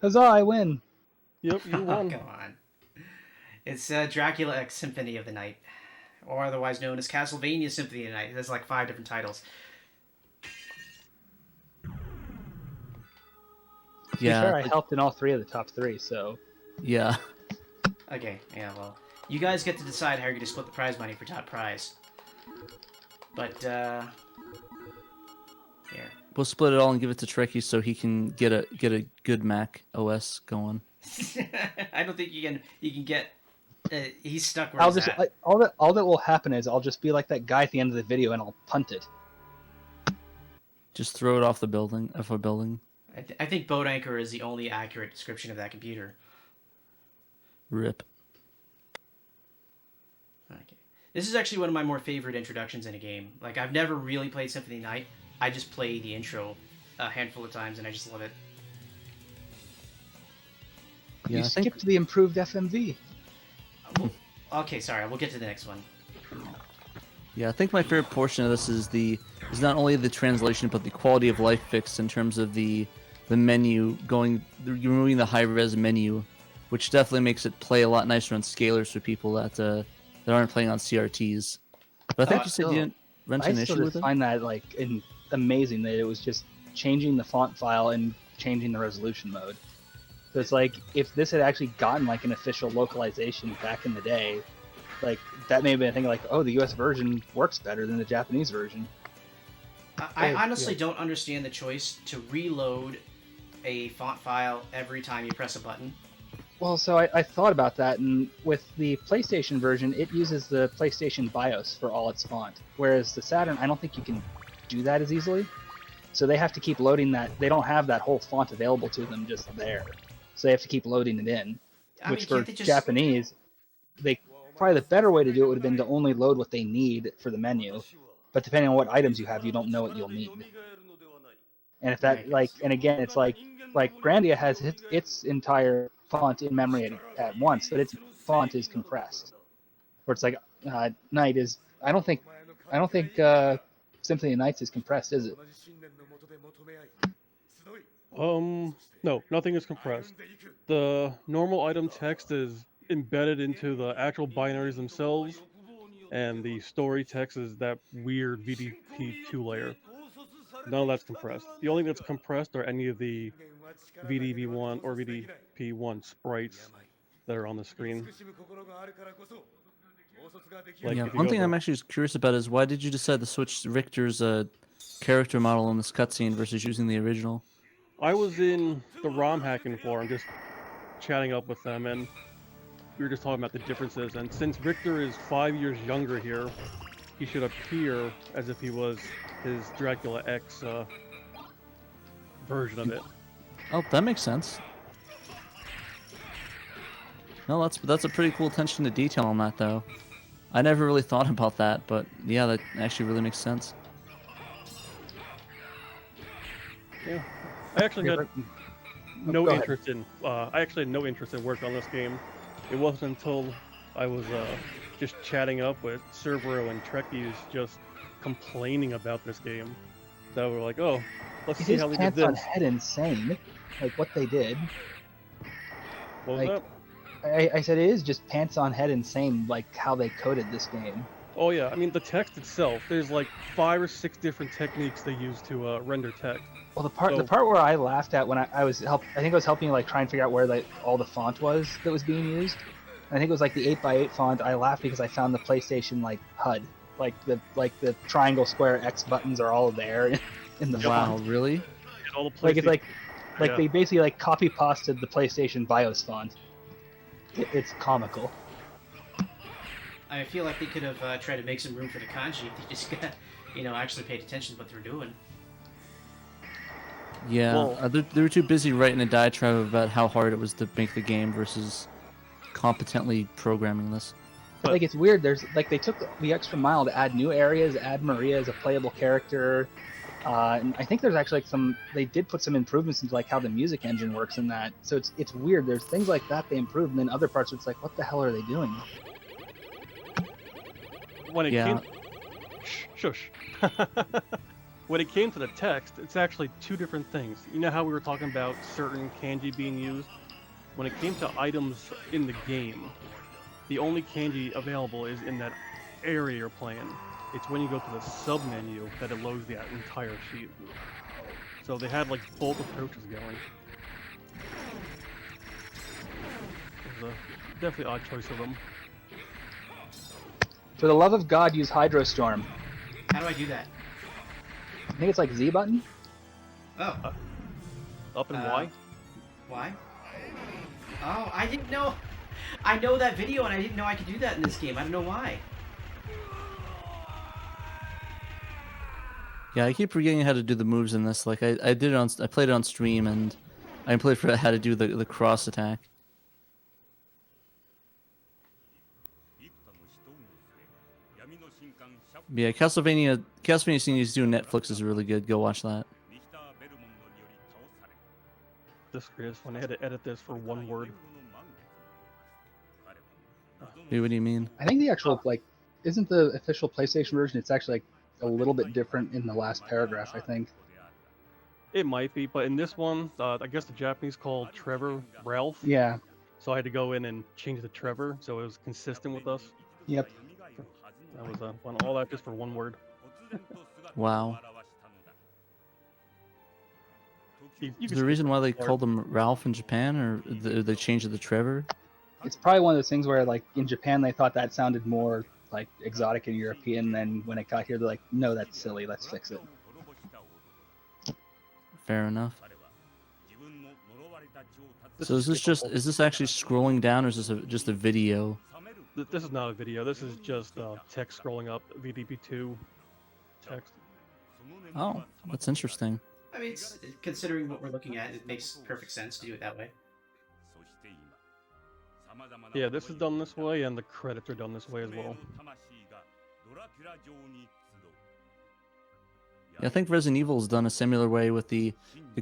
Huzzah! I win. Yep, you won. Come on. It's Dracula X Symphony of the Night, or otherwise known as Castlevania Symphony of the Night. There's like 5 different titles. Yeah. Sure, I helped in all 3 of the top 3, so. Yeah. Okay, yeah, well, you guys get to decide how you're going to split the prize money for top prize. But, here. We'll split it all and give it to Trekkie so he can get a good Mac OS going. I don't think you can get. He's stuck where I'll he's just at. all that will happen is I'll just be like that guy at the end of the video and I'll punt it. Just throw it off a building. I think Boat Anchor is the only accurate description of that computer. Rip. Okay. This is actually one of my more favorite introductions in a game. Like, I've never really played Symphony Night. I just play the intro a handful of times, and I just love it. Yeah, You I think skipped the improved FMV. Okay, sorry. We'll get to the next one. I think my favorite portion of this is not only the translation but the quality of life fix in terms of the menu removing the high res menu, which definitely makes it play a lot nicer on scalers for people that aren't playing on CRTs. But I think you said you didn't run into an issue with it. I find that like amazing that it was just changing the font file and changing the resolution mode. So it's like if this had actually gotten like an official localization back in the day, like that may have been a thing like, oh, the US version works better than the Japanese version. I honestly don't understand the choice to reload a font file every time you press a button. Well, so I thought about that, and with the PlayStation version, it uses the PlayStation BIOS for all its font, whereas the Saturn, I don't think you can do that as easily. So they have to keep loading that. They don't have that whole font available to them just there. So they have to keep loading it in, which for Japanese, probably the better way to do it would have been to only load what they need for the menu. But depending on what items you have, you don't know what you'll need. And if that, and again, it's like Grandia has its entire font in memory at once, but its font is compressed. Where it's like Night is, I don't think Symphony of Nights is compressed, is it? No, nothing is compressed. The normal item text is embedded into the actual binaries themselves, and the story text is that weird VDP2 layer. None of that's compressed. The only thing that's compressed are any of the VDV1 or VDP1 sprites that are on the screen. One thing I'm actually curious about is why did you decide to switch Richter's character model in this cutscene versus using the original? I was in the ROM hacking forum just chatting up with them, and we were just talking about the differences. And since Richter is 5 years younger here, he should appear as if he was his Dracula X version of it. Oh, that makes sense. No, that's a pretty cool attention to detail on that, though. I never really thought about that, but yeah, that actually really makes sense. Yeah, I actually had no interest in. I actually had no interest in working on this game. It wasn't until I was just chatting up with Cervero and Trekkies, just complaining about this game, that we're like, oh, let's see how they did this. Pants on head insane, like what they did. What was that? I said it is just pants on head insane, like how they coded this game. Oh yeah, I mean the text itself. There's like 5 or 6 different techniques they use to render text. Well, the part where I laughed at when I was I think I was helping like try and figure out where all the font was that was being used. And I think it was like the 8x8 font. I laughed because I found the PlayStation like HUD, like the triangle, square, X buttons are all there in the font. Wow, really? All the like it's like yeah. They basically like copy pasted the PlayStation BIOS font. It's comical. I feel like they could have tried to make some room for the kanji if they just actually paid attention to what they're doing. Yeah, Well, they were too busy writing a diatribe about how hard it was to make the game versus competently programming this. But like it's weird. There's like they took the extra mile to add new areas, add Maria as a playable character. And I think there's actually they did put some improvements into like how the music engine works in that. So it's weird. There's things like that they improved, and then other parts it's like, what the hell are they doing? when it came, shush. When it came to the text, it's actually 2 different things. You know how we were talking about certain kanji being used? When it came to items in the game, the only kanji available is in that area you're playing. It's when you go to the sub-menu that it loads the entire sheet. So they had like both approaches going. It was a definitely odd choice of them. For the love of God, use Hydrostorm. How do I do that? I think it's like Z button. Oh. Up and Y? Why? Oh, I didn't know. I know that video, and I didn't know I could do that in this game. I don't know why. Yeah, I keep forgetting how to do the moves in this. Like I played it on stream, and I played for how to do the cross attack. Yeah, Castlevania series doing Netflix is really good. Go watch that. This is when I had to edit this for one word. Hey, what do you mean? I think the actual isn't the official PlayStation version? It's actually a little bit different in the last paragraph, I think. It might be, but in this one, I guess the Japanese called Trevor Ralph. Yeah. So I had to go in and change the Trevor, so it was consistent with us. Yep. That was all that just for one word. Wow. Is there a reason why they called him Ralph in Japan, or they changed it to Trevor? It's probably one of those things where, in Japan, they thought that sounded more exotic and European. Then when it got here, they're like, no, that's silly. Let's fix it. Fair enough. So is this actually scrolling down, or is this just a video? This is not a video. This is just text scrolling up, VDP2 text. Oh, that's interesting. I mean, considering what we're looking at, it makes perfect sense to do it that way. Yeah, this is done this way, and the credits are done this way as well. Yeah, I think Resident Evil is done a similar way, with the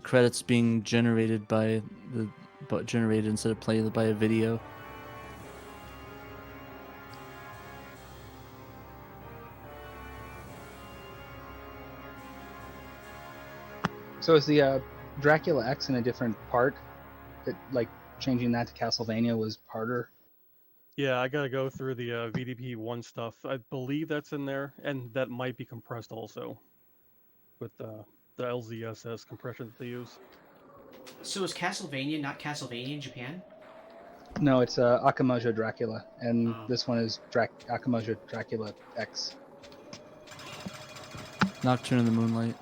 credits being generated instead of played by a video. So is the Dracula X in a different part? Changing that to Castlevania was harder? Yeah, I gotta go through the VDP1 stuff. I believe that's in there, and that might be compressed also, with the LZSS compression that they use. So is Castlevania not Castlevania in Japan? No, it's Akamojo Dracula, and this one is Akamojo Dracula X. Nocturne in the Moonlight.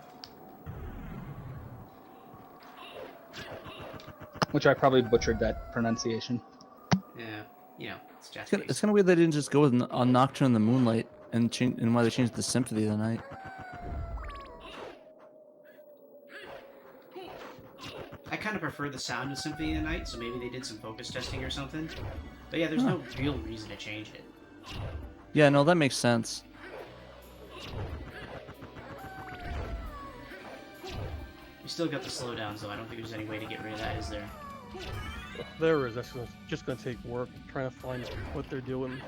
Which I probably butchered that pronunciation. Yeah, it's Japanese. It's kind of weird they didn't just go with on Nocturne in the Moonlight and why they changed the Symphony of the Night. I kind of prefer the sound of Symphony of the Night, so maybe they did some focus testing or something. But yeah, there's no real reason to change it. Yeah, no, that makes sense. You still got the slowdowns, though. I don't think there's any way to get rid of that, is there? There is. That's just gonna take work trying to find what they're doing.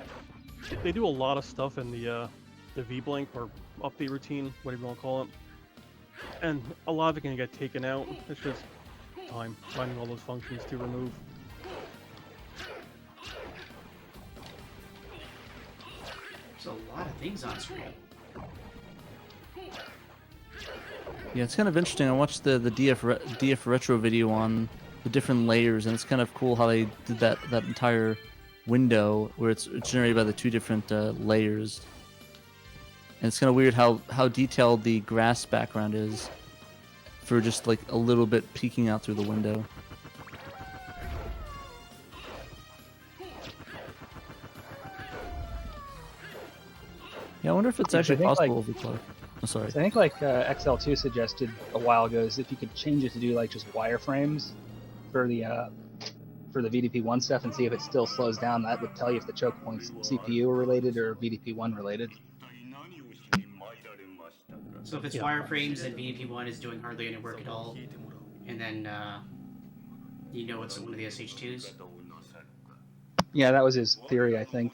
They do a lot of stuff in the V-Blink or update routine, whatever you want to call it, and a lot of it can get taken out. It's just time finding all those functions to remove. There's a lot of things on screen. Yeah, it's kind of interesting. I watched the DF Retro video on the different layers, and it's kind of cool how they did that entire window where it's generated by the two different layers. And it's kind of weird how detailed the grass background is for just a little bit peeking out through the window. Yeah, I wonder if it's actually possible with the Oh, sorry. So I think XL2 suggested a while ago is if you could change it to do just wireframes for the VDP1 stuff and see if it still slows down. That would tell you if the choke points CPU are related or VDP1 related. So if it's wireframes, then VDP1 is doing hardly any work at all, and then it's one of the SH2s. Yeah, that was his theory, I think.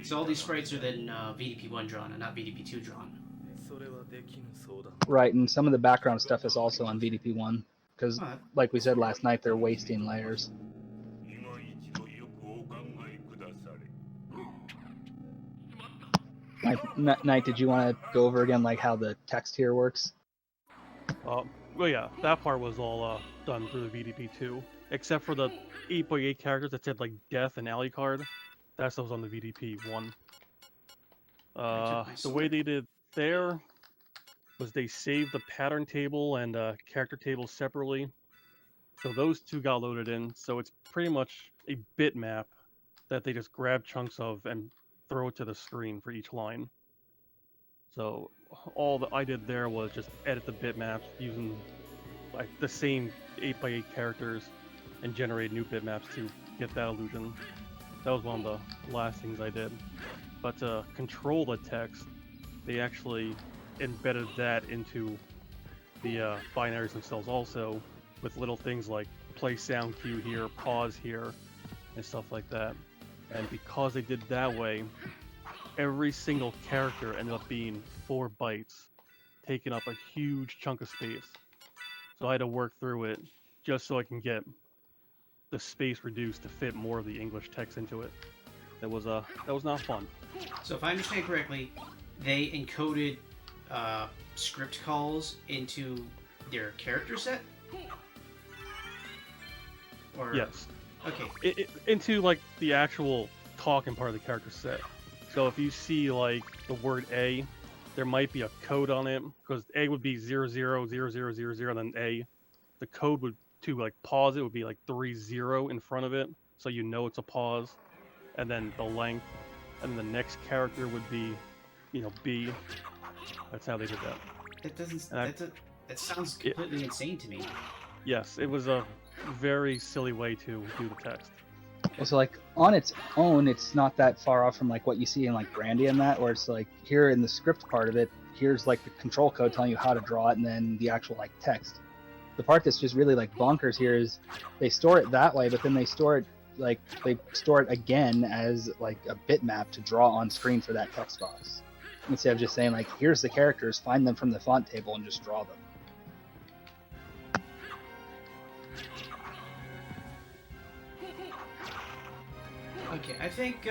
So all these sprites are then VDP1 drawn and not VDP2 drawn. Right, and some of the background stuff is also on VDP1, because, like we said last night, they're wasting layers. Knight, did you want to go over again, how the text here works? Well, yeah, that part was all done through the VDP2, except for the 8x8 characters that said, death and alley card. That stuff was on the VDP1. The way they did there was they saved the pattern table and character table separately. So those two got loaded in. So it's pretty much a bitmap that they just grab chunks of and throw it to the screen for each line. So all that I did there was just edit the bitmaps using the same 8x8 characters and generate new bitmaps to get that illusion. That was one of the last things I did. But to control the text, they actually embedded that into the binaries themselves also, with little things like play sound cue here, pause here, and stuff like that. And because they did that way, every single character ended up being 4 bytes, taking up a huge chunk of space. So I had to work through it just so I can get the space reduced to fit more of the English text into it. That was not fun. So if I understand correctly, they encoded script calls into their character set? Or... Yes. Okay. Into like the actual talking part of the character set. So if you see like the word A, there might be a code on it, because A would be 000000, and then A. The code would to like pause it would be like 30 in front of it, so you know it's a pause, and then the length, and then the next character would be, B. That's how they did that. That doesn't. That sounds completely insane to me. Yes, it was a very silly way to do the text. So like on its own, it's not that far off from like what you see in like Grandia and that, where it's like here in the script part of it, here's like the control code telling you how to draw it, and then the actual like text. The part that's just really like bonkers here is they store it that way, but then they store it again as like a bitmap to draw on screen for that text box, instead of just saying like, here's the characters, find them from the font table and just draw them. Okay, I think,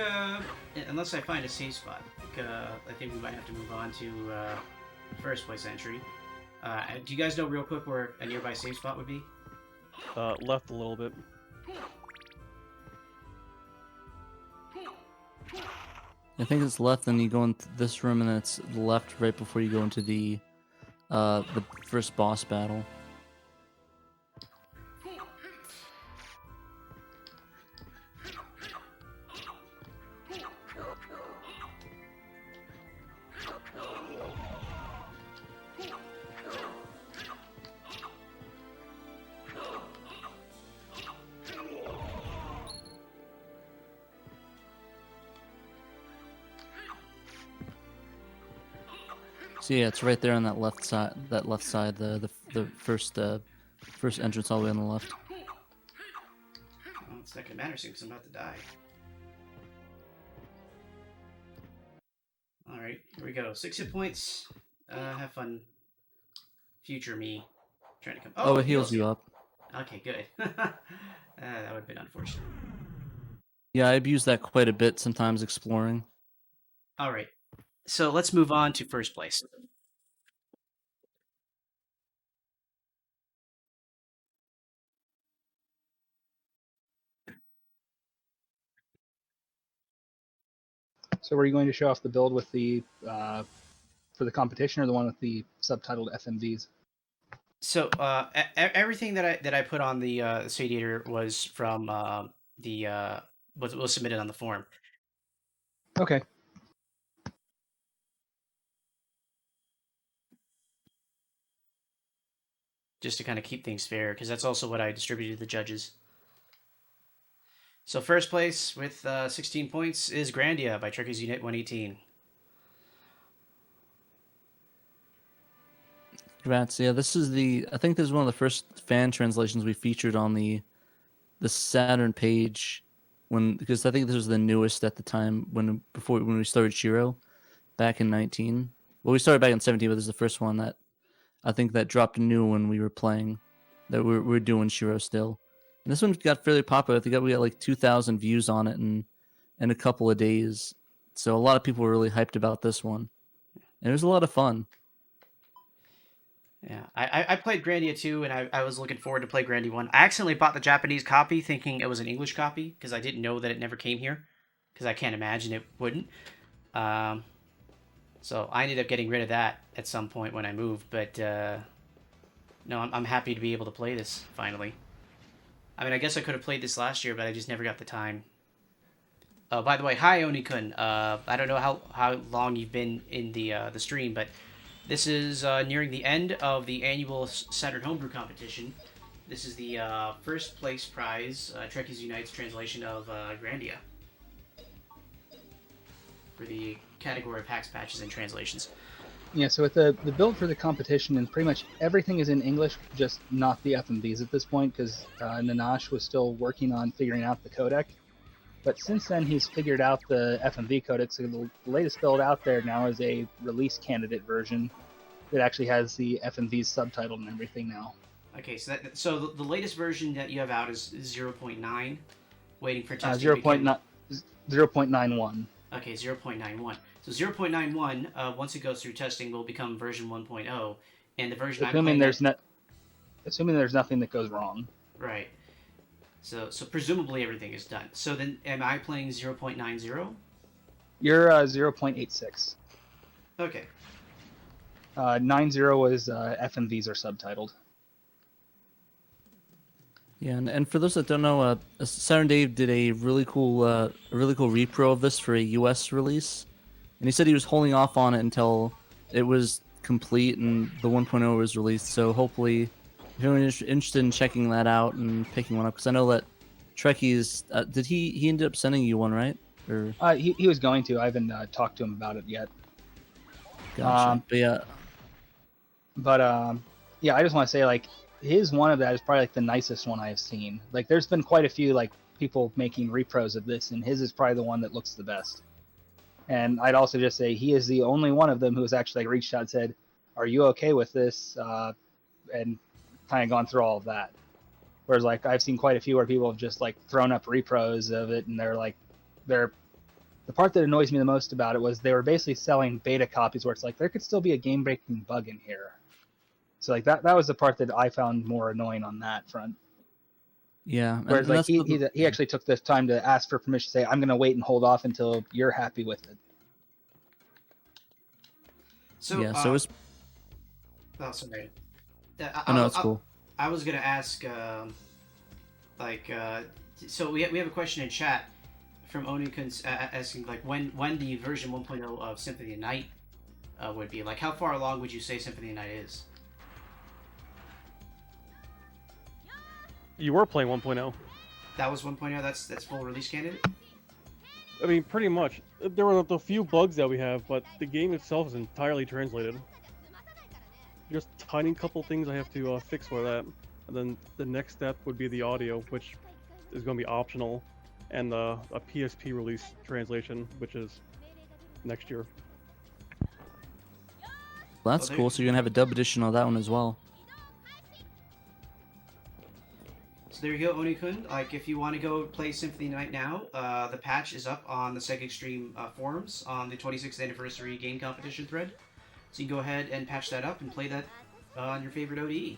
unless I find a safe spot, I think we might have to move on to first place entry. Do you guys know real quick where a nearby safe spot would be? Left a little bit. I think it's left, then you go into this room, and then it's left right before you go into the first boss battle. So yeah, it's right there on that left side. The first entrance all the way on the left. Well, it's not gonna matter soon because I'm about to die. All right, here we go. 6 hit points. Have fun. Future me trying to come. Oh, it heals you up. Okay, good. That would have been unfortunate. Yeah, I abuse that quite a bit sometimes exploring. All right. So let's move on to first place. So were you going to show off the build with the for the competition, or the one with the subtitled FMVs? So everything that I put on the Sadiator was from was submitted on the forum. Okay. Just to kind of keep things fair, because that's also what I distributed to the judges. So first place with 16 points is Grandia by Trekkies Unit 118. Congrats. Yeah, I think this is one of the first fan translations we featured on the Saturn page, because I think this was the newest at the time when we started Shiro back in 19. Well, we started back in 17, but this is the first one that I think that dropped new when we were playing, that we're doing Shiro still. And this one got fairly popular. I think we got like 2,000 views on it in a couple of days. So a lot of people were really hyped about this one. And it was a lot of fun. Yeah, I played Grandia 2, and I was looking forward to play Grandia 1. I accidentally bought the Japanese copy thinking it was an English copy, because I didn't know that it never came here, because I can't imagine it wouldn't. So I ended up getting rid of that at some point when I moved, but no, I'm happy to be able to play this, finally. I mean, I guess I could have played this last year, but I just never got the time. By the way, hi Oni-kun. I don't know how long you've been in the stream, but this is nearing the end of the annual Saturn Homebrew competition. This is the first place prize, Trekkies Unite's translation of Grandia. for the category of hacks, patches, and translations. Yeah, so with the build for the competition, and pretty much everything is in English, just not the FMVs at this point, because Nanash was still working on figuring out the codec. But since then, he's figured out the FMV codec, so the latest build out there now is a release candidate version that actually has the FMVs subtitled and everything now. Okay, so the latest version that you have out is 0.9, waiting for testing. 0.91. Okay, 0.91. So 0.91, once it goes through testing, will become version 1.0, and the version assuming there's nothing that goes wrong. Right. So presumably everything is done. So then, am I playing 0.90? You're 0.86. Okay. 90 was FMVs are subtitled. Yeah, and for those that don't know, Saturn Dave did a really cool repro of this for a US release, and he said he was holding off on it until it was complete and the 1.0 was released. So hopefully, if anyone's interested in checking that out and picking one up, because I know that Trekkie's did he ended up sending you one, right? Or he was going to. I haven't talked to him about it yet. Gotcha. But yeah, I just want to say, like, his one of that is probably like the nicest one I've seen. Like, there's been quite a few like people making repros of this, and his is probably the one that looks the best. And I'd also just say he is the only one of them who has actually like reached out and said, "Are you okay with this?" And kind of gone through all of that. Whereas like I've seen quite a few where people have just like thrown up repros of it, and the part that annoys me the most about it was they were basically selling beta copies where it's like there could still be a game-breaking bug in here. So like that was the part that I found more annoying on that front. Yeah. Whereas like he actually took this time to ask for permission to say, "I'm going to wait and hold off until you're happy with it." So yeah. So it's. Oh, sorry. No, it's cool. I was gonna ask, so we have a question in chat from Onukun asking like when the version 1.0 of Symphony of the Night would be. Like, how far along would you say Symphony of the Night is? You were playing 1.0. That was 1.0. That's full release candidate. I mean, pretty much. There were the few bugs that we have, but the game itself is entirely translated. Just tiny couple things I have to fix for that, and then the next step would be the audio, which is going to be optional, and a PSP release translation, which is next year. Well, that's cool. So you're gonna have a dub edition on that one as well. So there you go, Onukun. Like, if you want to go play Symphony Night now, the patch is up on the Sega Extreme forums on the 26th anniversary game competition thread. So you can go ahead and patch that up and play that on your favorite ODE,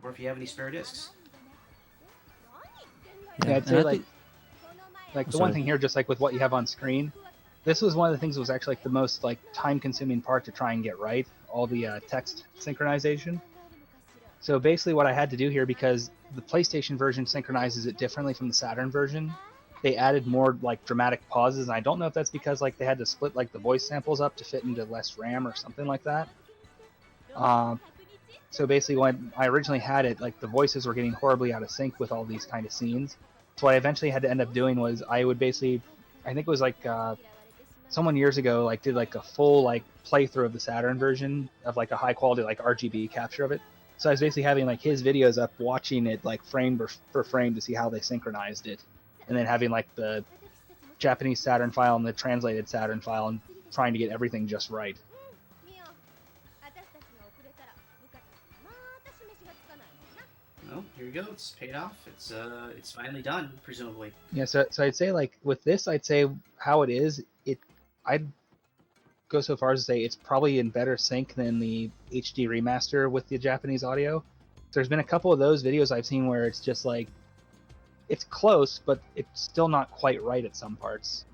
or if you have any spare discs. Yeah, I'd say like the one thing here, just like with what you have on screen, this was one of the things that was actually like the most like time-consuming part to try and get right, all the text synchronization. So basically what I had to do here, because the PlayStation version synchronizes it differently from the Saturn version, they added more like dramatic pauses, and I don't know if that's because like they had to split like the voice samples up to fit into less RAM or something like that. So basically when I originally had it, like the voices were getting horribly out of sync with all these kind of scenes. So what I eventually had to end up doing was I would basically, I think it was like someone years ago like did like a full like playthrough of the Saturn version of like a high quality like RGB capture of it. So I was basically having like his videos up, watching it like frame per frame to see how they synchronized it, and then having like the Japanese Saturn file and the translated Saturn file, and trying to get everything just right. Well, here we go. It's paid off. It's finally done, presumably. Yeah. So I'd say like with this, I'd say how it is. I'd go so far as to say it's probably in better sync than the HD remaster with the Japanese audio. There's been a couple of those videos I've seen where it's just like, it's close, but it's still not quite right at some parts.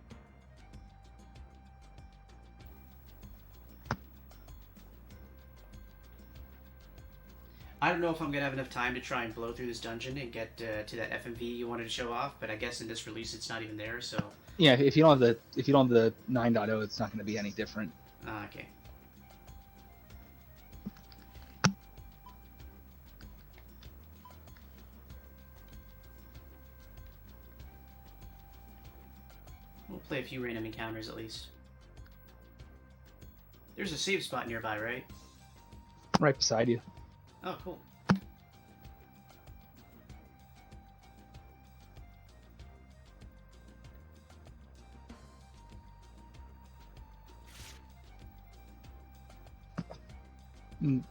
I don't know if I'm gonna have enough time to try and blow through this dungeon and get to that FMV you wanted to show off, but I guess in this release it's not even there, so. Yeah, if you don't have the 9.0, it's not going to be any different. Okay. We'll play a few random encounters at least. There's a save spot nearby, right? Right beside you. Oh, cool.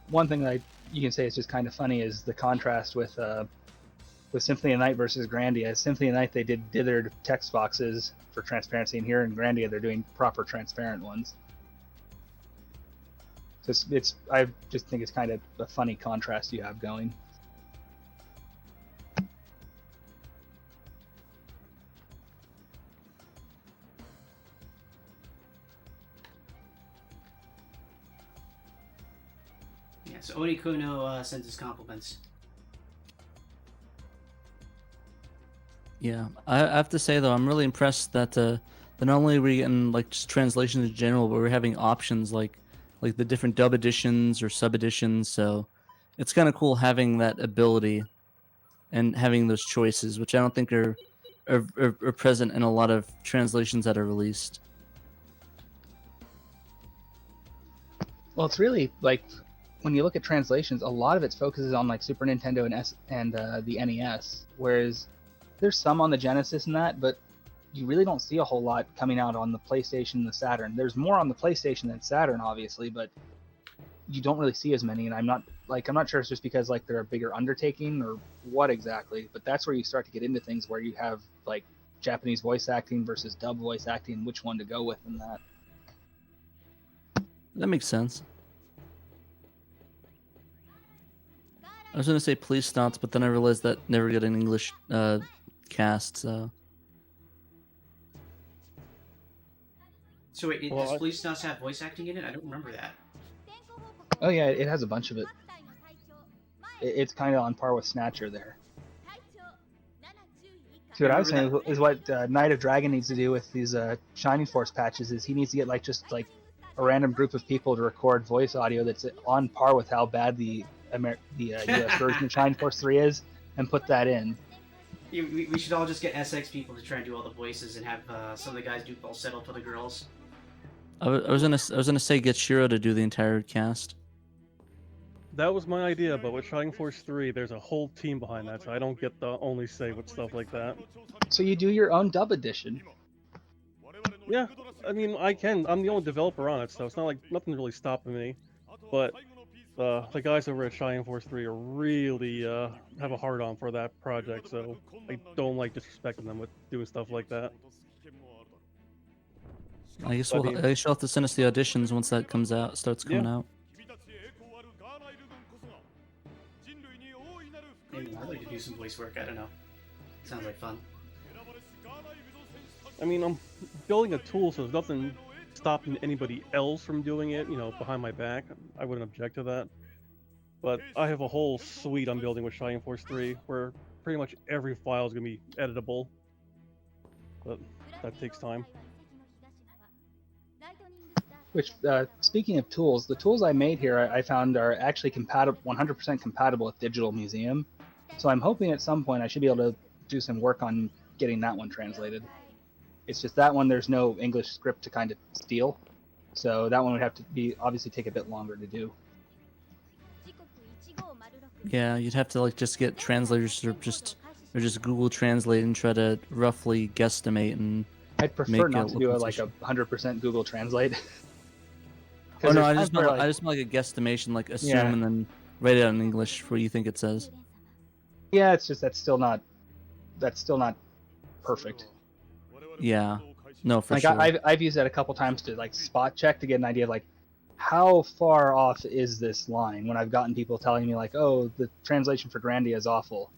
One thing that you can say is just kind of funny is the contrast with Symphony of Night versus Grandia. Symphony of Night, they did dithered text boxes for transparency, and here in Grandia they're doing proper transparent ones. So I just think it's kind of a funny contrast you have going. Yeah, so Onikuno sends his compliments. Yeah, I have to say though, I'm really impressed that not only are we getting like just translations in general, but we're having options like the different dub editions or sub editions. So it's kind of cool having that ability and having those choices, which I don't think are present in a lot of translations that are released. Well, it's really like when you look at translations, a lot of it focuses on like Super Nintendo and the NES, whereas there's some on the Genesis and that, but you really don't see a whole lot coming out on the PlayStation and the Saturn. There's more on the PlayStation than Saturn, obviously, but you don't really see as many. And I'm not sure it's just because like they're a bigger undertaking or what exactly, but that's where you start to get into things where you have like Japanese voice acting versus dub voice acting, which one to go with in that. That makes sense. I was gonna say police stunts, but then I realized that never get an English cast. So wait, does Police Stunts have voice acting in it? I don't remember that. Oh yeah, it has a bunch of it. It's kind of on par with Snatcher there. See, what I was saying is what Night of Dragon needs to do with these Shining Force patches is he needs to get like just like a random group of people to record voice audio that's on par with how bad the US version of Shining Force 3 is, and put that in. We should all just get SX people to try and do all the voices and have some of the guys do falsetto for the girls. I was gonna say get Shiro to do the entire cast. That was my idea, but with Shining Force 3, there's a whole team behind that, so I don't get the only say with stuff like that. So you do your own dub edition. Yeah, I mean, I can. I'm the only developer on it, so it's not like nothing's really stopping me. But the guys over at Shining Force 3 are really have a hard-on for that project, so I don't like disrespecting them with doing stuff like that. I guess you'll have to send us the auditions once that starts coming out. Maybe I'd like to do some voice work. I don't know. Sounds like fun. I mean, I'm building a tool, so there's nothing stopping anybody else from doing it, behind my back. I wouldn't object to that. But I have a whole suite I'm building with Shining Force 3, where pretty much every file is going to be editable. But that takes time. Which, speaking of tools, the tools I made here I found are actually 100% compatible with Digital Museum. So I'm hoping at some point I should be able to do some work on getting that one translated. It's just that one there's no English script to kind of steal, so that one would have to obviously take a bit longer to do. Yeah, you'd have to like just get translators or just Google Translate and try to roughly guesstimate and. I'd prefer not to do a 100% Google Translate. Oh no, I just meant like a guesstimation, like assume and then write it out in English what you think it says. Yeah, it's just that's still not perfect. Yeah, no, for sure. I've used that a couple times to like spot check to get an idea of like how far off is this line when I've gotten people telling me like, oh, the translation for Grandia is awful,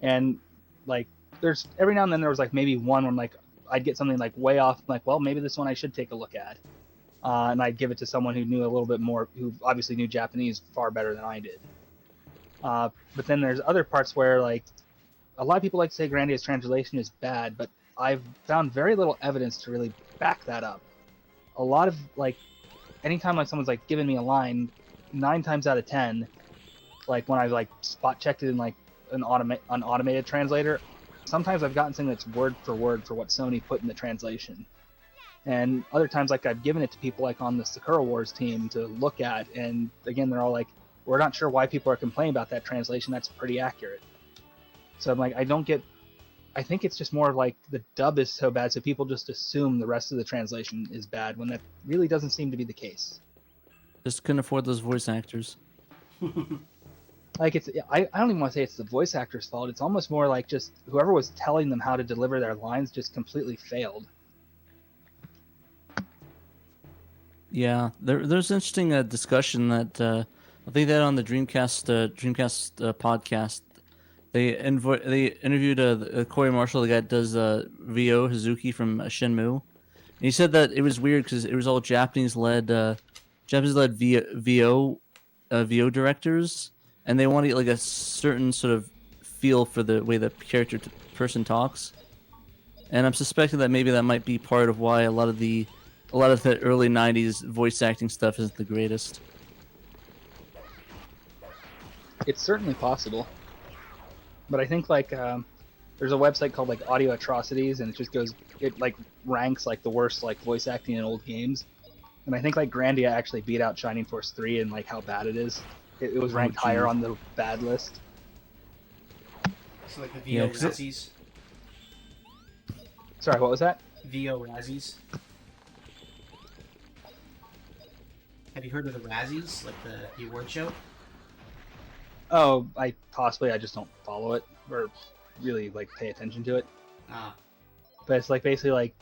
and like there's every now and then there was like maybe one where I'm like I'd get something like way off, like well maybe this one I should take a look at, and I'd give it to someone who knew a little bit more, who obviously knew Japanese far better than I did. But then there's other parts where like a lot of people like to say Grandia's translation is bad, but I've found very little evidence to really back that up. A lot of like, anytime like someone's like giving me a line, 9 times out of 10, like when I've like spot checked it in like an automated translator, sometimes I've gotten something that's word for word for what Sony put in the translation. And other times, like I've given it to people like on the Sakura Wars team to look at, and again, they're all like, we're not sure why people are complaining about that translation. That's pretty accurate. So I'm like, I think it's just more like the dub is so bad, so people just assume the rest of the translation is bad when that really doesn't seem to be the case. Just couldn't afford those voice actors. Like I don't even want to say it's the voice actor's fault. It's almost more like just whoever was telling them how to deliver their lines just completely failed. Yeah, there's an interesting discussion that I think that on the Dreamcast podcast, they interviewed Corey Marshall, the guy that does VO Hazuki from Shenmue, and he said that it was weird because it was all Japanese led VO directors, and they wanted like a certain sort of feel for the way the person talks, and I'm suspecting that maybe that might be part of why a lot of the early '90s voice acting stuff isn't the greatest. It's certainly possible, but I think like there's a website called like Audio Atrocities, and it like ranks like the worst like voice acting in old games, and I think like Grandia actually beat out Shining Force 3 and like how bad it is. It was ranked higher on the bad list. So like the VO Razzies. Sorry, what was that? VO Razzies. Have you heard of the Razzies, like the award show? Oh, I just don't follow it or really like pay attention to it. Ah. But it's like basically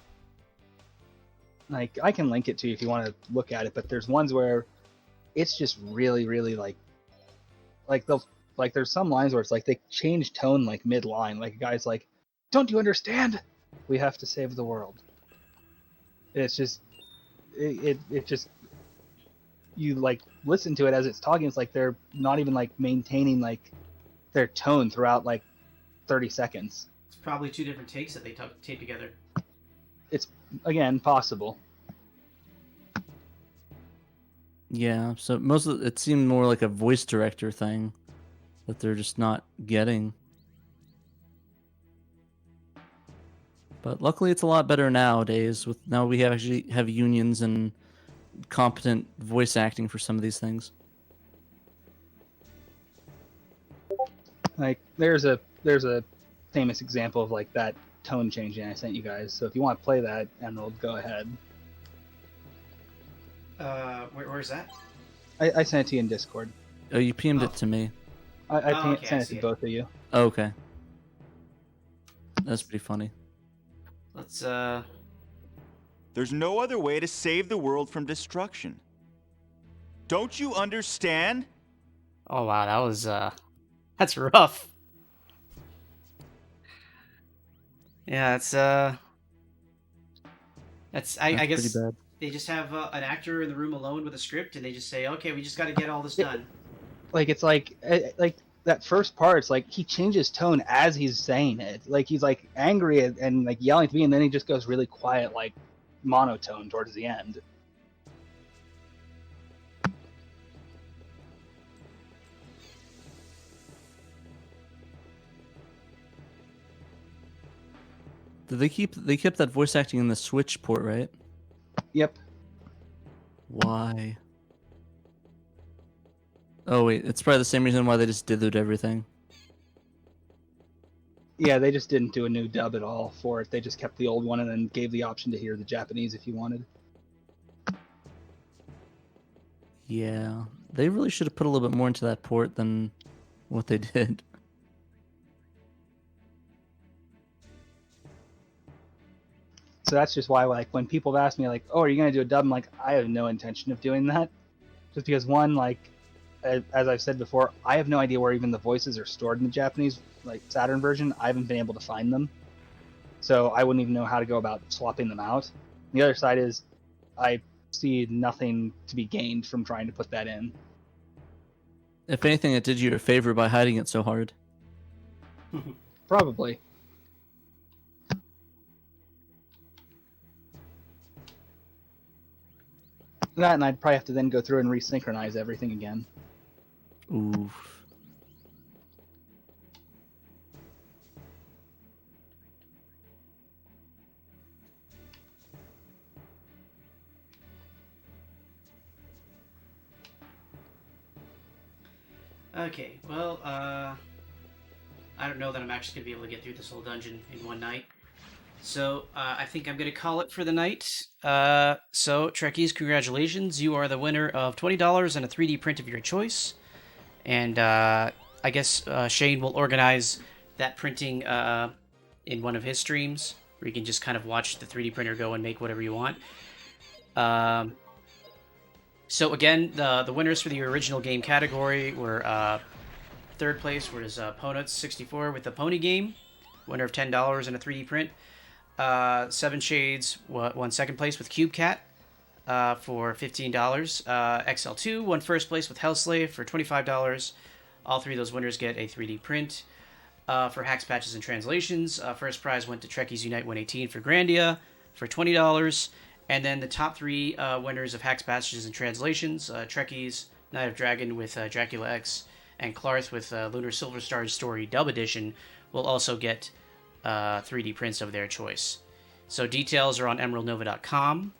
like I can link it to you if you want to look at it. But there's ones where it's just really, really like there's some lines where it's like they change tone like mid line. Like a guy's like, "Don't you understand? We have to save the world." And it's just it just you like listen to it as it's talking. It's like they're not even like maintaining like their tone throughout like 30 seconds. It's probably two different takes that they tape together. It's again possible. Yeah, so it seemed more like a voice director thing that they're just not getting. But luckily, it's a lot better nowadays. Now we actually have unions and competent voice acting for some of these things. Like there's a famous example of like that tone changing I sent you guys. So if you want to play that, Emerald, go ahead. Where's that? I sent it to you in Discord. Oh, you PM'd it to me. I sent it to both of you. Oh, okay. That's pretty funny. Let's There's no other way to save the world from destruction. Don't you understand? Oh wow, that was that's rough. Yeah, I guess pretty bad. they just have an actor in the room alone with a script, and they just say, "Okay, we just got to get all this done." Like it's like that first part. It's like he changes tone as he's saying it. Like he's like angry and like yelling to me, and then he just goes really quiet, like monotone towards the end. They kept that voice acting in the Switch port, right? Yep. Why? Oh wait, it's probably the same reason why they just dithered everything. Yeah, they just didn't do a new dub at all for it. They just kept the old one and then gave the option to hear the Japanese if you wanted. Yeah, they really should have put a little bit more into that port than what they did. So that's just why, like, when people have asked me, like, "Oh, are you gonna do a dub?" I'm like, I have no intention of doing that, just because one, like, as I've said before, I have no idea where even the voices are stored in the Japanese, like, Saturn version. I haven't been able to find them, so I wouldn't even know how to go about swapping them out. The other side is, I see nothing to be gained from trying to put that in. If anything, it did you a favor by hiding it so hard. Probably. That, and I'd probably have to then go through and resynchronize everything again. Oof. Okay, well, I don't know that I'm actually going to be able to get through this whole dungeon in one night. So, I think I'm going to call it for the night. So, Trekkies, congratulations. You are the winner of $20 and a 3D print of your choice. And, I guess, Shane will organize that printing, in one of his streams, where you can just kind of watch the 3D printer go and make whatever you want. So again, the winners for the original game category were third place was Ponuts64 with the Pony Game, winner of $10 and a 3D print. Seven Shades won second place with Cube Cat for $15. XL2 won first place with Hellslave for $25. All three of those winners get a 3D print. For Hacks, Patches, and Translations, first prize went to Trekkies Unite 118 for Grandia for $20. And then the top three winners of Hacks, Patches, and Translations, Trekkies, Night of Dragon with Dracula X, and Clarth with Lunar Silver Star's Story Dub Edition, will also get 3D prints of their choice. So details are on emeraldnova.com.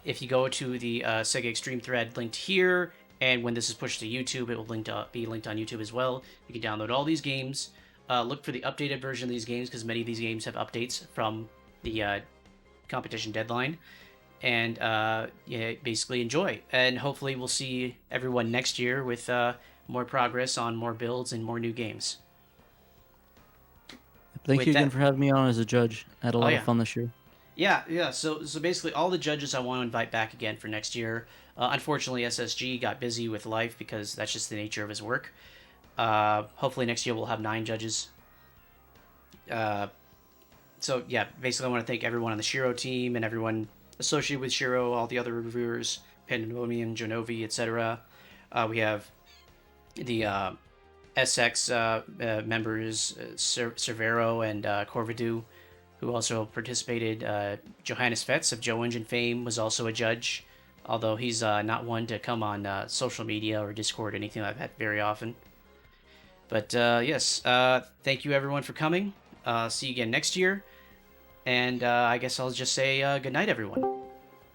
If you go to the Sega Extreme thread linked here, and when this is pushed to YouTube, it will be linked on YouTube as well. You can download all these games. Look for the updated version of these games, because many of these games have updates from the competition deadline. And basically enjoy. And hopefully we'll see everyone next year with more progress on more builds and more new games. Thank you again for having me on as a judge. I had a lot of fun this year. Yeah. So basically, all the judges I want to invite back again for next year. Unfortunately, SSG got busy with life because that's just the nature of his work. Hopefully next year we'll have 9 judges. So yeah, basically I want to thank everyone on the Shiro team and everyone associated with Shiro, all the other reviewers, Pandemonium, Jonovi, etc. We have the SX members, Cervero and Corvidu, who also participated. Johannes Fetz of Joe Engine fame was also a judge, although he's not one to come on social media or Discord or anything like that very often. But yes, thank you everyone for coming. See you again next year. And I guess I'll just say good night, everyone.